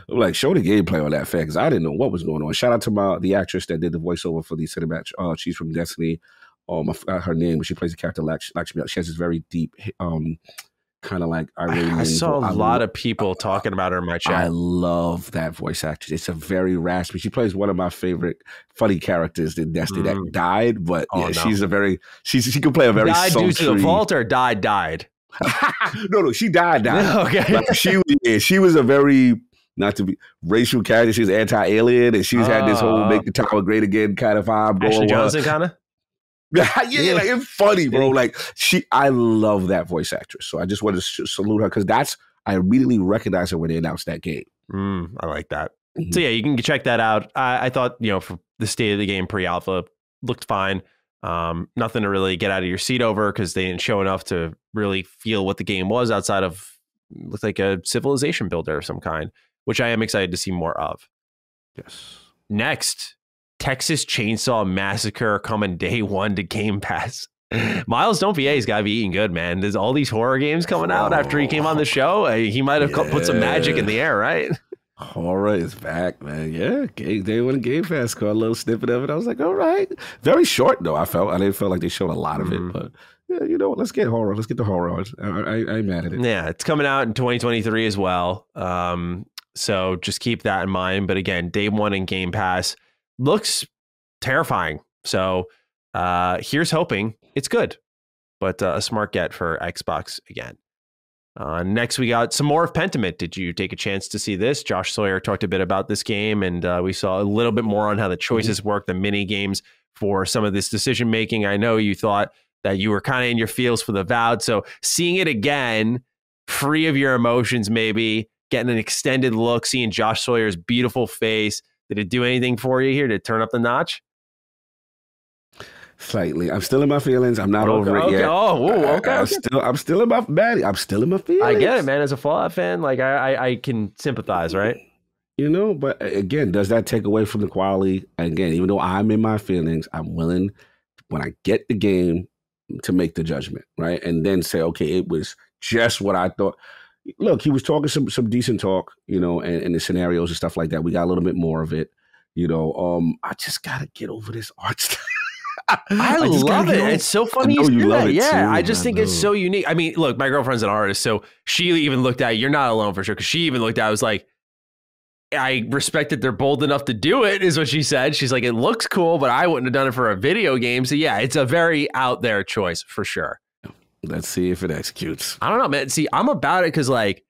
Like, show the gameplay on that fact because I didn't know what was going on. Shout out to the actress that did the voiceover for the cinematic. She's from Destiny. I forgot her name, but she plays the character Lakshmi. She has this very deep, kind of like Iranian. I saw a lot of people talking about her in my chat. I love that voice actress. It's a very raspy. She plays one of my favorite funny characters in Destiny that died, but she's a very she can play a very died sultry. Due to the fault or died. No, she died. Okay, like she was a very, not to be racial character. She was anti-alien, and she's had this whole "make the tower great again" kind of vibe going. Ashley Johnson, kind of. Like it's funny, bro. Like I love that voice actress. So I just wanted to salute her because I immediately recognized her when they announced that game. I like that. So yeah, you can check that out. I thought for the state of the game pre-alpha looked fine. Nothing to really get out of your seat over because they didn't show enough to really feel what the game was outside of looked like a civilization builder of some kind, which I am excited to see more of. Yes. Next, Texas Chainsaw Massacre coming day one to Game Pass. Miles Don't He's got to be eating good, man. There's all these horror games coming out after he came on the show. He might have put some magic in the air, right? Horror is back, man. Yeah, day one Game Pass. Caught a little snippet of it. I was like, all right. Very short, though. I didn't feel like they showed a lot of it, but yeah, you know what? Let's get horror. Let's get the horror on. I ain't mad at it. Yeah, it's coming out in 2023 as well. So just keep that in mind. But again, day one in Game Pass looks terrifying. So here's hoping it's good, but a smart get for Xbox again. Next, we got some more of Pentiment. Did you take a chance to see this? Josh Sawyer talked a bit about this game, and we saw a little bit more on how the choices work, the mini games for some of this decision making. I know you thought that you were kind of in your feels for the Avowed. So seeing it again, free of your emotions, maybe getting an extended look, seeing Josh Sawyer's beautiful face, did it do anything for you here to turn up the notch? Slightly. I'm still in my feelings. I'm not over it yet. I'm still in my feelings. I get it, man. As a Fallout fan, like I can sympathize, right? You know, but again, does that take away from the quality? Again, even though I'm in my feelings, I'm willing when I get the game to make the judgment, right? And then say, okay, it was just what I thought. Look, he was talking some decent talk, you know, and the scenarios and stuff like that. We got a little bit more of it, you know. I just gotta get over this art style. I love it. It's so funny you love it. Yeah, too, I just think it's so unique. I mean, look, my girlfriend's an artist, so she even looked at it. You're not alone for sure, because she even looked at it. I was like, I respect that they're bold enough to do it, is what she said. She's like, it looks cool, but I wouldn't have done it for a video game. So yeah, it's a very out there choice for sure. Let's see if it executes. I don't know, man. See, I'm about it because, like,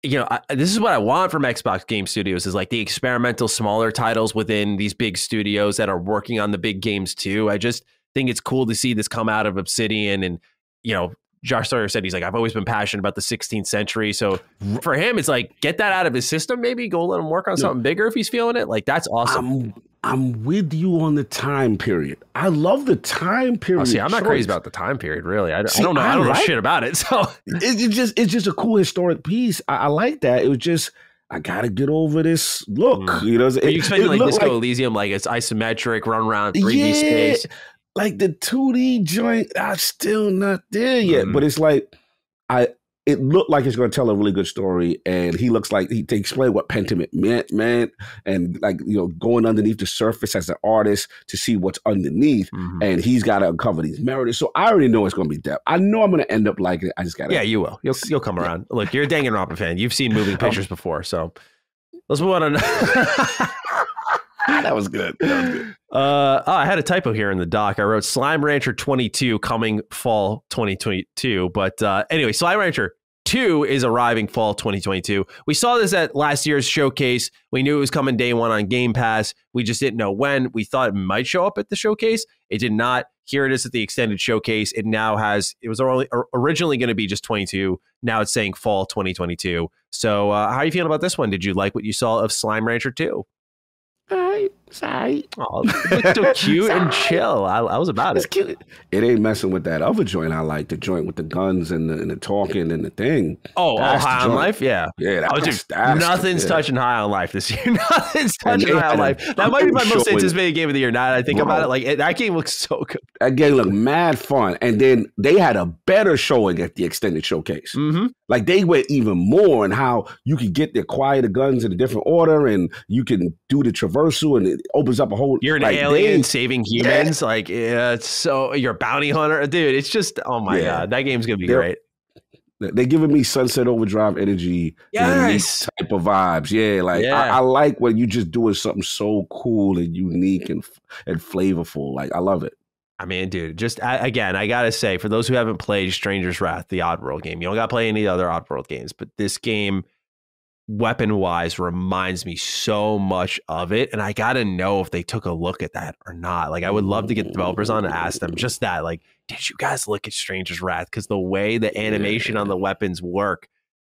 you know, this is what I want from Xbox Game Studios is like the experimental, smaller titles within these big studios that are working on the big games too. I just think it's cool to see this come out of Obsidian. And, you know, Josh Sawyer said, he's like, I've always been passionate about the 16th century. So for him, it's like, get that out of his system, maybe go let him work on something bigger if he's feeling it. Like, that's awesome. I'm with you on the time period. I love the time period. Oh, see, I'm not crazy about the time period, really. I don't know shit about it. So it's just a cool historic piece. I like that. It was just, I gotta get over this look. You know, are you expecting like Disco Elysium, like it's isometric, run around 3D space? Like the 2D joint, I'm still not there yet. But it's like it looked like it's going to tell a really good story, and he looks like they explain what Pentiment meant, man, and like, you know, going underneath the surface as an artist to see what's underneath, and he's got to uncover these mirrors. So I already know it's going to be depth. I know I'm going to end up liking it. I just got to. Yeah, you will. You'll come around. Look, you're a Danganronpa fan. You've seen moving pictures before, so let's move on. That was good. I had a typo here in the doc. I wrote Slime Rancher 22 coming fall 2022. But anyway, Slime Rancher 2 is arriving fall 2022. We saw this at last year's showcase. We knew it was coming day one on Game Pass. We just didn't know when. We thought it might show up at the showcase. It did not. Here it is at the extended showcase. It now has, it was originally going to be just 22. Now it's saying fall 2022. So how are you feeling about this one? Did you like what you saw of Slime Rancher 2? Sorry. Oh, it looks so cute and chill. I was about it. Cute. It ain't messing with that other joint I like, the joint with the guns and the talking and the thing. Oh, High on Life? Yeah. Yeah. Nothing's touching High on Life this year. Nothing's touching High on Life. That might be my most anticipated game of the year. Now that I think about it, like that game looks so good. That game looked mad fun. And then they had a better showing at the extended showcase. Like they went even more in how you can get the acquire the guns in a different order, and you can do the traversal, and it opens up a whole. You're an alien saving humans. Yeah. Like, yeah, it's so you're a bounty hunter, dude. It's just, oh my god, that game's gonna be great. They're giving me Sunset Overdrive energy, yes, type of vibes. Yeah, like I like when you just doing something so cool and unique and flavorful. Like I love it. I mean, dude, just again, I gotta say, for those who haven't played Stranger's Wrath, the Oddworld game, you don't gotta play any other Oddworld games, but this game, weapon-wise, reminds me so much of it, and I gotta know if they took a look at that or not. Like, I would love to get the developers on and ask them just that. Like, did you guys look at Stranger's Wrath? Because the way the animation on the weapons work,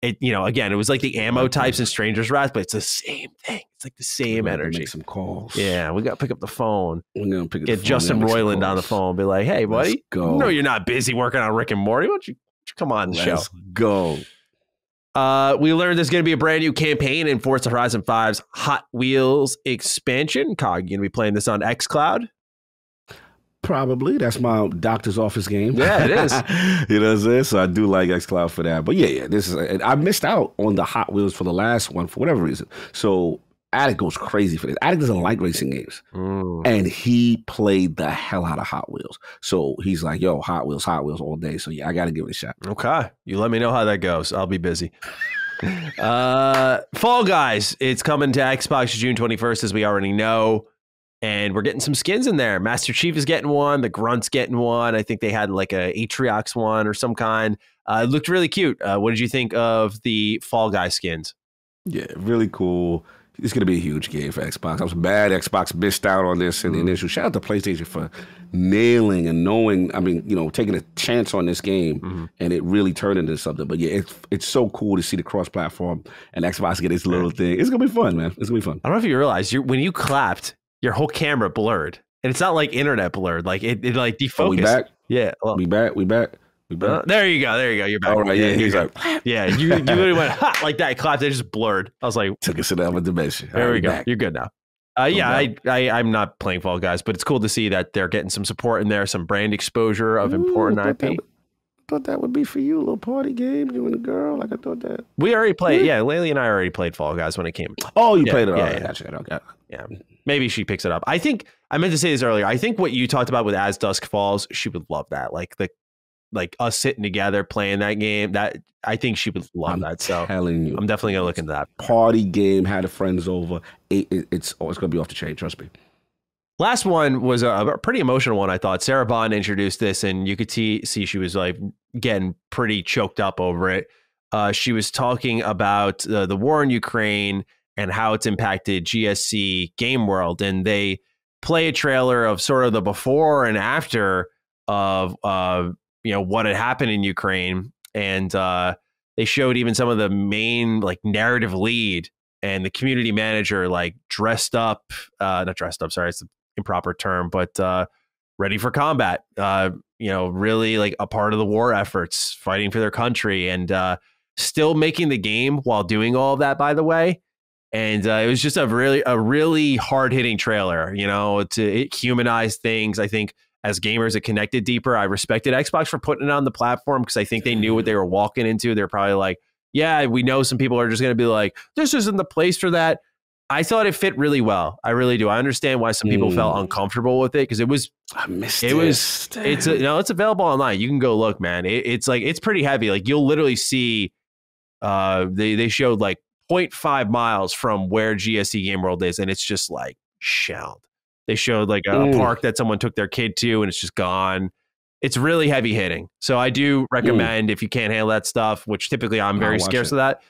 it, you know, again, it was like the ammo types in Stranger's Wrath, but it's the same thing. It's like the same energy. Make some calls. Yeah, we got to pick up the phone. We're gonna pick up get Justin Roiland on the phone. Be like, hey, buddy, let's go. No, you're not busy working on Rick and Morty. Why don't you come on the show? Let's go. We learned there's going to be a brand new campaign in Forza Horizon 5's Hot Wheels expansion. Cog, you going to be playing this on xCloud? Probably. That's my doctor's office game. Yeah, it is. You know what I'm saying? So I do like xCloud for that. But yeah, this is. I missed out on the Hot Wheels for the last one for whatever reason. So Attic goes crazy for this. Attic doesn't like racing games. And he played the hell out of Hot Wheels. So he's like, yo, Hot Wheels all day. So yeah, I got to give it a shot. Okay. You let me know how that goes. I'll be busy. Fall Guys. It's coming to Xbox June 21st, as we already know. And we're getting some skins in there. Master Chief is getting one. The Grunt's getting one. I think they had like a Atriox one or some kind. It looked really cute. What did you think of the Fall Guy skins? Yeah, really cool. It's going to be a huge game for Xbox. I was mad Xbox missed out on this in the initial. Shout out to PlayStation for nailing and knowing, I mean, you know, taking a chance on this game and it really turned into something. But yeah, it's so cool to see the cross-platform and Xbox get its little thing. It's going to be fun, man. It's going to be fun. I don't know if you realize, when you clapped, your whole camera blurred. And it's not like internet blurred. Like, it like defocused. Oh, we back? Yeah. Well, we back? There you go. You're back. All right, yeah, he's like, yeah, you literally went ha, like that. Clapped. It just blurred. I was like, took us to another dimension. There we go. Back. You're good now. I'm not playing Fall Guys, but it's cool to see that they're getting some support in there, some brand exposure of important IP. Thought that would be for you, a little party game, you and the girl. Like I thought that. We already played. Yeah, Laylee and I already played Fall Guys when it came. Oh, you played it already. Yeah, gotcha. Yeah, maybe she picks it up. I think I meant to say this earlier. I think what you talked about with As Dusk Falls, she would love that. Like us sitting together playing that game. That I think she would love that. So telling you, I'm definitely gonna look into that. Party game, had the friends over. It's gonna be off the chain. Trust me. Last one was a pretty emotional one, I thought. Sarah Bond introduced this, and you could see she was like getting pretty choked up over it. She was talking about the war in Ukraine and how it's impacted GSC Game World, and they play a trailer of sort of the before and after of what had happened in Ukraine, and they showed even some of the main like narrative lead and the community manager like dressed up, not dressed up, sorry, it's an improper term, but ready for combat, really like a part of the war efforts, fighting for their country, and still making the game while doing all of that, by the way. And it was just a really hard-hitting trailer, it humanized things. I think as gamers, it connected deeper. I respected Xbox for putting it on the platform because I think they knew what they were walking into. They're probably like, yeah, we know some people are just going to be like, this isn't the place for that. I thought it fit really well. I really do. I understand why some people felt uncomfortable with it because it was. I missed it. It's available online. You can go look, man. It's pretty heavy. Like you'll literally see. They showed like 0.5 miles from where GSC Game World is, and it's just like shelled. They showed like a park that someone took their kid to, and it's just gone. It's really heavy hitting. So I do recommend if you can't handle that stuff, which typically I'm very scarce of that.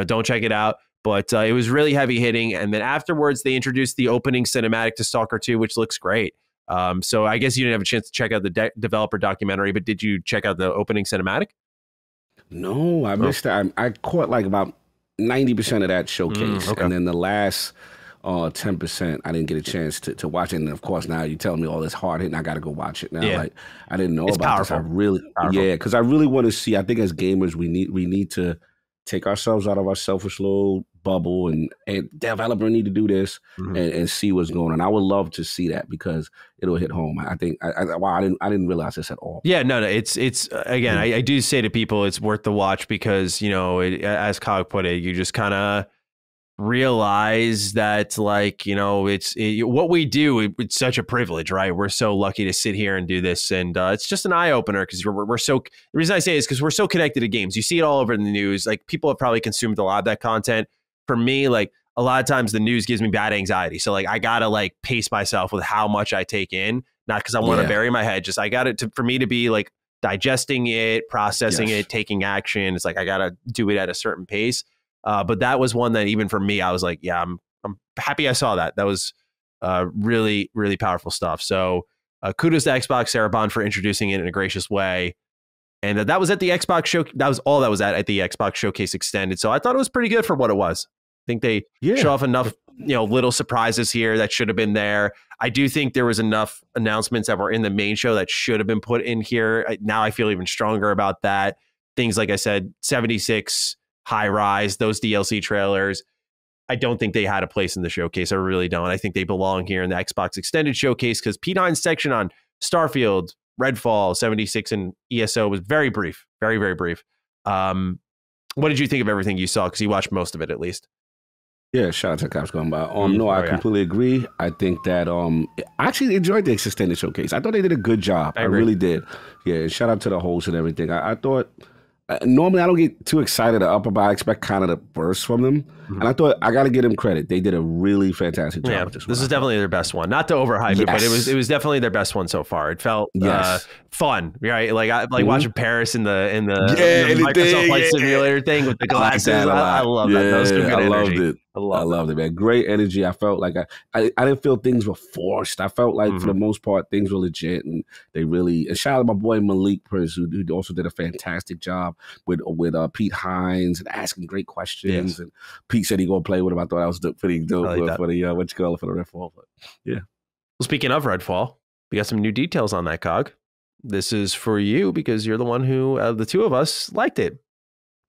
Don't check it out. But it was really heavy hitting. And then afterwards, they introduced the opening cinematic to Stalker 2, which looks great. So I guess you didn't have a chance to check out the developer documentary, but did you check out the opening cinematic? No, I missed that. I caught like about 90% of that showcase. Okay. And then the last 10%, I didn't get a chance to watch it. And of course, now you're telling me all this hard hitting, I got to go watch it now. Yeah. Like I didn't know it's about powerful. this. Because I really want to see, I think as gamers, we need to take ourselves out of our selfish little bubble and developer need to do this and see what's going on. I would love to see that because it'll hit home. I think I didn't realize this at all. Yeah, no, it's again, I do say to people it's worth the watch because, as Cog put it, you just kind of realize that like, what we do, it's such a privilege, right? We're so lucky to sit here and do this. And it's just an eye opener because we're so, the reason I say is because we're so connected to games. You see it all over in the news. Like people have probably consumed a lot of that content. For me, like a lot of times the news gives me bad anxiety. So like, I got to like pace myself with how much I take in, not because I want to bury my head. Just I got it for me to be like digesting it, processing it, taking action. It's like, I got to do it at a certain pace. But that was one that even for me, I was like, yeah, I'm happy I saw that. That was really, really powerful stuff. So kudos to Xbox, Sarah Bond, for introducing it in a gracious way. And that was at the Xbox show. That was all that was at the Xbox Showcase Extended. So I thought it was pretty good for what it was. I think they show off enough, little surprises here that should have been there. I do think there was enough announcements that were in the main show that should have been put in here. Now I feel even stronger about that. Things like I said, 76, High Rise, those DLC trailers. I don't think they had a place in the showcase. I really don't. I think they belong here in the Xbox Extended Showcase because P9's section on Starfield, Redfall, 76, and ESO was very brief. Very, very brief. What did you think of everything you saw? Because you watched most of it, at least. Yeah, shout out to Cops going by. I completely agree. I think that I actually enjoyed the Extended Showcase. I thought they did a good job. I really did. Yeah, shout out to the host and everything. I thought Normally, I don't get too excited or up about. I expect kind of the burst from them, and I thought I got to give them credit. They did a really fantastic job with this one. This is definitely their best one. Not to overhype it, but it was definitely their best one so far. It felt fun, right? Like watching Paris in the Microsoft Flight Simulator thing with the glasses. I love that. That was some good energy. I loved it, man. Great energy. I felt like I didn't feel things were forced. I felt like for the most part things were legit, and they really. And shout out to my boy Malik Prince, who also did a fantastic job with Pete Hines and asking great questions. And Pete said he gonna play with him. I thought that was pretty dope for the for the Redfall. But yeah. Well, speaking of Redfall, we got some new details on that, Cog. This is for you because you're the one who, the two of us, liked it.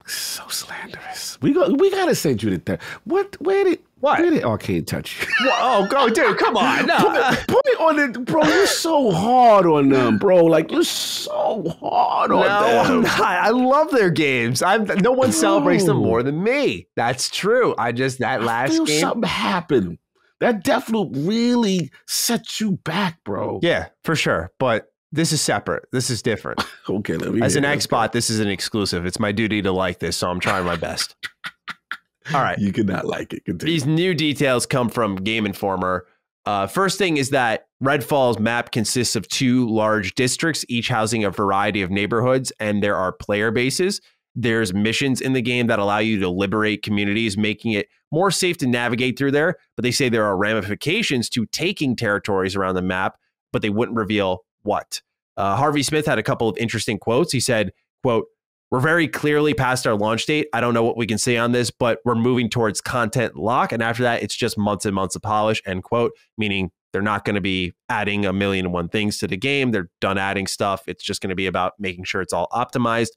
So slanderous. We gotta send you the where did Arcade touch you? Oh, go, dude! Come on, no. Put it on it, bro. You're so hard on them, bro. Like you're so hard on them. I'm not. I love their games. No one celebrates them more than me. That's true. That last game. Something happened. That Deathloop really set you back, bro. Yeah, for sure. But this is separate. This is different. Okay, as an Xbot, this is an exclusive. It's my duty to like this, so I'm trying my best. All right. You could not like it. Continue. These new details come from Game Informer. First thing is that Redfall's map consists of 2 large districts, each housing a variety of neighborhoods, and there are player bases. There's missions in the game that allow you to liberate communities, making it more safe to navigate through there. But they say there are ramifications to taking territories around the map, but they wouldn't reveal what. Harvey Smith had a couple of interesting quotes. He said, quote, "We're very clearly past our launch date. I don't know what we can say on this, but we're moving towards content lock. And after that, it's just months and months of polish," end quote, meaning they're not going to be adding 1,000,001 things to the game. They're done adding stuff. It's just going to be about making sure it's all optimized.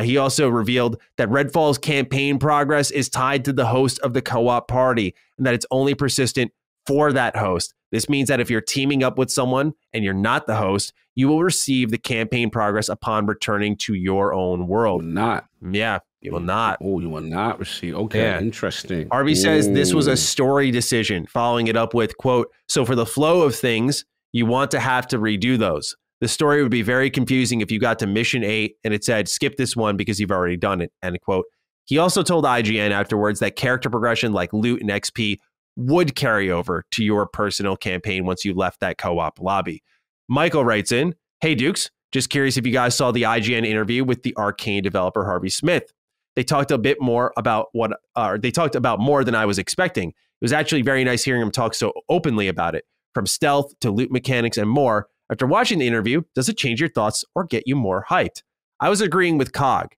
He also revealed that Redfall's campaign progress is tied to the host of the co-op party and that it's only persistent for that host. This means that if you're teaming up with someone and you're not the host, you will receive the campaign progress upon returning to your own world. You will not. Yeah, you will not. Oh, you will not receive. Okay, yeah. Interesting. Harvey says this was a story decision, following it up with, quote, "So for the flow of things, you want to have to redo those. The story would be very confusing if you got to mission 8 and it said, skip this one because you've already done it," end quote. He also told IGN afterwards that character progression like loot and XP would carry over to your personal campaign once you left that co-op lobby. Michael writes in, "Hey Dukes, just curious if you guys saw the IGN interview with the Arcane developer Harvey Smith. They talked a bit more about more than I was expecting. It was actually very nice hearing him talk so openly about it, from stealth to loot mechanics and more. After watching the interview, does it change your thoughts or get you more hyped?" I was agreeing with Cog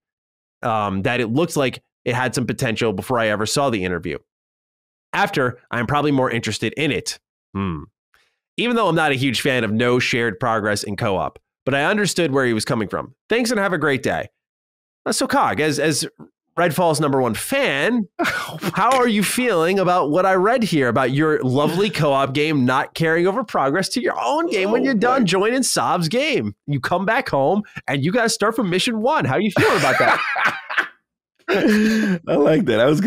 that it looked like it had some potential before I ever saw the interview. After, I'm probably more interested in it. Even though I'm not a huge fan of no shared progress in co-op, but I understood where he was coming from. Thanks and have a great day. So Cog, as Redfall's #1 fan, how are you feeling about what I read here about your lovely co-op game not carrying over progress to your own game when you're done joining Saab's game? You come back home and you got to start from mission 1. How are you feeling about that? I like that. That was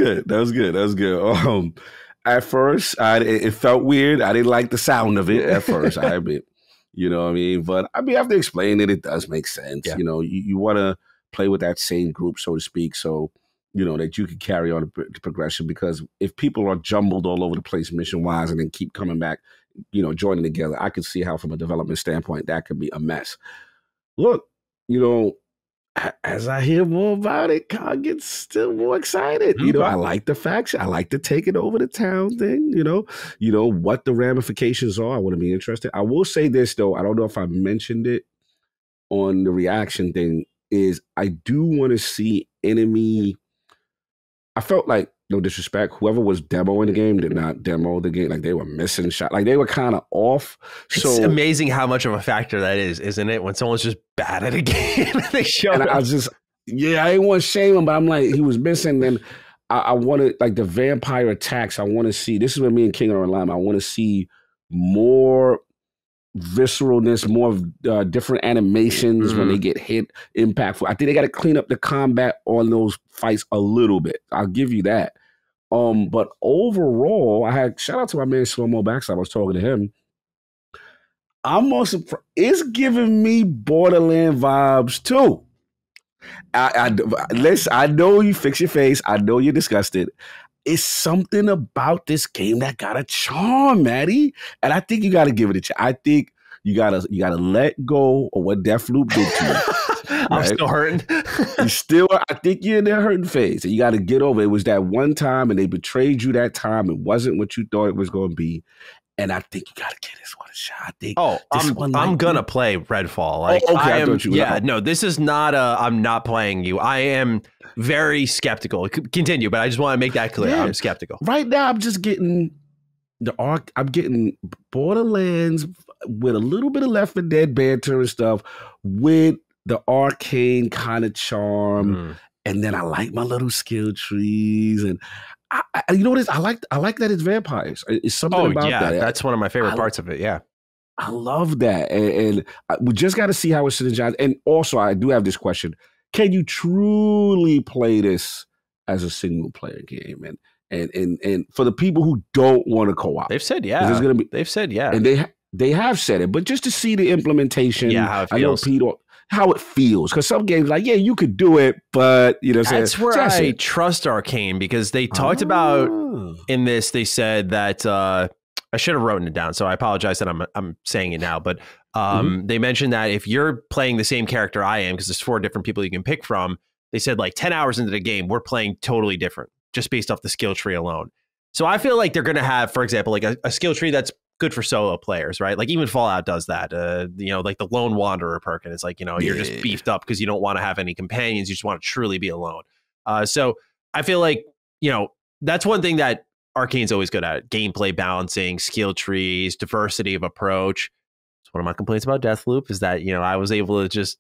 good. At first, it felt weird. I didn't like the sound of it at first, I admit. You know what I mean? But I mean, after explaining it, it does make sense. Yeah. You know, you want to play with that same group, so to speak, so, you know, that you can carry on the progression. Because if people are jumbled all over the place mission-wise and then keep coming back, you know, joining together, I could see how from a development standpoint that could be a mess. Look, you know, as I hear more about it, I get still more excited. You know, I like the faction. I like the taking over the town thing. You know what the ramifications are. I want to be interested. I will say this though. I don't know if I mentioned it on the reaction thing. Is I do want to see enemy. I felt like, no disrespect, whoever was demoing the game did not demo the game. Like they were missing shot. Like they were kind of off. It's amazing how much of a factor that is, isn't it? When someone's just bad at a game, they show up. I didn't want to shame him, but I'm like, he was missing. Then I wanted, like the vampire attacks, I want to see, this is where me and King are in line. I want to see more visceralness, more different animations when they get hit, impactful. I think they got to clean up the combat on those fights a little bit. I'll give you that. But overall, I had shout out to my man Slow Mo Backside. I was talking to him. I'm more surprised. It's giving me Borderland vibes too. Listen, I know you fix your face. I know you're disgusted. It's something about this game that got a charm, Maddie. And I think you got to give it a chance. I think you gotta let go of what Deathloop did to you. Right? I'm still hurting. I think you're in that hurting phase. And you got to get over it. It was that one time and they betrayed you that time. It wasn't what you thought it was going to be. And I think you got to give this one a shot. I think I'm going to play Redfall. Like, okay, I thought you were. Yeah, no, this is not I'm not playing you. I am very skeptical. Continue, but I just want to make that clear. Yeah. I'm skeptical. Right now, I'm just getting I'm getting Borderlands with a little bit of Left 4 Dead banter and stuff with the arcane kind of charm. And then I like my little skill trees and you know what it is? I like that it's vampires. It's something about that. That's one of my favorite parts of it. Yeah. I love that. And we just got to see how it synergizes. And also, I do have this question. Can you truly play this as a single player game? And for the people who don't want to co-op. They've said, yeah. They've said, yeah. And they have said it. But just to see the implementation. Yeah, how it feels. I know Pete, how it feels. Because some games like, yeah, you could do it, but you know what I'm saying? That's where I trust Arcane because they talked about in this, they said that I should have written it down, so I apologize that I'm saying it now, but they mentioned that if you're playing the same character I am, because there's 4 different people you can pick from, they said like 10 hours into the game, we're playing totally different, just based off the skill tree alone. So I feel like they're going to have, for example, like a skill tree that's good for solo players, right? Like even Fallout does that, you know, like the Lone Wanderer perk. And it's like, you know, you're just beefed up because you don't want to have any companions. You just want to truly be alone. So I feel like, you know, that's one thing that Arcane's always good at: gameplay balancing, skill trees, diversity of approach. It's one of my complaints about Deathloop is that, you know, I was able to just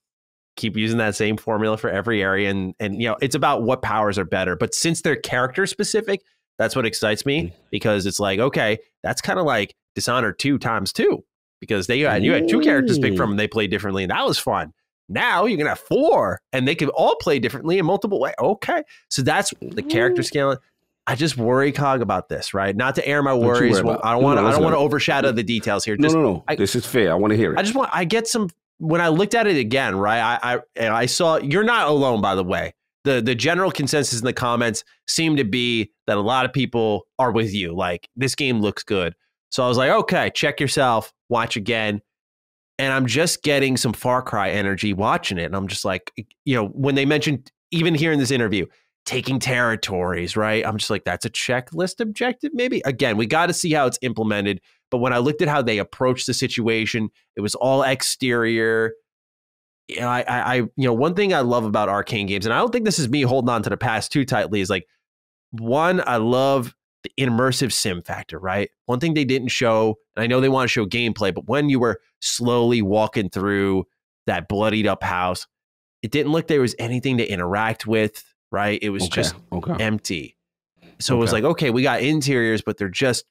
keep using that same formula for every area. And you know, it's about what powers are better. But since they're character specific, that's what excites me because it's like, okay, that's kind of like Dishonored 2 times 2 because you had 2 characters picked from and they played differently and that was fun. Now you're going to have 4 and they can all play differently in multiple ways. Okay. So that's the character scaling. I just worry, Cog, about this, right? Not to air my worries. I don't want to overshadow the details here. No. This is fair. I want to hear it. I get some, when I looked at it again, right? I saw, you're not alone, by the way. The general consensus in the comments seemed to be that a lot of people are with you. Like, this game looks good. So I was like, okay, check yourself, watch again. And I'm just getting some Far Cry energy watching it. And I'm just like, you know, when they mentioned, even here in this interview, taking territories, right? I'm just like, that's a checklist objective, maybe. Again, we got to see how it's implemented. But when I looked at how they approached the situation, it was all exterior. You know, one thing I love about Arcane games, and I don't think this is me holding on to the past too tightly, is like, one, I love the immersive sim factor, right? One thing they didn't show, and I know they want to show gameplay, but when you were slowly walking through that bloodied up house, it didn't look there was anything to interact with, right? It was just empty. So it was like, okay, we got interiors, but they're just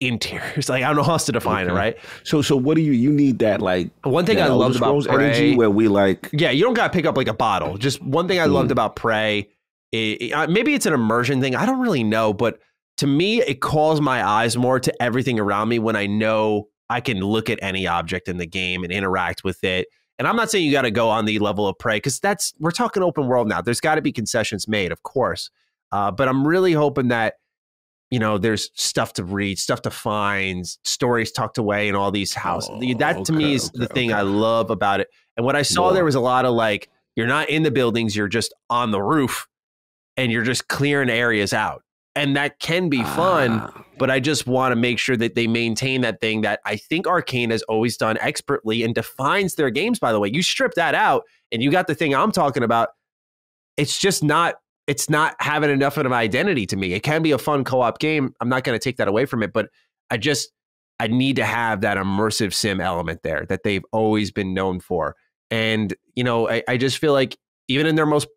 interiors. Like, I don't know how else to define it, right? So what do you need that, like, one thing I loved about Prey, energy where we like, yeah, you don't got to pick up like a bottle. Just one thing I loved about Prey, maybe it's an immersion thing. I don't really know, but to me, it calls my eyes more to everything around me when I know I can look at any object in the game and interact with it. And I'm not saying you got to go on the level of Prey because we're talking open world now. There's got to be concessions made, of course. But I'm really hoping that, you know, there's stuff to read, stuff to find, stories tucked away in all these houses. To me is the thing I love about it. And what I saw there was a lot of like, you're not in the buildings, you're just on the roof and you're just clearing areas out. And that can be fun, but I just want to make sure that they maintain that thing that I think Arcane has always done expertly and defines their games, by the way. You strip that out and you got the thing I'm talking about. It's just not, it's not having enough of an identity to me. It can be a fun co-op game. I'm not going to take that away from it, but I need to have that immersive sim element there that they've always been known for. And, you know, I just feel like even in their most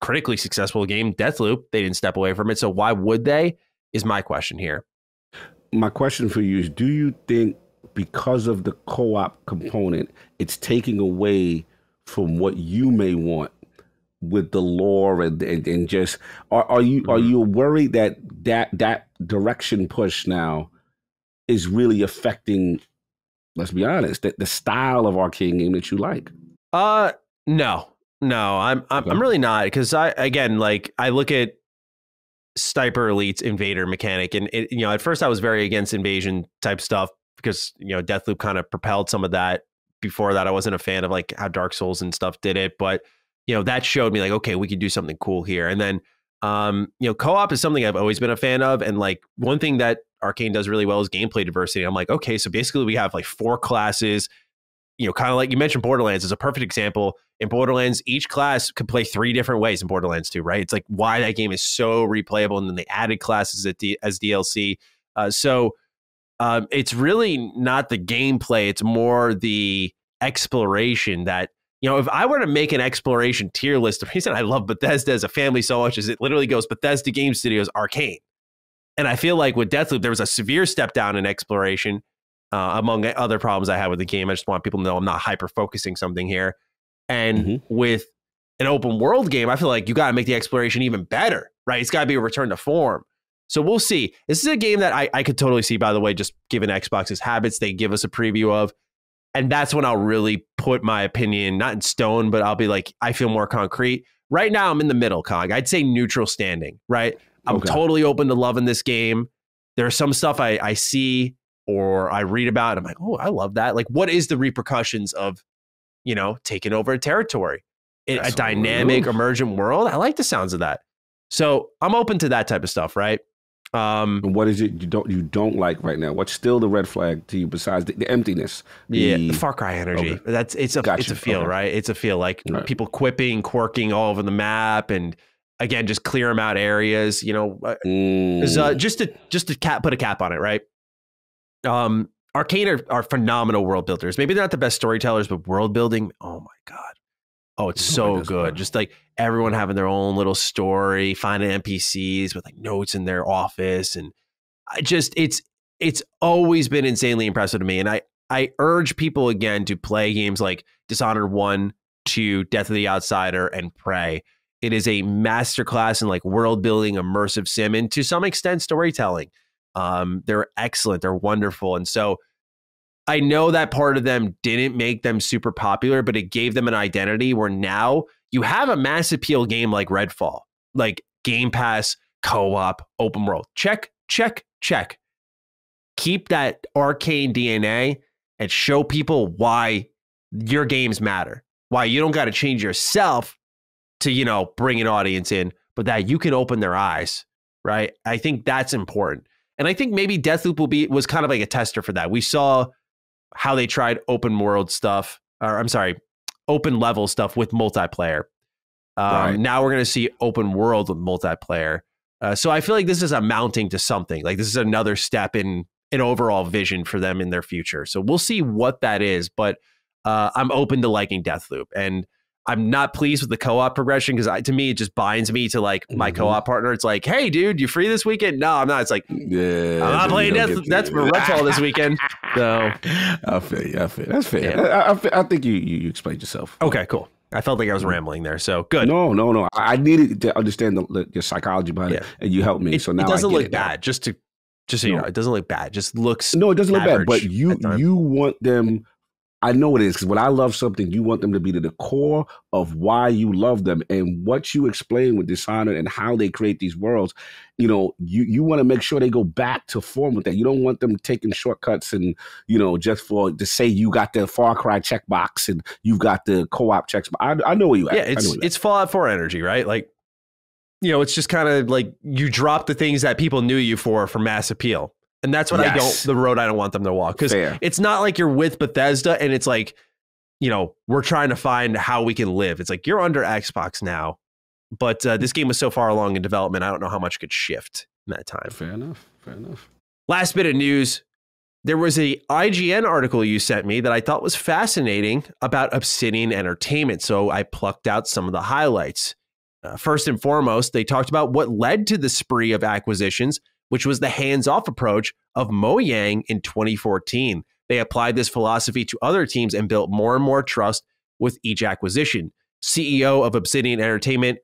critically successful game, Deathloop, they didn't step away from it. So why would they, is my question here. My question for you is, do you think because of the co-op component, it's taking away from what you may want with the lore and just, are you worried that direction push now is really affecting, let's be honest, the style of Arcane game that you like? No. No, I'm really not, because I look at Sniper Elite's invader mechanic, and at first I was very against invasion type stuff because Deathloop kind of propelled some of that. Before that, I wasn't a fan of like how Dark Souls and stuff did it, but that showed me like, okay, we could do something cool here. And then co-op is something I've always been a fan of, and like one thing that Arcane does really well is gameplay diversity. I'm like, okay, so basically we have like 4 classes. Kind of like you mentioned, Borderlands is a perfect example. In Borderlands, each class could play 3 different ways in Borderlands 2, right? It's like why that game is so replayable. And then they added classes as DLC. So it's really not the gameplay. It's more the exploration that, if I were to make an exploration tier list, the reason I love Bethesda as a family so much is it literally goes Bethesda Game Studios, Arcane. And I feel like with Deathloop, there was a severe step down in exploration. Among other problems I have with the game. I just want people to know I'm not hyper-focusing something here. And with an open world game, I feel like you got to make the exploration even better, right? It's got to be a return to form. So we'll see. This is a game that I could totally see, by the way, just given Xbox's habits, they give us a preview of. And that's when I'll really put my opinion, not in stone, but I'll be like, I feel more concrete. Right now, I'm in the middle, Cog. I'd say neutral standing, right? I'm totally open to loving this game. There's some stuff I see or I read about, and I'm like, oh, I love that. Like, what is the repercussions of, taking over a territory in a dynamic, emergent world? I like the sounds of that. So I'm open to that type of stuff, right? And what is it you don't like right now? What's still the red flag to you besides the emptiness? The Far Cry energy. Okay. It's a feel, right? It's a feel like people quipping, quirking all over the map, and again, just clear them out areas. Just to put a cap on it, right? Arcane are phenomenal world builders. Maybe they're not the best storytellers, but world building, oh my God. Oh, it's so good. Just like everyone having their own little story, finding NPCs with like notes in their office. And it's always been insanely impressive to me. And I urge people again to play games like Dishonored 1, 2, Death of the Outsider, and Prey. It is a masterclass in like world building, immersive sim, and to some extent storytelling. They're excellent. They're wonderful. And so I know that part of them didn't make them super popular, but it gave them an identity where now you have a mass appeal game like Redfall, like Game Pass, co-op, open world. Check, check, check. Keep that Arcane DNA and show people why your games matter, why you don't got to change yourself to, bring an audience in, but that you can open their eyes, right? I think that's important. And I think maybe Deathloop was kind of like a tester for that. We saw how they tried open level stuff with multiplayer. Now we're going to see open world with multiplayer. So I feel like this is amounting to something. Like this is another step in an overall vision for them in their future. So we'll see what that is. But I'm open to liking Deathloop. And I'm not pleased with the co-op progression because to me, it just binds me to like my co-op partner. It's like, hey, dude, you free this weekend? No, I'm not. It's like, I'm not playing Deathloop. That's for Redfall this weekend. So I feel you. That's fair. Yeah. I think you explained yourself. Okay, cool. I felt like I was rambling there. So good. No. I needed to understand the psychology behind it, and you helped me. So now it doesn't look bad. Just so you know, it doesn't look bad. It just looks it doesn't look bad. But you want them. I know it is, because when I love something, you want them to be to the core of why you love them. And what you explain with Dishonored and how they create these worlds, you want to make sure they go back to form with that. You don't want them taking shortcuts and, just to say you got the Far Cry checkbox and you've got the co-op checks. I know where you at. Yeah, it's Fallout 4 energy, right? Like, it's just kind of like you drop the things that people knew you for mass appeal. And that's what the road I don't want them to walk. Because it's not like you're with Bethesda and it's like, we're trying to find how we can live. It's like you're under Xbox now. But this game was so far along in development, I don't know how much could shift in that time. Fair enough. Last bit of news. There was a IGN article you sent me that I thought was fascinating about Obsidian Entertainment. So I plucked out some of the highlights. First and foremost, they talked about what led to the spree of acquisitions, which was the hands-off approach of Mojang in 2014. They applied this philosophy to other teams and built more and more trust with each acquisition. CEO of Obsidian Entertainment,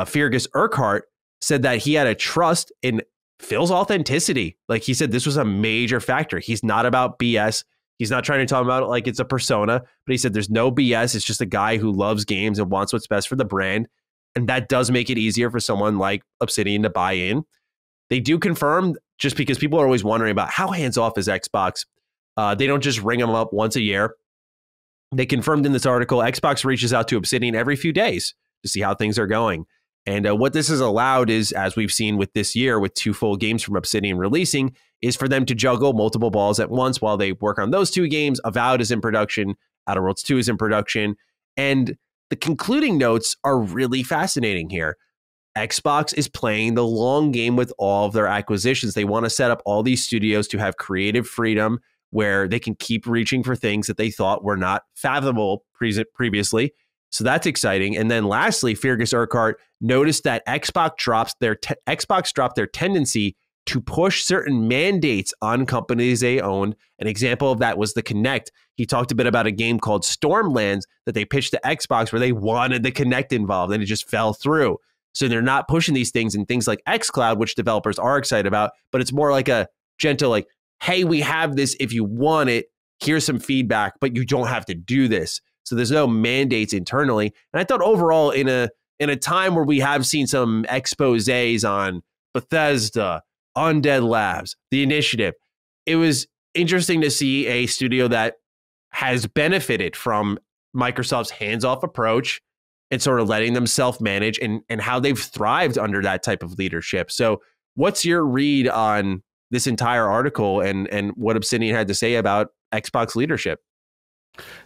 Fergus Urquhart, said that he had a trust in Phil's authenticity. Like he said, this was a major factor. He's not about BS. He's not trying to talk about it like it's a persona, but he said there's no BS. It's just a guy who loves games and wants what's best for the brand. And that does make it easier for someone like Obsidian to buy in. They do confirm, just because people are always wondering about how hands-off is Xbox. They don't just ring them up once a year. They confirmed in this article, Xbox reaches out to Obsidian every few days to see how things are going. And what this has allowed is, as we've seen with this year, with 2 full games from Obsidian releasing, is for them to juggle multiple balls at once while they work on those 2 games. Avowed is in production. Outer Worlds 2 is in production. And the concluding notes are really fascinating here. Xbox is playing the long game with all of their acquisitions. They want to set up all these studios to have creative freedom where they can keep reaching for things that they thought were not fathomable previously. So that's exciting. And then lastly, Fergus Urquhart noticed that Xbox dropped their tendency to push certain mandates on companies they owned. An example of that was the Kinect. He talked a bit about a game called Stormlands that they pitched to Xbox where they wanted the Kinect involved, and it just fell through. So they're not pushing these things in things like xCloud, which developers are excited about, but it's more like a gentle, like, hey, we have this. If you want it, here's some feedback, but you don't have to do this. So there's no mandates internally. And I thought overall, in a time where we have seen some exposés on Bethesda, Undead Labs, The Initiative, it was interesting to see a studio that has benefited from Microsoft's hands-off approach and sort of letting them self-manage, and how they've thrived under that type of leadership. So what's your read on this entire article and what Obsidian had to say about Xbox leadership?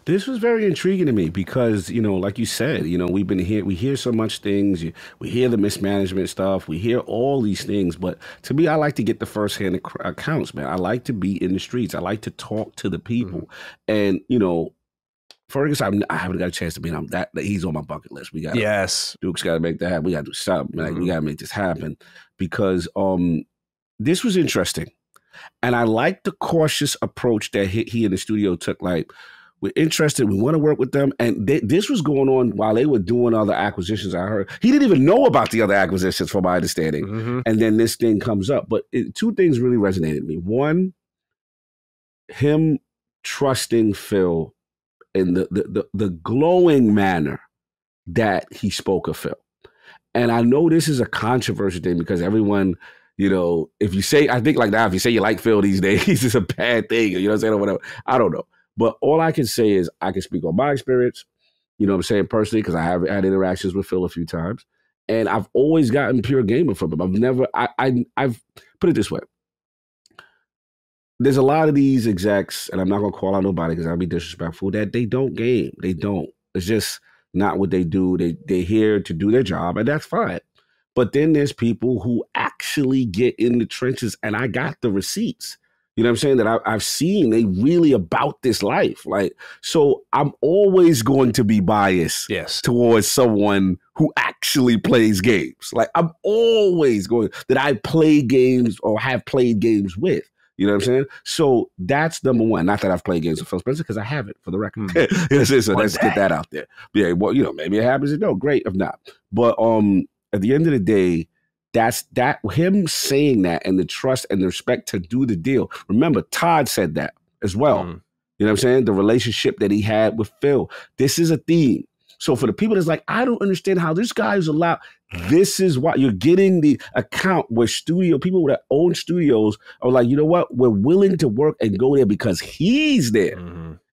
This was very intriguing to me because, like you said, we hear so much things. We hear the mismanagement stuff. We hear all these things. But to me, I like to get the firsthand accounts, man. I like to be in the streets. I like to talk to the people. And, Fergus, I haven't got a chance to meet him. That he's on my bucket list. We got Duke's got to make that happen. We got to do something. Like, we got to make this happen because this was interesting, and I like the cautious approach that he and the studio took. Like, we're interested. We want to work with them, and this was going on while they were doing other acquisitions. I heard he didn't even know about the other acquisitions, from my understanding. And then this thing comes up. But 2 things really resonated with me. One, him trusting Phil in the glowing manner that he spoke of Phil. And I know this is a controversial thing because everyone, if you say, I think like that, if you say you like Phil these days, it's a bad thing, you know what I'm saying, or whatever. I don't know. But all I can say is I can speak on my experience, personally, because I have had interactions with Phil a few times. And I've always gotten pure gamer from him. I've put it this way. There's a lot of these execs, and I'm not going to call out nobody because I'll be disrespectful, that they don't game. They don't. It's just not what they do. They're here to do their job, and that's fine. But then there's people who actually get in the trenches, and I got the receipts. You know what I'm saying? That I've seen. They really about this life. Like, so I'm always going to be biased towards someone who actually plays games. Like, I'm always going, that I play games or have played games with. You know what I'm saying? So that's number one. Not that I've played games with Phil Spencer, because I haven't, for the record. So let's get that out there. Yeah, well, maybe it happens. No, great if not. But at the end of the day, that's him saying that, and the trust and the respect to do the deal. Remember, Todd said that as well. You know what I'm saying? The relationship that he had with Phil. This is a theme. So for the people that's like, I don't understand how this guy is allowed. This is why you're getting the account where people that own studios are like, you know what? We're willing to work and go there because he's there.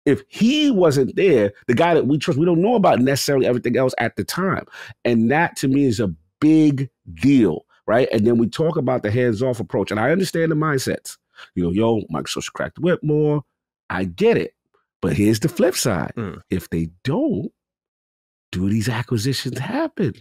If he wasn't there, the guy that we trust, we don't know about necessarily everything else at the time. And that to me is a big deal, right? And then we talk about the hands-off approach. And I understand the mindsets. Microsoft should crack the whip more. I get it. But here's the flip side. If they don't, do these acquisitions happen?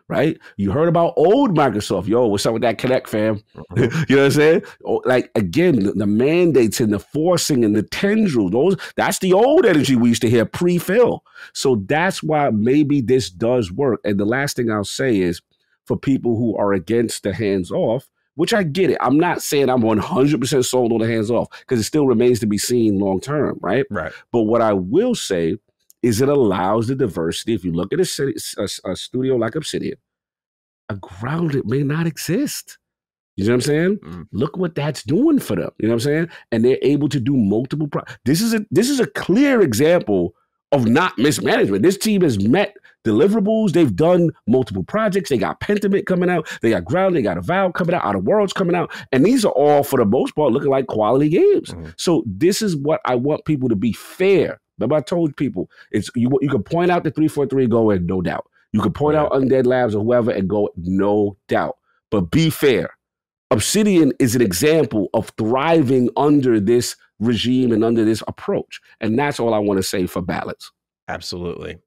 Right? You heard about old Microsoft. What's up with that Kinect, fam? You know what I'm saying? Like, again, the mandates and the forcing and the tendrils, that's the old energy we used to hear pre-Phil. So that's why maybe this does work. And the last thing I'll say is, for people who are against the hands-off, which I get it. I'm not saying I'm 100% sold on the hands-off, because it still remains to be seen long-term, right? Right. But what I will say is it allows the diversity. If you look at a studio like Obsidian, a ground that may not exist. You know what I'm saying? Look what that's doing for them. You know what I'm saying? And they're able to do multiple. This is a clear example of not mismanagement. This team has met deliverables. They've done multiple projects. They got Pentiment coming out. They got Ground. They got Avowed coming out. Outer Worlds coming out. And these are all, for the most part, looking like quality games. So this is what I want people to be fair. Remember, I told people, it's you can point out the 343 and go in, no doubt. You can point out Undead Labs or whoever and go, no doubt. But be fair. Obsidian is an example of thriving under this regime and under this approach. And that's all I want to say for balance. Absolutely.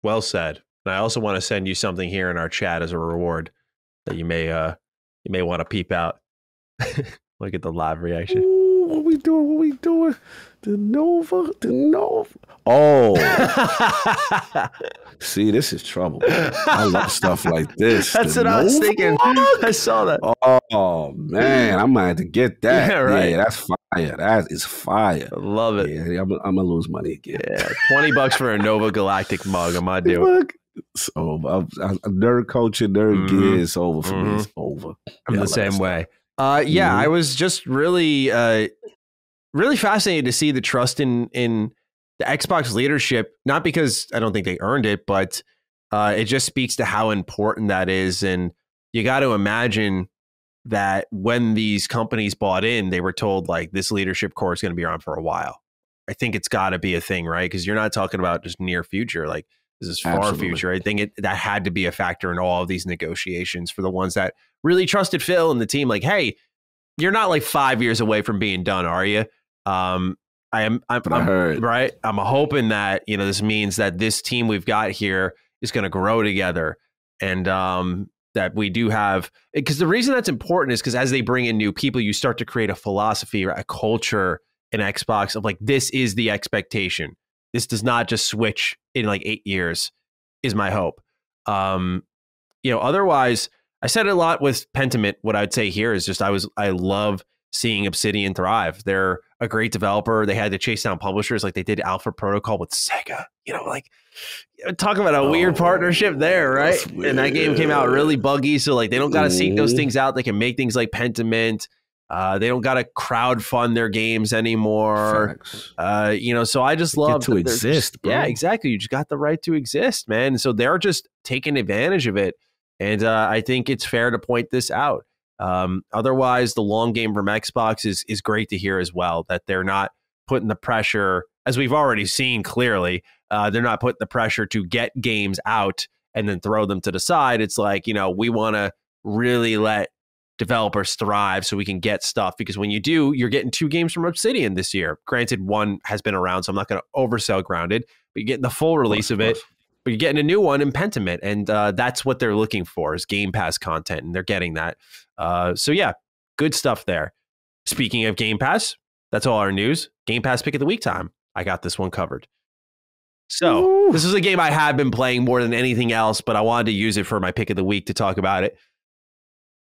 Well said. And I also want to send you something here in our chat as a reward that you may want to peep out. Look at the live reaction. Ooh, what we doing? The Nova. Oh. See, this is trouble. I love stuff like this. That's what I was thinking. I saw that. Oh, man. I might have to get that. Yeah, right. Yeah, that's fire. That is fire. I love it. Yeah, I'm going to lose money again. Yeah, $20 for a Nova Galactic mug. I might do it. It's over. Nerd culture, nerd gear is over for me. It's over. I'm the same way. I was just really fascinated to see the trust in the Xbox leadership, not because I don't think they earned it, but it just speaks to how important that is. And you got to imagine that when these companies bought in, they were told like this leadership core is going to be around for a while. I think it's got to be a thing, right? Because you're not talking about just near future. Like this is far future. I think that had to be a factor in all of these negotiations for the ones that really trusted Phil and the team. Like, hey, you're not like 5 years away from being done, are you? I'm right. I'm hoping that, this means that this team we've got here is going to grow together, and that we do have, because the reason that's important is because as they bring in new people, you start to create a philosophy or a culture in Xbox of like, this is the expectation. This does not just switch in like 8 years, is my hope. Otherwise, I said it a lot with Pentiment. What I'd say here is just I love seeing Obsidian thrive. They're a great developer. They had to chase down publishers like they did Alpha Protocol with Sega. Talk about a weird partnership there, right? And that game came out really buggy, so like they don't got to seek those things out. They can make things like Pentiment. They don't got to crowdfund their games anymore. So I just love to exist. Bro. Yeah, exactly. You just got the right to exist, man. So they're just taking advantage of it. And I think it's fair to point this out. Otherwise, the long game from Xbox is great to hear as well, that they're not putting the pressure, as we've already seen clearly, they're not putting the pressure to get games out and then throw them to the side. It's like, we want to really let developers thrive so we can get stuff, because when you do, you're getting 2 games from Obsidian this year. Granted, one has been around, so I'm not going to oversell Grounded, but you're getting the full release of it. But you're getting a new one in Pentiment, and that's what they're looking for is Game Pass content, and they're getting that. So yeah, good stuff there. Speaking of Game Pass, that's all our news. Game Pass pick of the week time. I got this one covered. So this is a game I have been playing more than anything else, but I wanted to use it for my pick of the week to talk about it.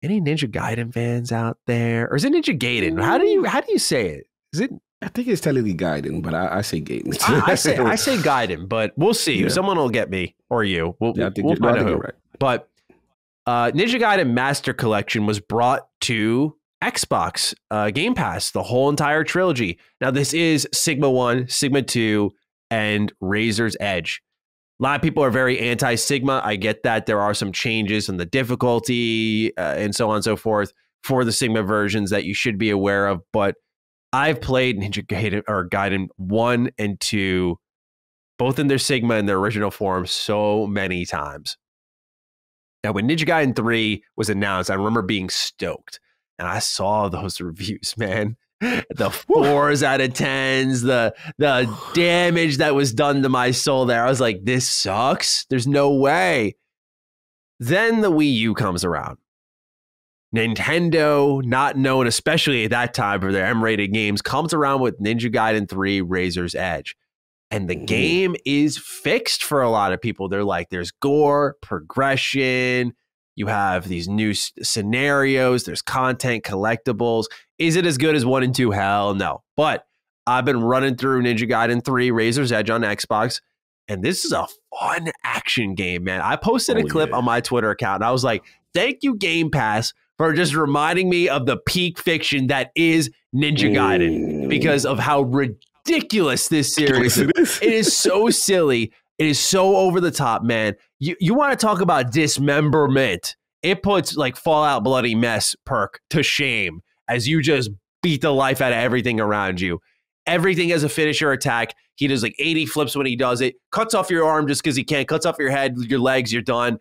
Any Ninja Gaiden fans out there? Or is it Ninja Gaiden? How do you say it? Is it? I think it's technically Gaiden, but I say Gaiden. I say Gaiden, but we'll see. Yeah. Someone will get me or you. We'll find out who. Right. But Ninja Gaiden Master Collection was brought to Xbox Game Pass, the whole entire trilogy. Now, this is Sigma 1, Sigma 2, and Razor's Edge. A lot of people are very anti-Sigma. I get that. There are some changes in the difficulty and so on and so forth for the Sigma versions that you should be aware of, but I've played Ninja Gaiden 1 and 2, both in their Sigma and their original form, so many times. Now, when Ninja Gaiden 3 was announced, I remember being stoked. And I saw those reviews, man. The 4s out of 10s, the damage that was done to my soul there. I was like, this sucks. There's no way. Then the Wii U comes around. Nintendo, not known especially at that time for their M-rated games, comes around with Ninja Gaiden 3 Razor's Edge. And the game is fixed for a lot of people. They're like, there's gore, progression, you have these new scenarios, there's content, collectibles. Is it as good as 1 and 2? Hell no. But I've been running through Ninja Gaiden 3 Razor's Edge on Xbox, and this is a fun action game, man. I posted a clip on my Twitter account, and I was like, thank you, Game Pass, for just reminding me of the peak fiction that is Ninja Gaiden because of how ridiculous this series is. It is so silly. It is so over the top, man. You want to talk about dismemberment. It puts like Fallout Bloody Mess perk to shame as you just beat the life out of everything around you. Everything has a finisher attack. He does like 80 flips when he does it. Cuts off your arm just because he can. Cuts off your head, your legs, you're done.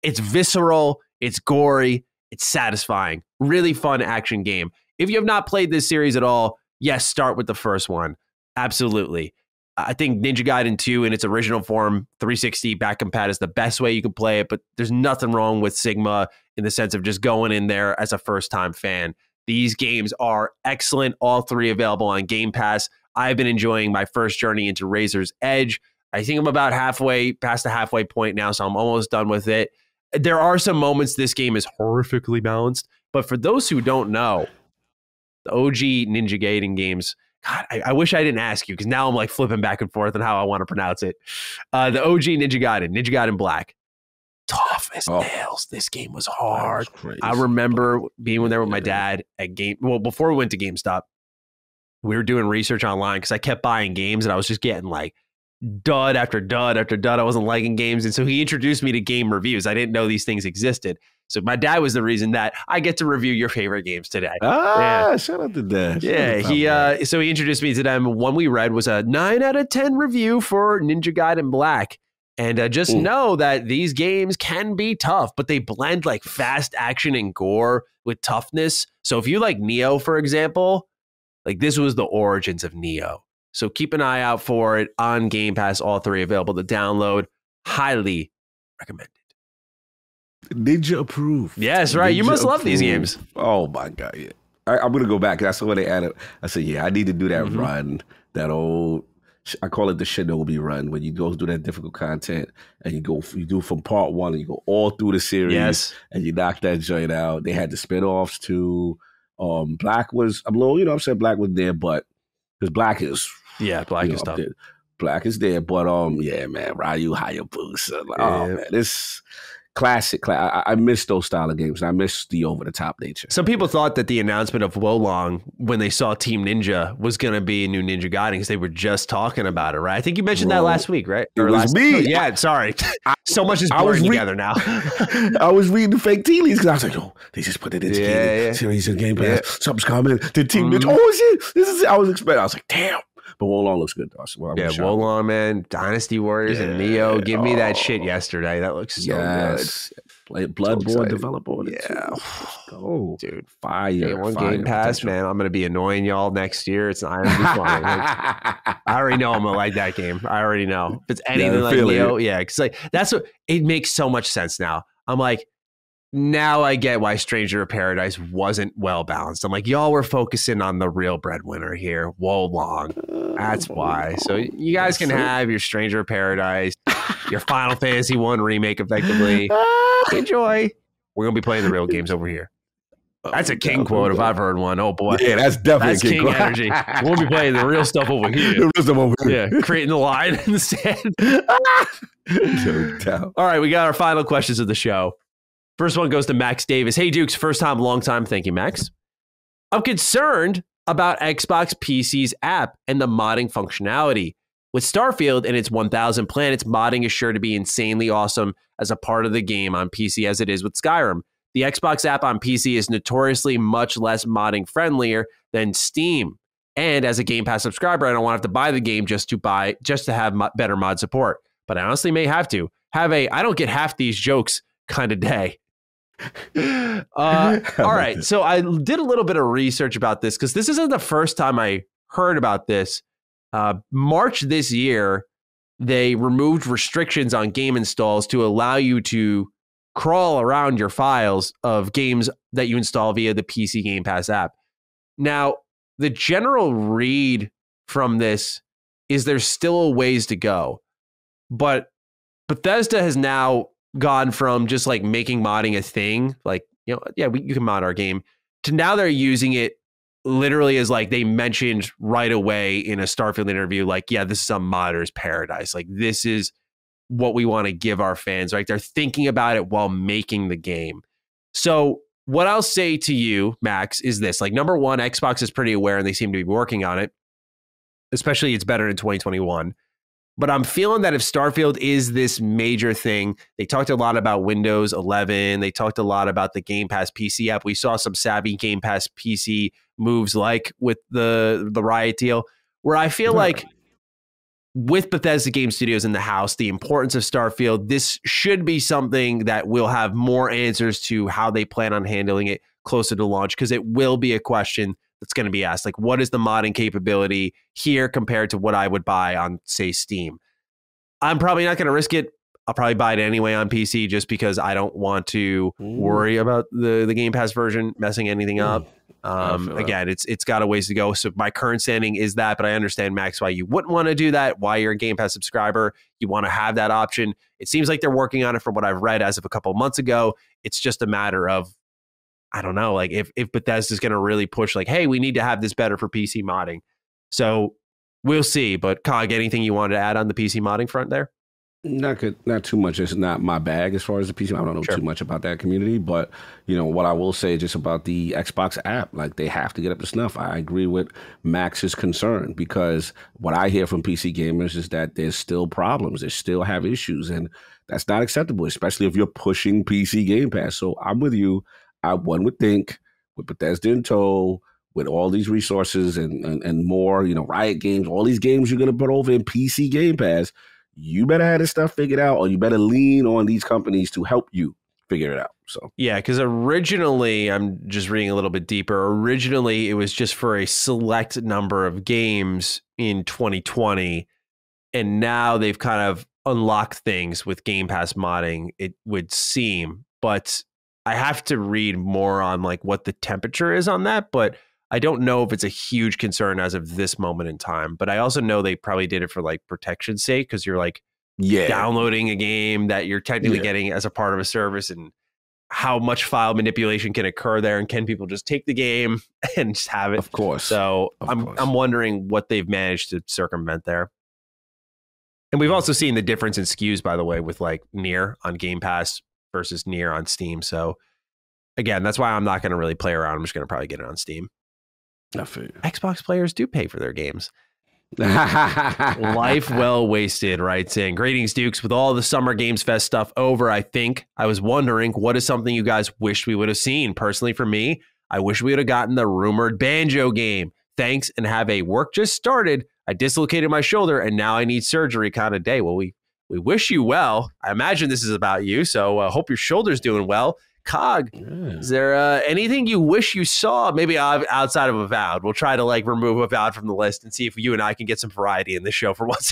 It's visceral. It's gory. It's satisfying. Really fun action game. If you have not played this series at all, yes, start with the first one. Absolutely. I think Ninja Gaiden 2 in its original form, 360 back compat is the best way you can play it, but there's nothing wrong with Sigma in the sense of just going in there as a first-time fan. These games are excellent, all three available on Game Pass. I've been enjoying my first journey into Razor's Edge. I think I'm about halfway past the halfway point now, so I'm almost done with it. There are some moments this game is horrifically balanced, but for those who don't know, the OG Ninja Gaiden games, God, I wish I didn't ask you because now I'm like flipping back and forth on how I want to pronounce it. The OG Ninja Gaiden Black, tough as nails. This game was hard. I remember being there with my dad at before we went to GameStop, we were doing research online because I kept buying games and I was just getting like dud after dud after dud. I wasn't liking games. And so he introduced me to game reviews. I didn't know these things existed. So my dad was the reason that I get to review your favorite games today. Shout out to Dad. Yeah, so he introduced me to them. One we read was a 9 out of 10 review for Ninja Gaiden Black. And just know that these games can be tough, but they blend like fast action and gore with toughness. So if you like Neo, for example, like this was the origins of Neo. So keep an eye out for it on Game Pass, all three available to download. Highly recommended. Ninja approved. Yes, right. Ninja you must love approved. these games. Oh my God. Yeah. I'm going to go back. That's what they added. I said, yeah, I need to do that run. That old, I call it the Shinobi run, when you go through that difficult content and you do from part one and you go all through the series and you knock that joint out. They had the spinoffs too. Black was, I'm saying Black was there, but because Black is, Black is tough. Black is there, but yeah, man, Ryu Hayabusa, man, this classic. I miss those style of games. I miss the over the top nature. Some people thought that the announcement of Wolong when they saw Team Ninja was going to be a new Ninja Gaiden because they were just talking about it, right? I think you mentioned that last week, right? It was me. Yeah, sorry. So much is blurring together now. I was reading the fake tea leaves because I was like, yo, they just put it into series in Game Pass. Something's coming. The Team Ninja. Oh shit! This is. I was expecting. I was like, damn. But Wolong looks good, though. So Wolong, man. Dynasty Warriors and Neo. Give me that shit yesterday. That looks so good. Bloodborne developer. Yeah. Let's go. Dude. Fire. Game Pass, man. I'm going to be annoying y'all next year. It's not going to be fun. I already know I'm going to like that game. I already know. If it's anything like Neo, because like, that's what, it makes so much sense now. I'm like, now I get why Stranger of Paradise wasn't well balanced. I'm like, y'all were focusing on the real breadwinner here, Wolong. That's why. So you guys can have your Stranger of Paradise, your Final Fantasy 1 remake, effectively. Enjoy. We're gonna be playing the real games over here. That's a King quote if I've heard one. Oh boy, yeah, that's definitely King energy. We'll be playing the real stuff over here. Yeah, creating the line in the sand. No doubt. All right, we got our final questions of the show. First one goes to Max Davis. Hey, Dukes, first time, long time. Thank you, Max. I'm concerned about Xbox PC's app and the modding functionality. With Starfield and its 1,000 planets, modding is sure to be insanely awesome as a part of the game on PC as it is with Skyrim. The Xbox app on PC is notoriously much less modding friendlier than Steam. And as a Game Pass subscriber, I don't want to have to buy the game just to have better mod support. But I honestly may have to have I don't get half these jokes kind of day. All right. So I did a little bit of research about this because this isn't the first time I heard about this. March this year, they removed restrictions on game installs to allow you to crawl around your files of games that you install via the PC Game Pass app. Now, the general read from this is there's still a ways to go, but Bethesda has now gone from just like making modding a thing, like, you can mod our game, to now they're using it literally as like they mentioned right away in a Starfield interview, like, yeah, this is a modder's paradise. Like, this is what we want to give our fans, right? They're thinking about it while making the game. So what I'll say to you, Max, is this. Like, number one, Xbox is pretty aware and they seem to be working on it, especially it's better in 2021. But I'm feeling that if Starfield is this major thing, they talked a lot about Windows 11. They talked a lot about the Game Pass PC app. We saw some savvy Game Pass PC moves like with the Riot deal, where I feel like with Bethesda Game Studios in the house, the importance of Starfield, this should be something that will have more answers to how they plan on handling it closer to launch, because it will be a question that's going to be asked. Like, what is the modding capability here compared to what I would buy on, say, Steam? I'm probably not going to risk it. I'll probably buy it anyway on PC just because I don't want to worry about the Game Pass version messing anything up. Again, it's got a ways to go. So my current standing is that, but I understand, Max, why you wouldn't want to do that, why you're a Game Pass subscriber. You want to have that option. It seems like they're working on it from what I've read as of a couple of months ago. It's just a matter of, I don't know, like if Bethesda's going to really push like, hey, we need to have this better for PC modding. So we'll see. But Cog, anything you wanted to add on the PC modding front there? Not too much. It's not my bag as far as the PC. I don't know too much about that community, but what I will say just about the Xbox app, like they have to get up to snuff. I agree with Max's concern, because what I hear from PC gamers is that there's still problems. They still have issues, and that's not acceptable, especially if you're pushing PC Game Pass. So I'm with you. One would think with Bethesda in tow, with all these resources and more, Riot Games, all these games you're going to put over in PC Game Pass, you better have this stuff figured out, or you better lean on these companies to help you figure it out. So yeah, because originally, I'm just reading a little bit deeper. Originally, it was just for a select number of games in 2020, and now they've kind of unlocked things with Game Pass modding, it would seem. But I have to read more on like what the temperature is on that, but I don't know if it's a huge concern as of this moment in time. But I also know they probably did it for like protection's sake, because you're like downloading a game that you're technically getting as a part of a service, and how much file manipulation can occur there, and can people just take the game and just have it? Of course. So I'm wondering what they've managed to circumvent there. And we've also seen the difference in SKUs, by the way, with like Nier on Game Pass versus Nier on Steam. So again, that's why I'm not going to really play around. I'm just going to probably get it on Steam. Xbox players do pay for their games. Life well wasted writes in, greetings, Dukes. With all the Summer Games Fest stuff over, I was wondering, what is something you guys wished we would have seen? Personally, for me, I wish we would have gotten the rumored Banjo game. Thanks, and have a work just started. I dislocated my shoulder and now I need surgery kind of day. Well, we wish you well. I imagine this is about you, so I hope your shoulder's doing well. Cog, is there anything you wish you saw, maybe outside of Avowed? We'll try to like remove Avowed from the list and see if you and I can get some variety in this show for once.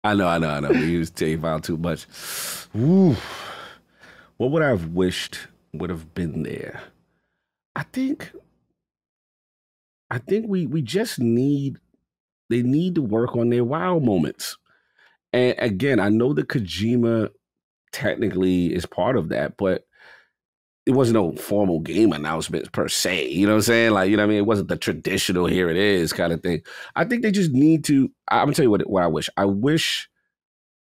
I know. We use Avowed too much. Ooh. What would I have wished would have been there? I think we just they need to work on their wow moments. And again, I know that Kojima technically is part of that, but it wasn't no formal game announcement per se. You know what I'm saying? Like, what I mean? It wasn't the traditional here it is kind of thing. I think they just need to, I'm going to tell you what I wish. I wish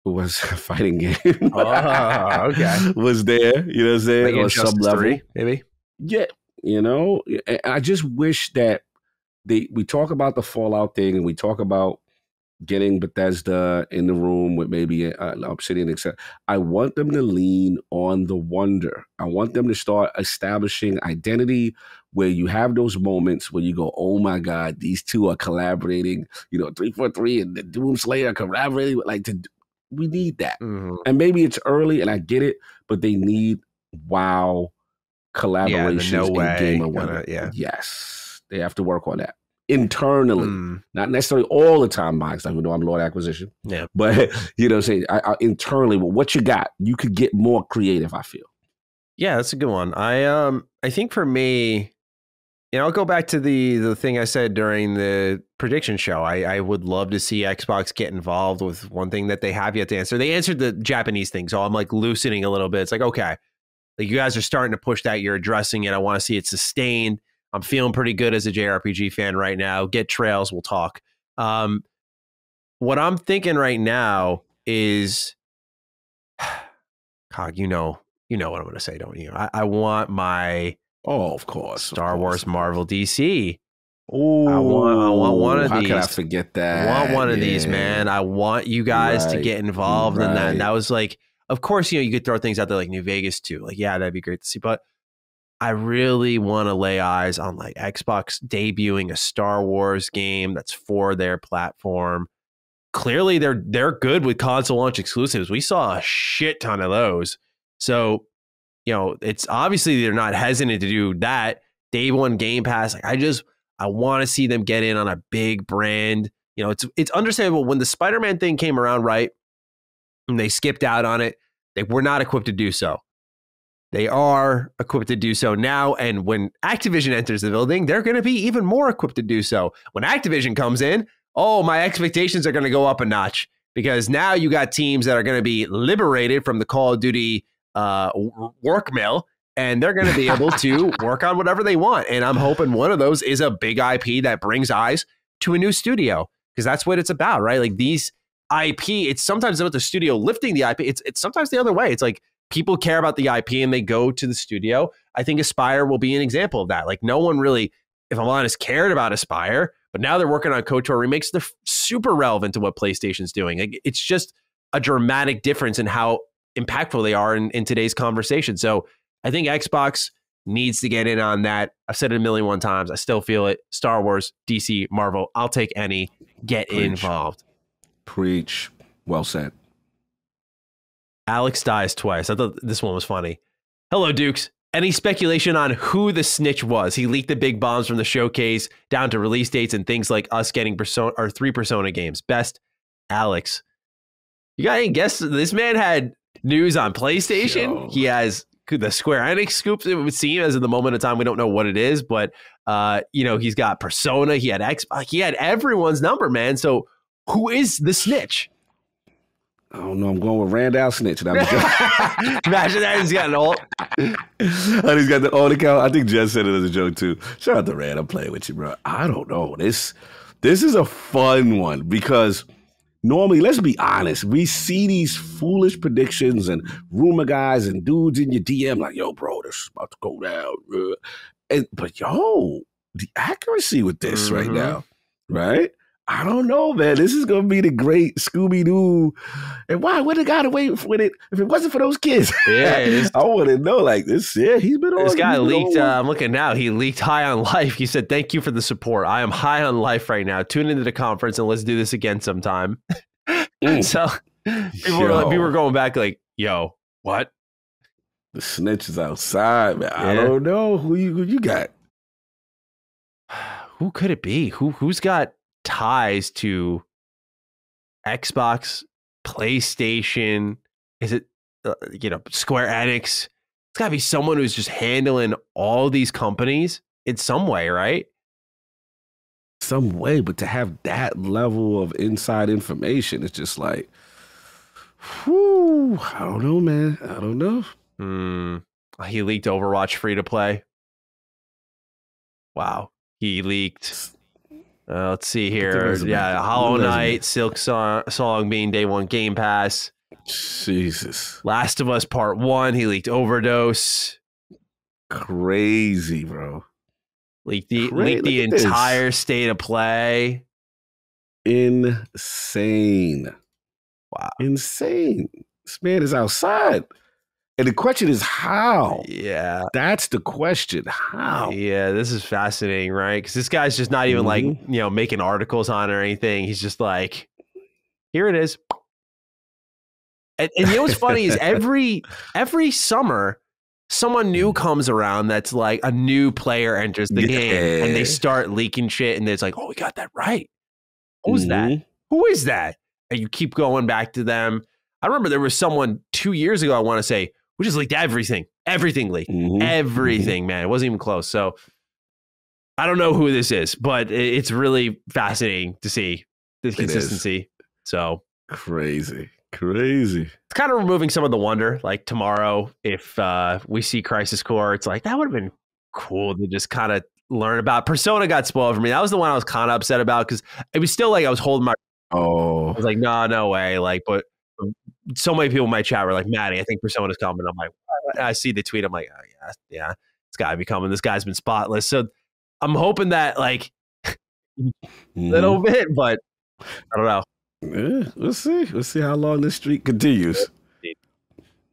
it was a fighting game. Okay. Was there, you know what I'm saying? Like on some level. 3, maybe? Yeah. I just wish that we talk about the Fallout thing, and we talk about getting Bethesda in the room with maybe Obsidian, etc. I want them to lean on the wonder. I want them to start establishing identity where you have those moments where you go, oh my God, these two are collaborating, 343 and the Doomslayer are collaborating. We need that. Mm-hmm. And maybe it's early and I get it, but they need wow collaborations in Game of Wonder. Yes, they have to work on that. Internally, not necessarily all the time, Mike, even though I'm Lord Acquisition. Yeah. But, I internally, well, what you got, you could get more creative, I feel. Yeah, that's a good one. I think for me, I'll go back to the thing I said during the prediction show. I would love to see Xbox get involved with one thing that they have yet to answer. They answered the Japanese thing, so I'm like loosening a little bit. It's like, okay, like you guys are starting to push that. You're addressing it. I want to see it sustained. I'm feeling pretty good as a JRPG fan right now. Get Trails, we'll talk. What I'm thinking right now is, Cog, you know what I'm going to say, don't you? I want my Oh, of course. Star Wars, Marvel, DC. Oh, I want one of how these. could I forget that? I want one of these, man. I want you guys to get involved in that. And that was like, of course, you could throw things out there like New Vegas too. Like, yeah, that'd be great to see. But I really want to lay eyes on like Xbox debuting a Star Wars game that's for their platform. Clearly, they're good with console launch exclusives. We saw a shit ton of those. So, it's obviously they're not hesitant to do that. Day one Game Pass. Like, I want to see them get in on a big brand. It's understandable when the Spider-Man thing came around, right? And they skipped out on it. They were not equipped to do so. They are equipped to do so now. And when Activision enters the building, they're going to be even more equipped to do so. When Activision comes in, my expectations are going to go up a notch because now you got teams that are going to be liberated from the Call of Duty work mill, and they're going to be able to work on whatever they want. And I'm hoping one of those is a big IP that brings eyes to a new studio, because that's what it's about, right? Like these IP, it's sometimes about the studio lifting the IP. It's sometimes the other way. It's like people care about the IP and they go to the studio. I think Aspire will be an example of that. Like no one really, if I'm honest, cared about Aspire, but now they're working on KOTOR remakes. They're super relevant to what PlayStation's doing. Like, it's just a dramatic difference in how impactful they are in today's conversation. So I think Xbox needs to get in on that. I've said it a million times. I still feel it. Star Wars, DC, Marvel. I'll take any. Get involved. Preach. Well said. Alex dies twice. I thought this one was funny. Hello, Dukes. Any speculation on who the snitch was? He leaked the big bombs from the showcase down to release dates and things like us getting three Persona games. Best, Alex. You got any guess? This man had news on PlayStation. Yo. He has the Square Enix scoops, it would seem, as of the moment of time. We don't know what it is, but he's got Persona. He had Xbox. He had everyone's number, man. So who is the snitch? I don't know. I'm going with Randall Snitch. Imagine that. He's got an alt. And he's got the alt account. I think Jess said it as a joke too. Shout out to Rand. I'm playing with you, bro. I don't know. This is a fun one because normally, let's be honest, we see these foolish predictions and rumor guys and dudes in your DM like, yo, bro, this is about to go down. Bro. But the accuracy with this right now, right? I don't know, man. This is going to be the great Scooby-Doo. And why would have got away with it if it wasn't for those kids? Yeah, I want to know, like, this, he's been on. This guy leaked, I'm looking now, he leaked High on Life. He said, thank you for the support. I am high on life right now. Tune into the conference and let's do this again sometime. So people were going back like, yo, what? The snitch is outside, man. Yeah. I don't know. Who you got? Who could it be? Who's got ties to Xbox, PlayStation? Is it Square Enix? It's got to be someone who's just handling all these companies in some way, right? Some way, but to have that level of inside information, it's just like, whew, I don't know, man. I don't know. He leaked Overwatch free to play. Wow. He leaked. Let's see here. Yeah, Hollow Knight, Silksong being day one Game Pass. Jesus. Last of Us Part 1. He leaked Overdose. Crazy, bro. Leaked the entire state of play. Insane. Wow. Insane. This man is outside. And the question is how? Yeah. That's the question. How? Yeah, this is fascinating, right? Because this guy's just not even like, making articles on it or anything. He's just like, here it is. And what's funny is every summer, someone new comes around that's like a new player enters the game and they start leaking shit and it's like, oh, we got that right. Who's that? Who is that? And you keep going back to them. I remember there was someone 2 years ago, I want to say, we just leaked everything. Everything leaked. Everything, man. It wasn't even close. So I don't know who this is, but it's really fascinating to see the consistency. So crazy. It's kind of removing some of the wonder. Like tomorrow, if we see Crisis Core, it's like, that would have been cool to just kind of learn about. Persona got spoiled for me. That was the one I was kind of upset about because it was still like I was holding my... I was like, no way. Like, but so many people in my chat were like, Maddie, I think Persona's coming. I'm like, I see the tweet. I'm like, oh, yeah. It's guy be coming? This guy's been spotless. So I'm hoping that like little bit, but I don't know. Yeah, we'll see. We'll see how long this streak continues.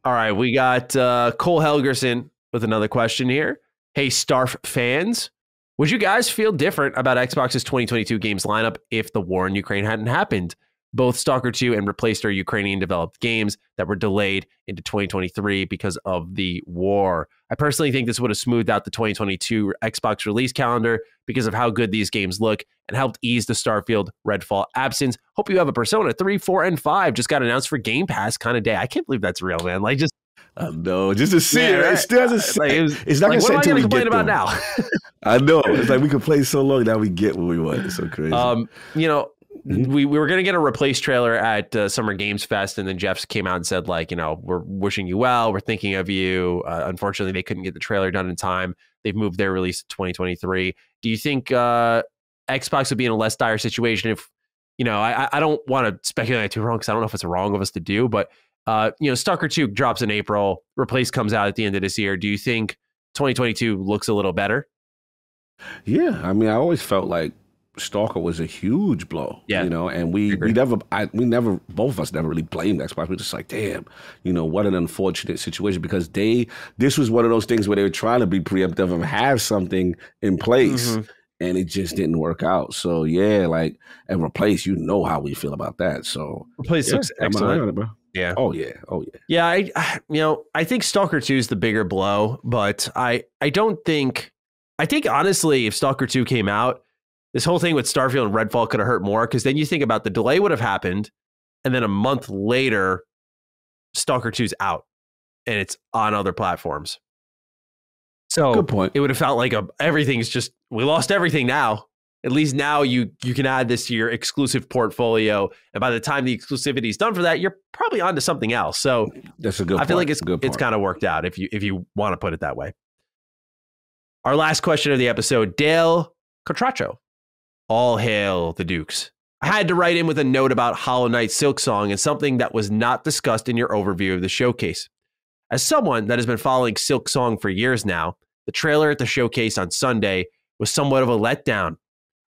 All right, we got Cole Helgerson with another question here. Hey, Starf fans, would you guys feel different about Xbox's 2022 games lineup if the war in Ukraine hadn't happened? Both Stalker 2 and Replaced are Ukrainian-developed games that were delayed into 2023 because of the war. I personally think this would have smoothed out the 2022 Xbox release calendar because of how good these games look and helped ease the Starfield Redfall absence. Hope you have a Persona 3, 4, and 5 just got announced for Game Pass kind of day. I can't believe that's real, man. Like, just no, just to see it. Right? It still doesn't like, it's not like, going to complain about now. I know. It's like we could play so long now we get what we want. It's so crazy. You know, we were going to get a Replace trailer at Summer Games Fest, and then Jeff came out and said, like, you know, we're wishing you well. We're thinking of you. Unfortunately, they couldn't get the trailer done in time. They've moved their release to 2023. Do you think Xbox would be in a less dire situation if, you know, I don't want to speculate too wrong because I don't know if it's wrong of us to do, but, you know, Stalker 2 drops in April. Replace comes out at the end of this year. Do you think 2022 looks a little better? Yeah. I mean, I always felt like Stalker was a huge blow, you know, and we never, both of us never really blamed Xbox. We're just like, damn, you know, what an unfortunate situation because this was one of those things where they were trying to be preemptive and have something in place and it just didn't work out. So yeah, like, and Replace, you know how we feel about that. So Replace looks excellent. Bro. Yeah. Oh yeah. Yeah. I think Stalker 2 is the bigger blow, but I think honestly, if Stalker 2 came out, this whole thing with Starfield and Redfall could have hurt more because then you think about the delay would have happened and then a month later, Stalker 2's out and it's on other platforms. So good point. It would have felt like everything's just, we lost everything now. At least now you can add this to your exclusive portfolio. And by the time the exclusivity is done for that, you're probably onto something else. So that's a good point. I feel like it's kind of worked out if you want to put it that way. Our last question of the episode, Dale Cotracho. All hail the Dukes. I had to write in with a note about Hollow Knight Silksong and something that was not discussed in your overview of the showcase. As someone that has been following Silksong for years now, the trailer at the showcase on Sunday was somewhat of a letdown.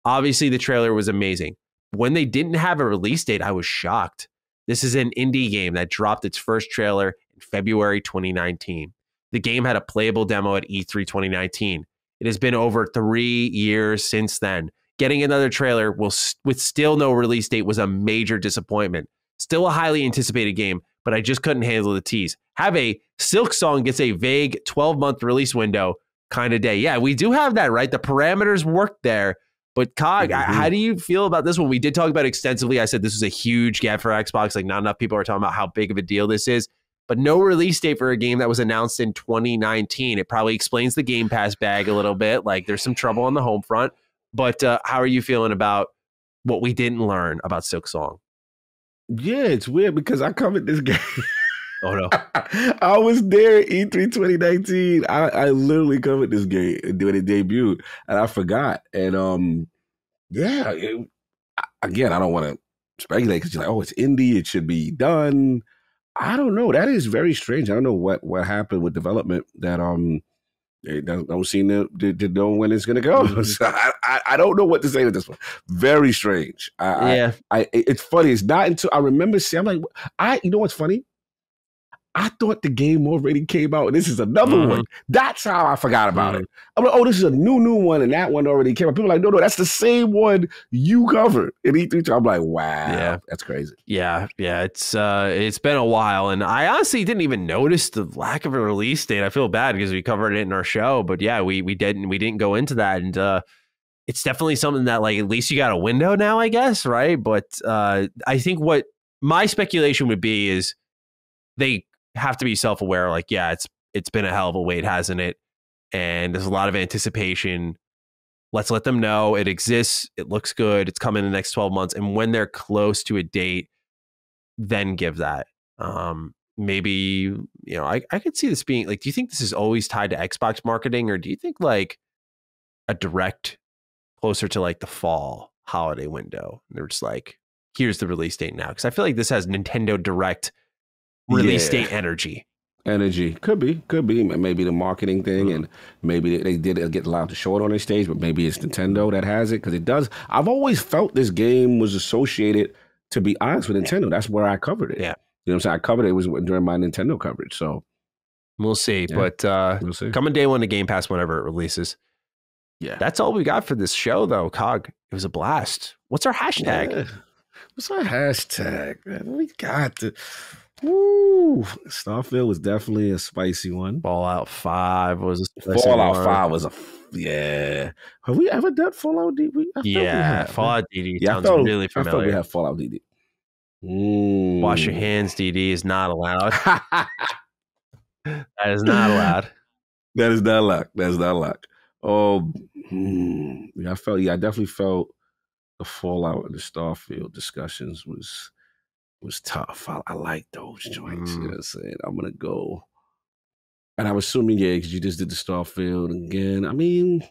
Obviously, the trailer was amazing. When they didn't have a release date, I was shocked. This is an indie game that dropped its first trailer in February 2019. The game had a playable demo at E3 2019. It has been over 3 years since then. Getting another trailer with still no release date was a major disappointment. Still a highly anticipated game, but I just couldn't handle the tease. Have a Silksong gets a vague 12-month release window kind of day. Yeah, we do have that, right? The parameters work there. But Cog, how do you feel about this one? We did talk about it extensively. I said this was a huge gap for Xbox. Like, not enough people are talking about how big of a deal this is. But no release date for a game that was announced in 2019. It probably explains the Game Pass bag a little bit. Like, there's some trouble on the home front. But how are you feeling about what we didn't learn about Silksong? Yeah, it's weird because I covered this game. Oh, no. I was there at E3 2019. I literally covered this game when it debuted, and I forgot. And again, I don't want to speculate because you're like, oh, it's indie. It should be done. I don't know. That is very strange. I don't know what happened with development that they don't seem to know when it's going to go. So I don't know what to say with this one. Very strange. It's funny. It's not until I remember saying, I'm like, you know what's funny? I thought the game already came out, and this is another one. That's how I forgot about it. I'm like, oh, this is a new one, and that one already came out. People are like, no, that's the same one you covered in E3. I'm like, wow, that's crazy. Yeah, it's been a while, and I honestly didn't even notice the lack of a release date. I feel bad because we covered it in our show, but yeah, we didn't go into that, and it's definitely something that, like, at least you got a window now, I guess, right? But I think what my speculation would be is they have to be self-aware, like, yeah, it's been a hell of a wait, hasn't it? And there's a lot of anticipation. Let's let them know it exists, it looks good, it's coming in the next 12 months, and when they're close to a date, then give that. Maybe, you know, I could see this being, like, do you think this is always tied to Xbox marketing, or do you think, like, a direct closer to, like, the fall holiday window, they're just like, here's the release date now? Because I feel like this has Nintendo Direct release date energy. Energy could be. Maybe the marketing thing, and maybe they did get allowed to show it on their stage, but maybe it's Nintendo that has it because it does. I've always felt this game was associated, to be honest, with Nintendo. That's where I covered it. Yeah, you know what I'm saying. I covered it was during my Nintendo coverage. So we'll see. Yeah, but we'll see. Coming day one to Game Pass whenever it releases. Yeah, that's all we got for this show, though. Cog, it was a blast. What's our hashtag? Yeah. What's our hashtag, man? We got to. Woo! Starfield was definitely a spicy one. Fallout 5 was a spicy Fallout one. 5 was yeah. Have we ever done Fallout DD? Yeah, Fallout DD sounds really familiar. I thought we have Fallout DD. Wash your hands, DD is not allowed. That is not allowed. That is not allowed. That is not allowed. I definitely felt the Fallout and the Starfield discussions was tough. I like those joints. You know what I'm saying? I'm gonna go, and I'm assuming because you just did the Starfield again. I mean,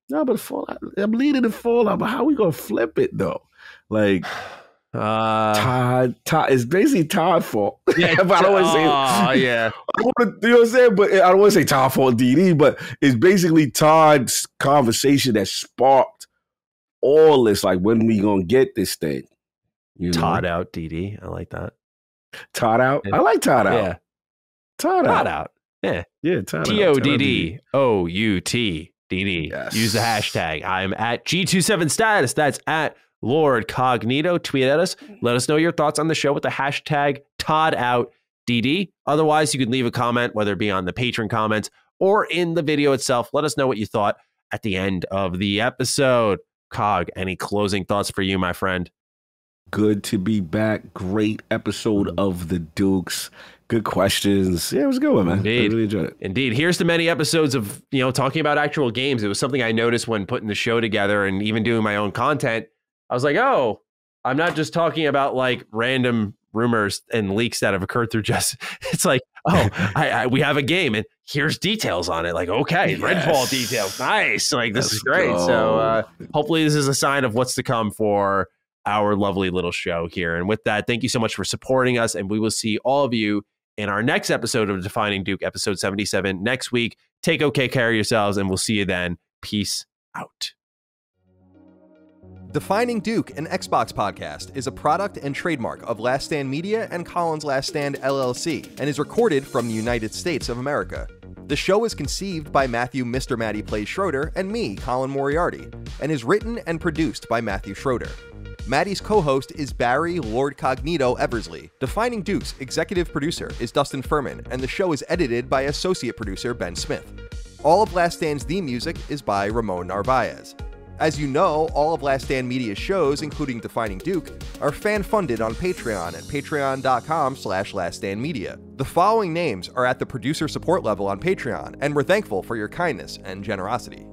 no, but Fallout. I'm leading the Fallout, but how we gonna flip it though? Like Todd is basically Todd fault. Yeah, but I don't want to say. Yeah, you know what I'm saying? But I don't want to say Todd fault DD, but it's basically Todd's conversation that sparked all this. Like, when we gonna get this thing? You know? Todd out, DD. I like that. Todd out. I like Todd out. Yeah. Todd out. Yeah. Yeah. Todd TODDOUT DD. Yes. Use the hashtag. I'm at G27status. That's at Lord Cognito. Tweet at us. Let us know your thoughts on the show with the hashtag ToddOutDD. Otherwise, you can leave a comment, whether it be on the Patreon comments or in the video itself. Let us know what you thought at the end of the episode. Cog, any closing thoughts for you, my friend? Good to be back. Great episode of The Dukes. Good questions. Yeah, it was a good one, man. Indeed. I really enjoyed it. Indeed. Here's to many episodes of, talking about actual games. It was something I noticed when putting the show together and even doing my own content. I was like, oh, I'm not just talking about like random rumors and leaks that have occurred through just, it's like, oh, we have a game and here's details on it. Like, okay, yes. Redfall details. Nice. Like, this is great. Go. So hopefully this is a sign of what's to come for our lovely little show here. And with that, thank you so much for supporting us. And we will see all of you in our next episode of Defining Duke, episode 77 next week. Take okay care of yourselves, and we'll see you then. Peace out. Defining Duke, an Xbox podcast, is a product and trademark of Last Stand Media and Colin's Last Stand LLC, and is recorded from the United States of America. The show is conceived by Matthew Mr. Matty Plays Schroeder and me, Colin Moriarty, and is written and produced by Matthew Schroeder. Matty's co-host is Barry Lord Cognito Eversley. Defining Duke's executive producer is Dustin Furman, and the show is edited by associate producer Ben Smith. All of Last Stand's theme music is by Ramon Narvaez. As you know, all of Last Stand Media's shows, including Defining Duke, are fan-funded on Patreon at patreon.com/laststandmedia. The following names are at the producer support level on Patreon, and we're thankful for your kindness and generosity.